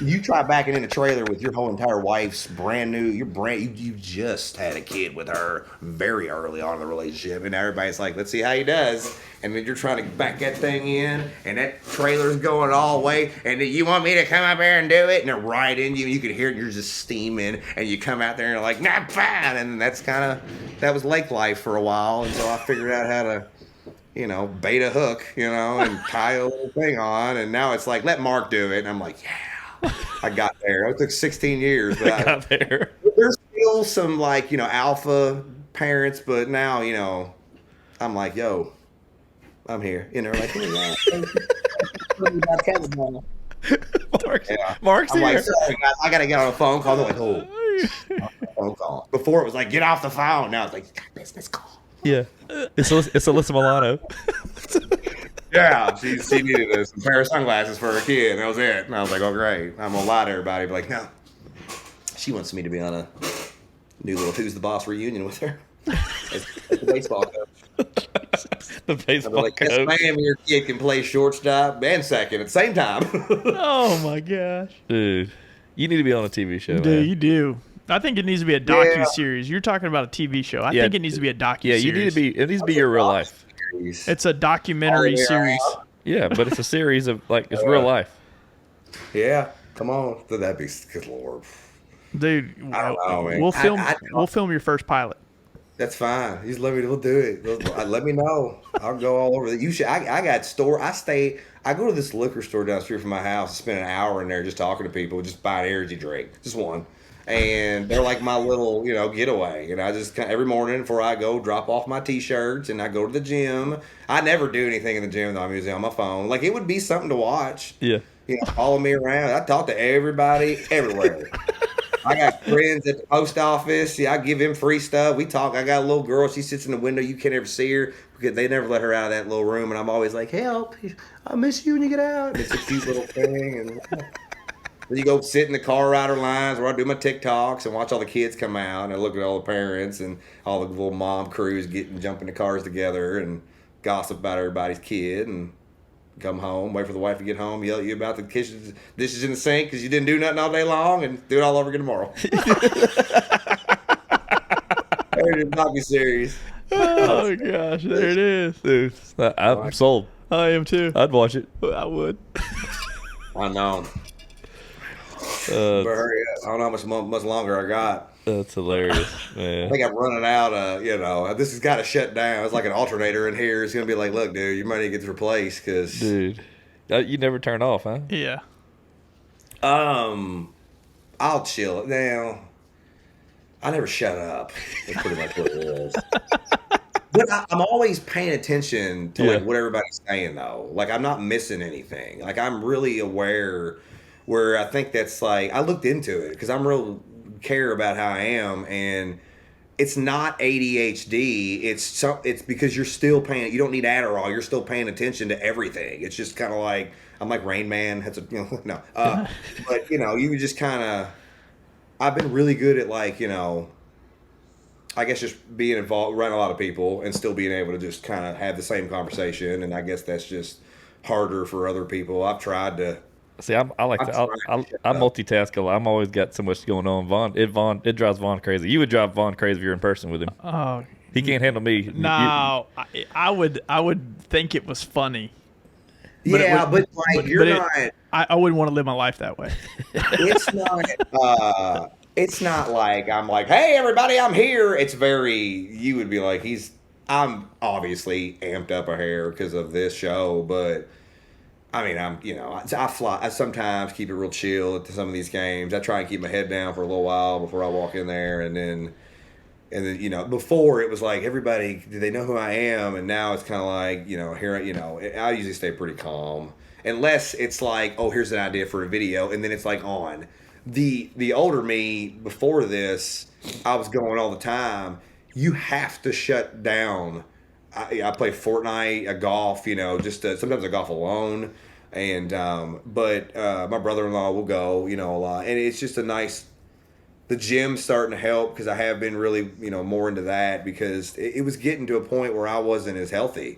S5: you try backing in a trailer with your whole entire wife's brand new, you just had a kid with her very early on in the relationship, and everybody's like, let's see how he does. And then you're trying to back that thing in, and that trailer's going all the way, and you want me to come up there and do it? And they're right in you, and you can hear it, and you're just steaming, and you come out there and you're like, nah, fine. And that was lake life for a while, and so I figured out how to, you know, bait a hook, you know, and tie a little thing on, and now it's like, let Mark do it. And I'm like, yeah. I got there. It took 16 years, but I got there. There's still some, like, you know, alpha parents, but now, you know, I'm like, yo, I'm here. You know, like, hey,
S2: Mark's
S5: I'm
S2: here.
S5: like, sorry, guys, I gotta get on a phone call. They're like, oh, phone call. Before it was like, get off the phone. Now it's like, business call.
S2: Yeah, it's Alyssa Milano.
S5: Yeah, she needed some pair of sunglasses for her kid, and that was it. And I was like, oh, great. I'm going to lie to everybody. Be like, no. She wants me to be on a new little Who's the Boss reunion with her. As the baseball coach.
S2: The baseball
S5: like,
S2: coach.
S5: yes, ma'am, your kid can play shortstop and second at the same time.
S3: Oh, my gosh.
S2: Dude, you need to be on a TV show,
S3: Dude,
S2: man.
S3: you do. I think it needs to be a docu-series. You're talking about a TV show. I think it needs to be a docu-series.
S2: Yeah, it needs to be your real life.
S3: It's a documentary series.
S2: Yeah, but it's a series of, like, it's real life.
S5: Yeah, come on. That'd be, good Lord.
S3: Dude,
S5: I don't know, man.
S3: We'll film your first pilot.
S5: That's fine. Just we'll do it. Let me know. I'll go all over. You should. I got I go to this liquor store down the street from my house and spend an hour in there just talking to people, just buying energy drink, just one. And they're like my little, you know, getaway. And I just every morning before I go drop off my T-shirts and I go to the gym. I never do anything in the gym though. I'm usually on my phone. Like, it would be something to watch.
S2: Yeah.
S5: You know, follow me around. I talk to everybody everywhere. I got friends at the post office. Yeah, I give them free stuff. We talk. I got a little girl. She sits in the window. You can't ever see her because they never let her out of that little room. And I'm always like, help. I miss you when you get out. And it's a cute little thing. And then you go sit in the car rider lines where I do my TikToks and watch all the kids come out and I look at all the parents and all the little mom crews jumping the cars together and gossip about everybody's kid and come home, wait for the wife to get home, yell at you about the dishes in the sink because you didn't do nothing all day long, and do it all over again tomorrow. Not be serious.
S3: Oh gosh, there it is.
S2: Dude, I'm sold.
S3: I am too.
S2: I'd watch it.
S3: I would.
S5: I know. But hurry up. I don't know how much longer I got.
S2: That's hilarious, man.
S5: I think I'm running out. You know, this has got to shut down. It's like an alternator in here. It's gonna be like, look, dude, you might need to get this replaced because,
S2: dude, you never turn off, huh?
S3: Yeah.
S5: I'll chill. Now, I never shut up. That's pretty much what it is. But I'm always paying attention to like what everybody's saying, though. Like, I'm not missing anything. Like, I'm really aware where I think that's like, I looked into it because I'm real care about how I am, and it's not ADHD. It's because you're still paying. You don't need Adderall. You're still paying attention to everything. It's just kind of like I'm like Rain Man. That's a no. But you just kind of. I've been really good at like I guess just being involved around a lot of people and still being able to just kind of have the same conversation. And I guess that's just harder for other people. I've tried to.
S2: See, I multitask a lot. I'm always got so much going on. It drives Vaughn crazy. You would drive Vaughn crazy if you're in person with him.
S3: Oh,
S2: he can't handle me.
S3: No, I would think it was funny.
S5: Yeah, but you're not.
S3: I wouldn't want to live my life that way.
S5: It's not. It's not like I'm like, hey everybody, I'm here. It's very. You would be like, I'm obviously amped up a hair because of this show, but. I mean, I fly. I sometimes keep it real chill at some of these games. I try and keep my head down for a little while before I walk in there, and then before it was like everybody, do they know who I am? And now it's kind of like here, I usually stay pretty calm unless it's like, oh, here's an idea for a video, and then it's like on. The older me before this, I was going all the time. You have to shut down. I play Fortnite, I golf, sometimes I golf alone. And, but my brother-in-law will go, a lot. And it's just the gym's starting to help because I have been really, more into that because it was getting to a point where I wasn't as healthy.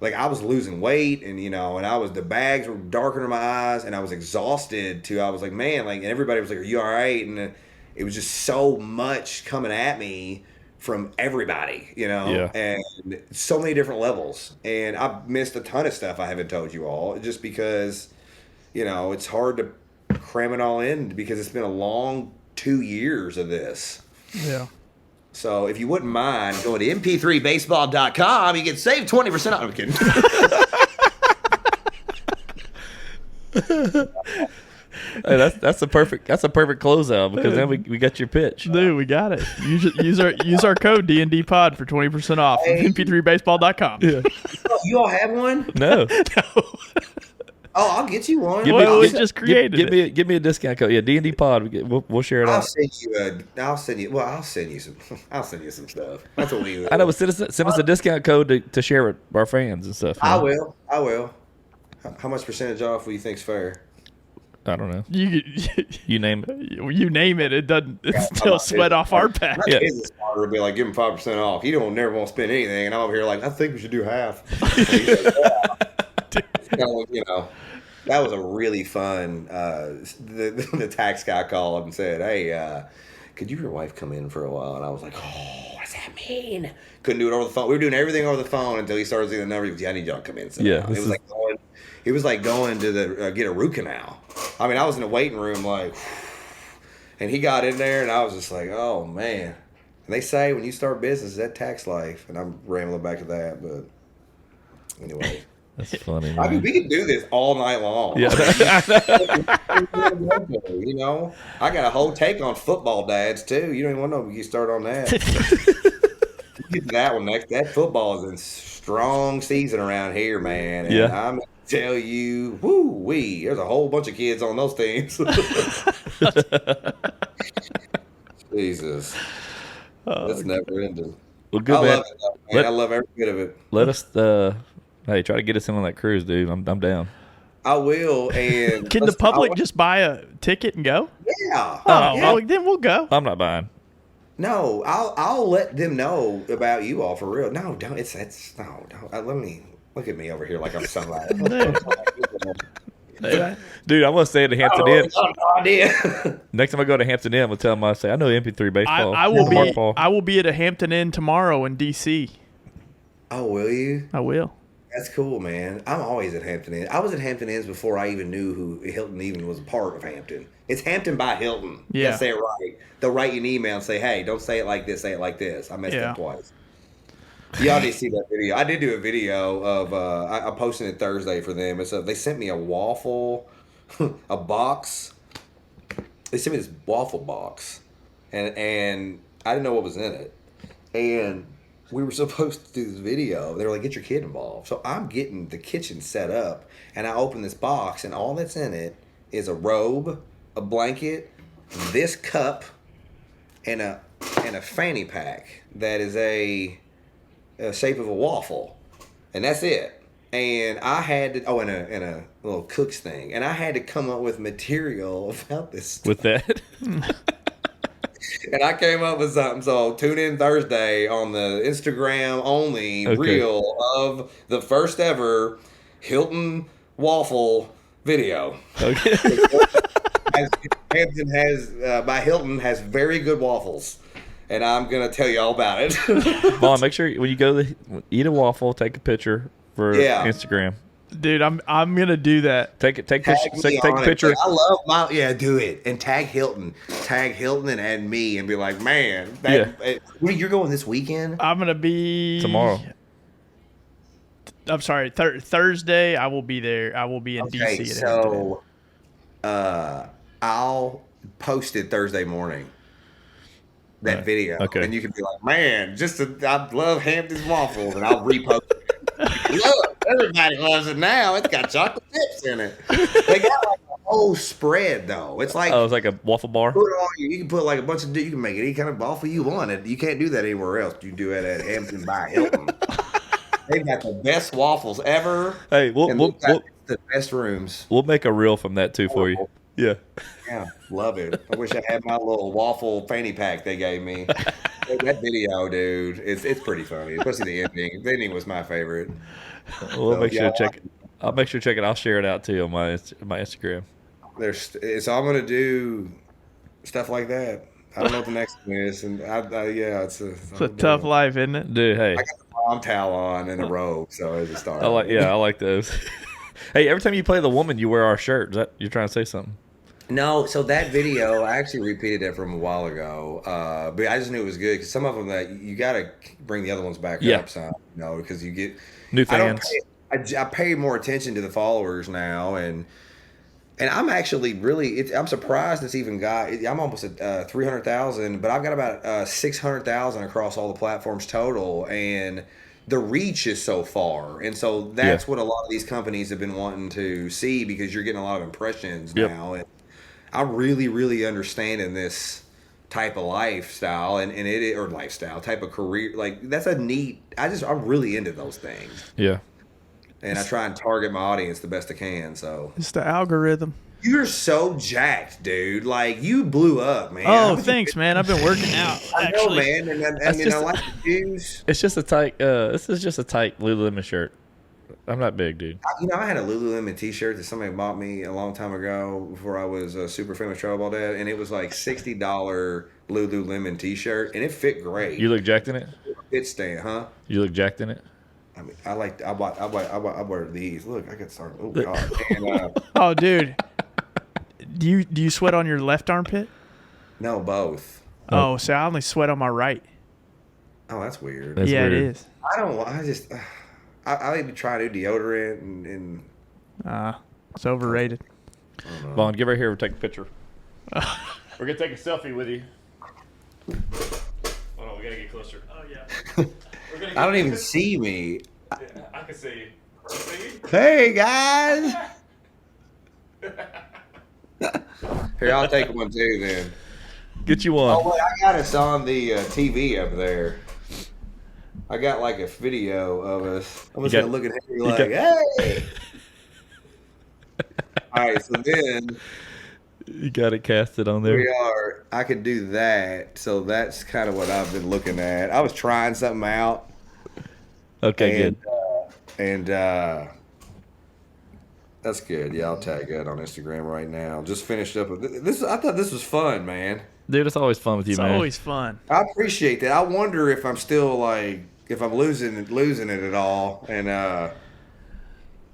S5: Like I was losing weight and, and the bags were darker in my eyes and I was exhausted I was like, man, and everybody was like, are you all right? And it was just so much coming at me from everybody, and so many different levels. And I've missed a ton of stuff I haven't told you all just because, it's hard to cram it all in because it's been a long 2 years of this.
S3: Yeah.
S5: So if you wouldn't mind going to MPThreebaseball.com, you can save 20% off. I'm kidding.
S2: Hey, that's a perfect closeout because then we got your pitch.
S3: Dude, we got it. Use our code D&D Pod for 20% off. MP3baseball.com.
S2: Yeah.
S5: Oh, you all have one?
S2: No.
S5: Oh, I'll get you one.
S3: We just created it.
S2: Give me a discount code. Yeah, D&D Pod. We'll share it out.
S5: I'll send you some stuff. That's what we.
S2: I know, but send us a discount code to share with our fans and stuff.
S5: I will. How much percentage off do you think's fair?
S2: I don't know.
S3: You
S2: name it.
S3: You name it. It doesn't. It's still sweat off our back.
S5: Yeah. Business partner would be like, give him 5% off. You don't never want to spend anything, and I'm over here like, I think we should do half. That was a really fun. The tax guy called and said, hey, could you and your wife come in for a while? And I was like, oh, what does that mean? Couldn't do it over the phone. We were doing everything over the phone until he started seeing the number. He goes, yeah, I need y'all to come in. It was like going to the get a root canal. I mean, I was in the waiting room and he got in there and I was just like, oh man. And they say when you start business, that tax life. And I'm rambling back to that, but anyway.
S2: That's funny.
S5: I mean, we could do this all night long.
S2: Yeah.
S5: I got a whole take on football dads too. You don't even want to know if you start on that. Get to that one next. That football is in strong season around here, man. And
S2: yeah.
S5: I'm tell you, woo-wee, there's a whole bunch of kids on those teams. Jesus. That's never ending.
S2: Well, good,
S5: I
S2: man.
S5: love it, man. I love every bit of it.
S2: Let us, hey, try to get us in on that cruise, dude. I'm down.
S5: I will. And
S3: can the public just buy a ticket and go?
S5: Yeah.
S3: Well, then we'll go.
S2: I'm not buying.
S5: No, I'll let them know about you all for real. No, don't. Don't. Let me. Look at me over here like I'm somebody.
S2: Dude, I'm gonna say it to Hampton Inn.
S5: No idea.
S2: Next time I go to Hampton Inn, we'll tell them I know MP3 baseball.
S3: I will be at a Hampton Inn tomorrow in DC.
S5: Oh, will you?
S3: I will.
S5: That's cool, man. I'm always at Hampton Inn. I was at Hampton Inns before I even knew who Hilton even was a part of Hampton. It's Hampton by Hilton.
S3: Yeah.
S5: You gotta say it right. They'll write you an email and say, hey, don't say it like this, say it like this. I messed up twice. Y'all didn't see that video. I did do a video of, I posted it Thursday for them. They sent me a waffle, a box. They sent me this waffle box. And I didn't know what was in it. And we were supposed to do this video. They were like, get your kid involved. So I'm getting the kitchen set up. And I open this box and all that's in it is a robe, a blanket, this cup, and a fanny pack that is a shape of a waffle, and that's it. And I had to and a little cooks thing, and I had to come up with material about this stuff.
S2: With that.
S5: And I came up with something. So tune in Thursday on the Instagram only reel of the first ever Hilton waffle video.
S2: Okay.
S5: Hampton has by Hilton has very good waffles, and I'm gonna tell you all about it.
S2: Ballin, make sure when you go eat a waffle, take a picture for Instagram.
S3: Dude, I'm gonna do that.
S2: Take a picture.
S5: I love do it and tag Hilton and add me and be like, man, you're going this weekend?
S3: I'm gonna be
S2: tomorrow.
S3: I'm sorry, Thursday. I will be there. I will be in DC.
S5: So, I'll post it Thursday morning. That video, and you can be like, man, I love Hampton's waffles, and I'll repost it. Look, everybody loves it now. It's got chocolate chips in it. They got like a whole spread though. It's like
S2: it's like a waffle bar.
S5: You can put like a bunch of. You can make any kind of waffle you want. You can't do that anywhere else. You do it at Hampton by Hilton. They've got the best waffles ever.
S2: Hey, we'll
S5: the best rooms.
S2: We'll make a reel from that too for you. Yeah.
S5: Yeah, love it. I wish I had my little waffle fanny pack they gave me. That video, dude, it's pretty funny, especially the ending. The ending was my favorite.
S2: We'll make sure to check it. I'll make sure to check it. I'll share it out too on my Instagram.
S5: So I'm gonna do stuff like that. I don't know what the next one is, and it's
S3: a tough life, isn't it,
S2: dude? Hey,
S5: I got the mom towel on and a robe, so it's a start.
S2: I like those. Hey, every time you play the woman, you wear our shirt. Is that you're trying to say something?
S5: No, so that video, I actually repeated that from a while ago, but I just knew it was good because some of them that you got to bring the other ones back up, some, because you get
S2: new fans.
S5: I pay more attention to the followers now, and I'm actually really, I'm surprised it's even got. I'm almost at 300,000, but I've got about 600,000 across all the platforms total, and the reach is so far, and so that's what a lot of these companies have been wanting to see because you're getting a lot of impressions now. And I'm really, really understanding this type of lifestyle or lifestyle type of career. Like that's a neat. I'm really into those things.
S2: Yeah.
S5: And I try and target my audience the best I can. So
S3: it's the algorithm.
S5: You're so jacked, dude. Like you blew up, man.
S3: Oh, thanks, man. I've been working out.
S5: I know, man. And I like the shoes.
S2: It's just a tight. This is just a tight Lululemon shirt. I'm not big, dude.
S5: I had a Lululemon T-shirt that somebody bought me a long time ago before I was a super famous travel ball dad, and it was like $60 Lululemon T-shirt, and it fit great.
S2: You look jacked in it.
S5: It stand, huh?
S2: You look jacked in it.
S5: I mean, I wear these. Look, I got started. Oh God. And,
S3: oh, dude. Do you sweat on your left armpit?
S5: No, both.
S3: Oh, so I only sweat on my right.
S5: Oh, that's weird.
S2: That's weird.
S3: It is.
S5: I need to try new deodorant and
S3: it's overrated.
S2: Ballin, get right here. We'll take a picture. We're gonna take a selfie with you. Hold on, we gotta get closer. Oh yeah.
S5: I don't even see me.
S2: Yeah, I can see you. See you?
S5: Hey guys. Here, I'll take one too then.
S2: Get you one.
S5: Oh wait, I got us on the TV up there. I got like a video of us. I'm just gonna look at Henry like, hey. All right, so then
S2: you got it casted on there.
S5: We are. I could do that. So that's kind of what I've been looking at. I was trying something out.
S2: Okay,
S5: good. That's good. Yeah, I'll tag that on Instagram right now. Just finished up with this. I thought this was fun, man.
S2: Dude, it's always fun with you, man.
S3: It's always fun.
S5: I appreciate that. I wonder if I'm still if I'm losing it at all, and I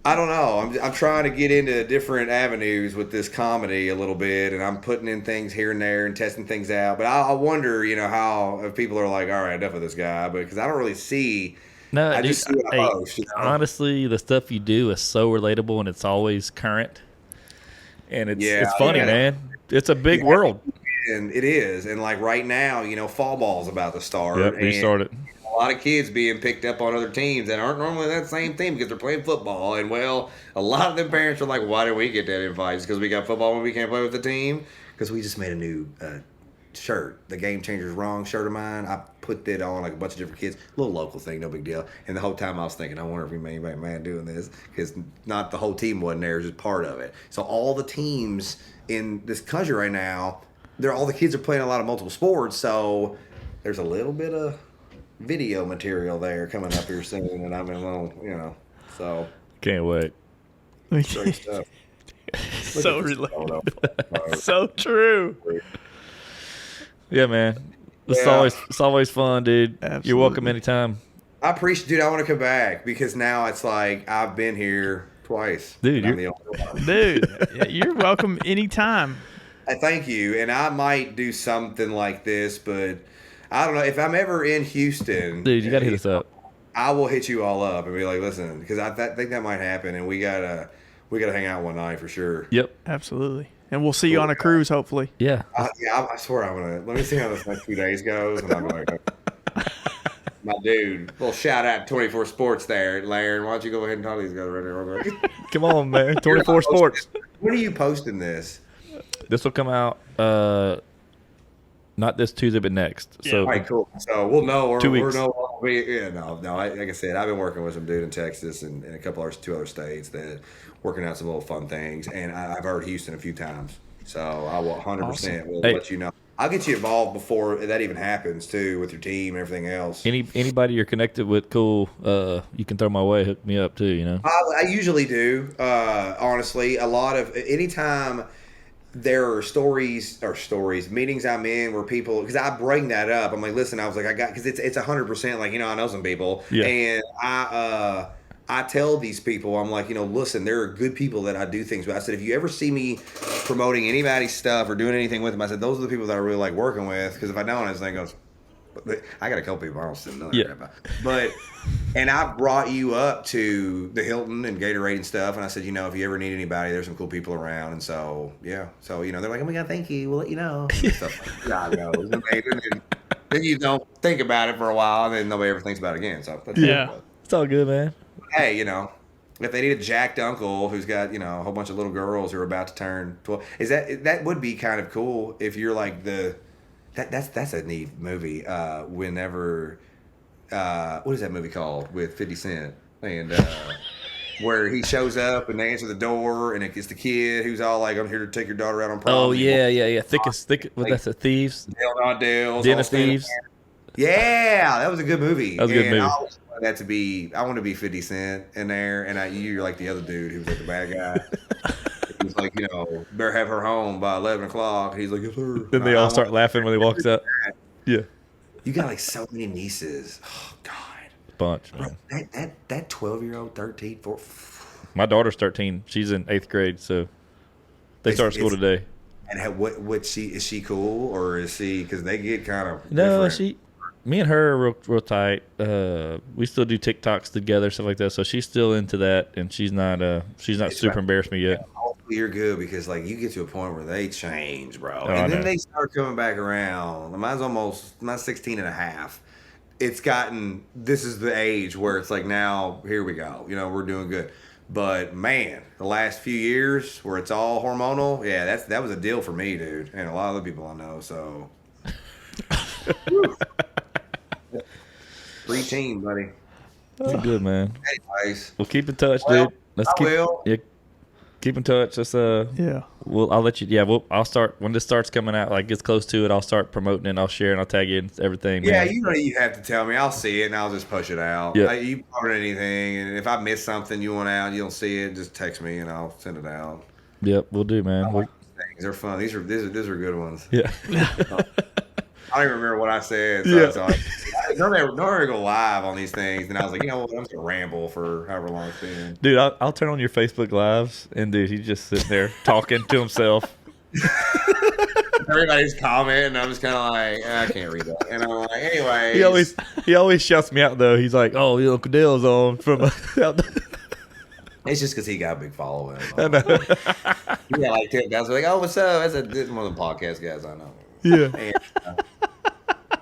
S5: don't know. I'm trying to get into different avenues with this comedy a little bit, and I'm putting in things here and there and testing things out. But I wonder, how if people are like, all right, enough of this guy, because I don't really see.
S2: No,
S5: I
S2: dude,
S5: just see what I post,
S2: honestly, the stuff you do is so relatable and it's always current, and it's funny, man. It's a big world.
S5: And it is, and like right now, fall ball's about to start.
S2: Yep, we started.
S5: a lot of kids being picked up on other teams that aren't normally that same team because they're playing football. And well, a lot of them parents are like, why did we get that invite? Because we got football when we can't play with the team? Because we just made a new shirt. The Game Changers Wrong shirt of mine. I put that on like a bunch of different kids. A little local thing, no big deal. And the whole time I was thinking, I wonder if we made anybody mad doing this because not the whole team wasn't there, just part of it. So all the teams in this country right now, all the kids are playing a lot of multiple sports. So there's a little bit of video material there coming up here soon, and I'm in a little, so
S2: Can't wait.
S5: great stuff.
S3: So
S5: Look at this
S3: relatable.
S5: photo.
S3: So true.
S2: Yeah, man. It's
S5: Yeah.
S2: always fun, dude.
S3: Absolutely.
S2: You're welcome anytime.
S5: I appreciate, dude. I want to come back because now it's like I've been here twice.
S2: Dude,
S5: and I'm the only one.
S3: Dude, you're welcome anytime.
S5: Thank you, and I might do something like this, but I don't know if I'm ever in Houston.
S2: Dude, you got to hit us up.
S5: I will hit you all up and be like, listen, because I think that might happen, and we gotta hang out one night for sure.
S2: Yep.
S3: Absolutely. And we'll see you on a cruise, hopefully.
S2: Yeah.
S5: I swear I'm gonna let me see how this next few days goes, and I'm like, my dude, little shout out to 24 Sports there, Laren. Why don't you go ahead and talk to these guys right there real quick?
S2: Come on, man. 24 Sports.
S5: When are you posting this?
S2: This will come out not this Tuesday, but next. So
S5: All right, cool. So we'll know.
S2: 2 weeks.
S5: We're no. Like I said, I've been working with some dude in Texas and a couple of two other states that working out some little fun things, and I've heard Houston a few times. So I will 100% will
S2: Hey.
S5: let you know. I'll get you involved before that even happens too, with your team and everything else.
S2: anybody you're connected with, cool. You can throw my way, hook me up too. You know.
S5: I usually do. Honestly, a lot of anytime there are meetings I'm in where people, because I bring that up. I'm like, listen, I was like, because it's 100%. Like, I know some people,
S2: Yeah.
S5: and I tell these people, I'm like, listen, there are good people that I do things with. I said, if you ever see me promoting anybody's stuff or doing anything with them, I said, those are the people that I really like working with. Because if I don't, I think goes. I got a couple people I don't still know that about. But and I brought you up to the Hilton and Gatorade and stuff, and I said, if you ever need anybody, there's some cool people around, and so they're like, oh my god, thank you, we'll let you know. And stuff like, God knows. And then you don't think about it for a while, and then nobody ever thinks about it again. So
S3: Yeah.
S2: It's all good, man.
S5: hey, if they need a jacked uncle who's got a whole bunch of little girls who are about to turn 12, that would be kind of cool if you're like that's a neat movie. Whenever what is that movie called with 50 Cent and where he shows up and they answer the door and it's the kid who's all like, I'm here to take your daughter out on prom.
S2: Oh yeah. Thick. What that's the thieves.
S5: Dale Not Dale's
S2: Den
S5: all
S2: of
S5: standing
S2: Thieves.
S5: there. Yeah, that was a good movie.
S2: That was a good
S5: And
S2: movie.
S5: I always wanted that to be. I want to be 50 Cent in there, and you're like the other dude who was like the bad guy. He's like, better have her home by 11 o'clock. He's like, yes, sir.
S2: Then they all start laughing when he walks up. Yeah.
S5: You got like so many nieces. Oh God.
S2: Bunch, man.
S5: That 12-year-old, 13, 14.
S2: My daughter's 13. She's in 8th grade, so they start school today.
S5: And what is she cool or is she? Because they get kind of
S2: No,
S5: different.
S2: me and her are real tight. We still do TikToks together, stuff like that. So she's still into that, and she's not super embarrassed me yet.
S5: Hopefully you're good because like you get to a point where they change, bro,
S2: I
S5: and then
S2: know.
S5: they start coming back around. Mine's 16 and a half. It's gotten. This is the age where it's like now here we go. We're doing good. But man, the last few years where it's all hormonal, yeah, that was a deal for me, dude, and a lot of other people I know. So, preteen, buddy.
S2: That's good, man.
S5: Anyways,
S2: We'll keep in touch,
S5: Well,
S2: dude. Let's
S5: I will.
S2: Yeah, keep in touch. Let's
S3: Yeah.
S2: I'll let you. Yeah, I'll start when this starts coming out. Like gets close to it, I'll start promoting it. I'll share and I'll tag you in everything.
S5: yeah,
S2: Man.
S5: you have to tell me. I'll see it and I'll just push it out.
S2: Yeah.
S5: You promote anything, and if I miss something you want out, you don't see it, just text me and I'll send it out.
S2: Yep, we'll do, man.
S5: Things are fun. These are good ones.
S2: Yeah.
S5: I don't even remember what I said. So
S2: Yeah.
S5: so I don't ever go live on these things, and I was like, what? I'm just gonna ramble for however long it's been.
S2: Dude, I'll turn on your Facebook lives, and dude, he's just sitting there talking to himself.
S5: Everybody's commenting, and I'm just kind of like, I can't read that. And I'm like, anyway.
S2: He always shouts me out though. He's like, "Oh, Uncle Dale's on from."
S5: It's just because he got a big following.
S2: I know.
S5: Yeah, like 10,000. Like, oh, what's up? That's one of the podcast guys I know.
S2: Yeah.
S5: And,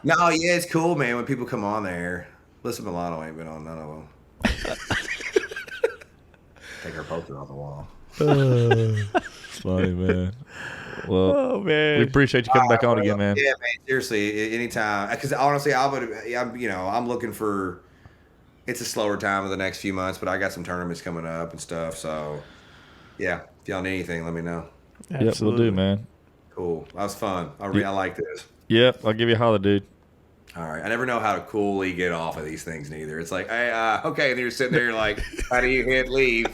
S5: no, yeah, it's cool, man. When people come on there, Alyssa Milano ain't been on none of them. Take her poster off the wall.
S2: Funny, man. Well,
S3: Oh man.
S2: we appreciate you coming back on again, man.
S5: Yeah, man. Seriously, anytime. Because honestly, I'm looking for. It's a slower time of the next few months, but I got some tournaments coming up and stuff. So, yeah, if y'all need anything, let me know.
S2: Yep, we'll do, man.
S5: Cool. That was fun. I like this.
S2: Yep, I'll give you a holler, dude.
S5: All right. I never know how to coolly get off of these things neither. It's like, hey, okay. And you're sitting there, you're like, how do you hit leave?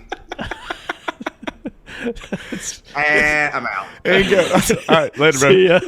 S5: And I'm out.
S2: There you go. All right, later, bro.
S3: See ya.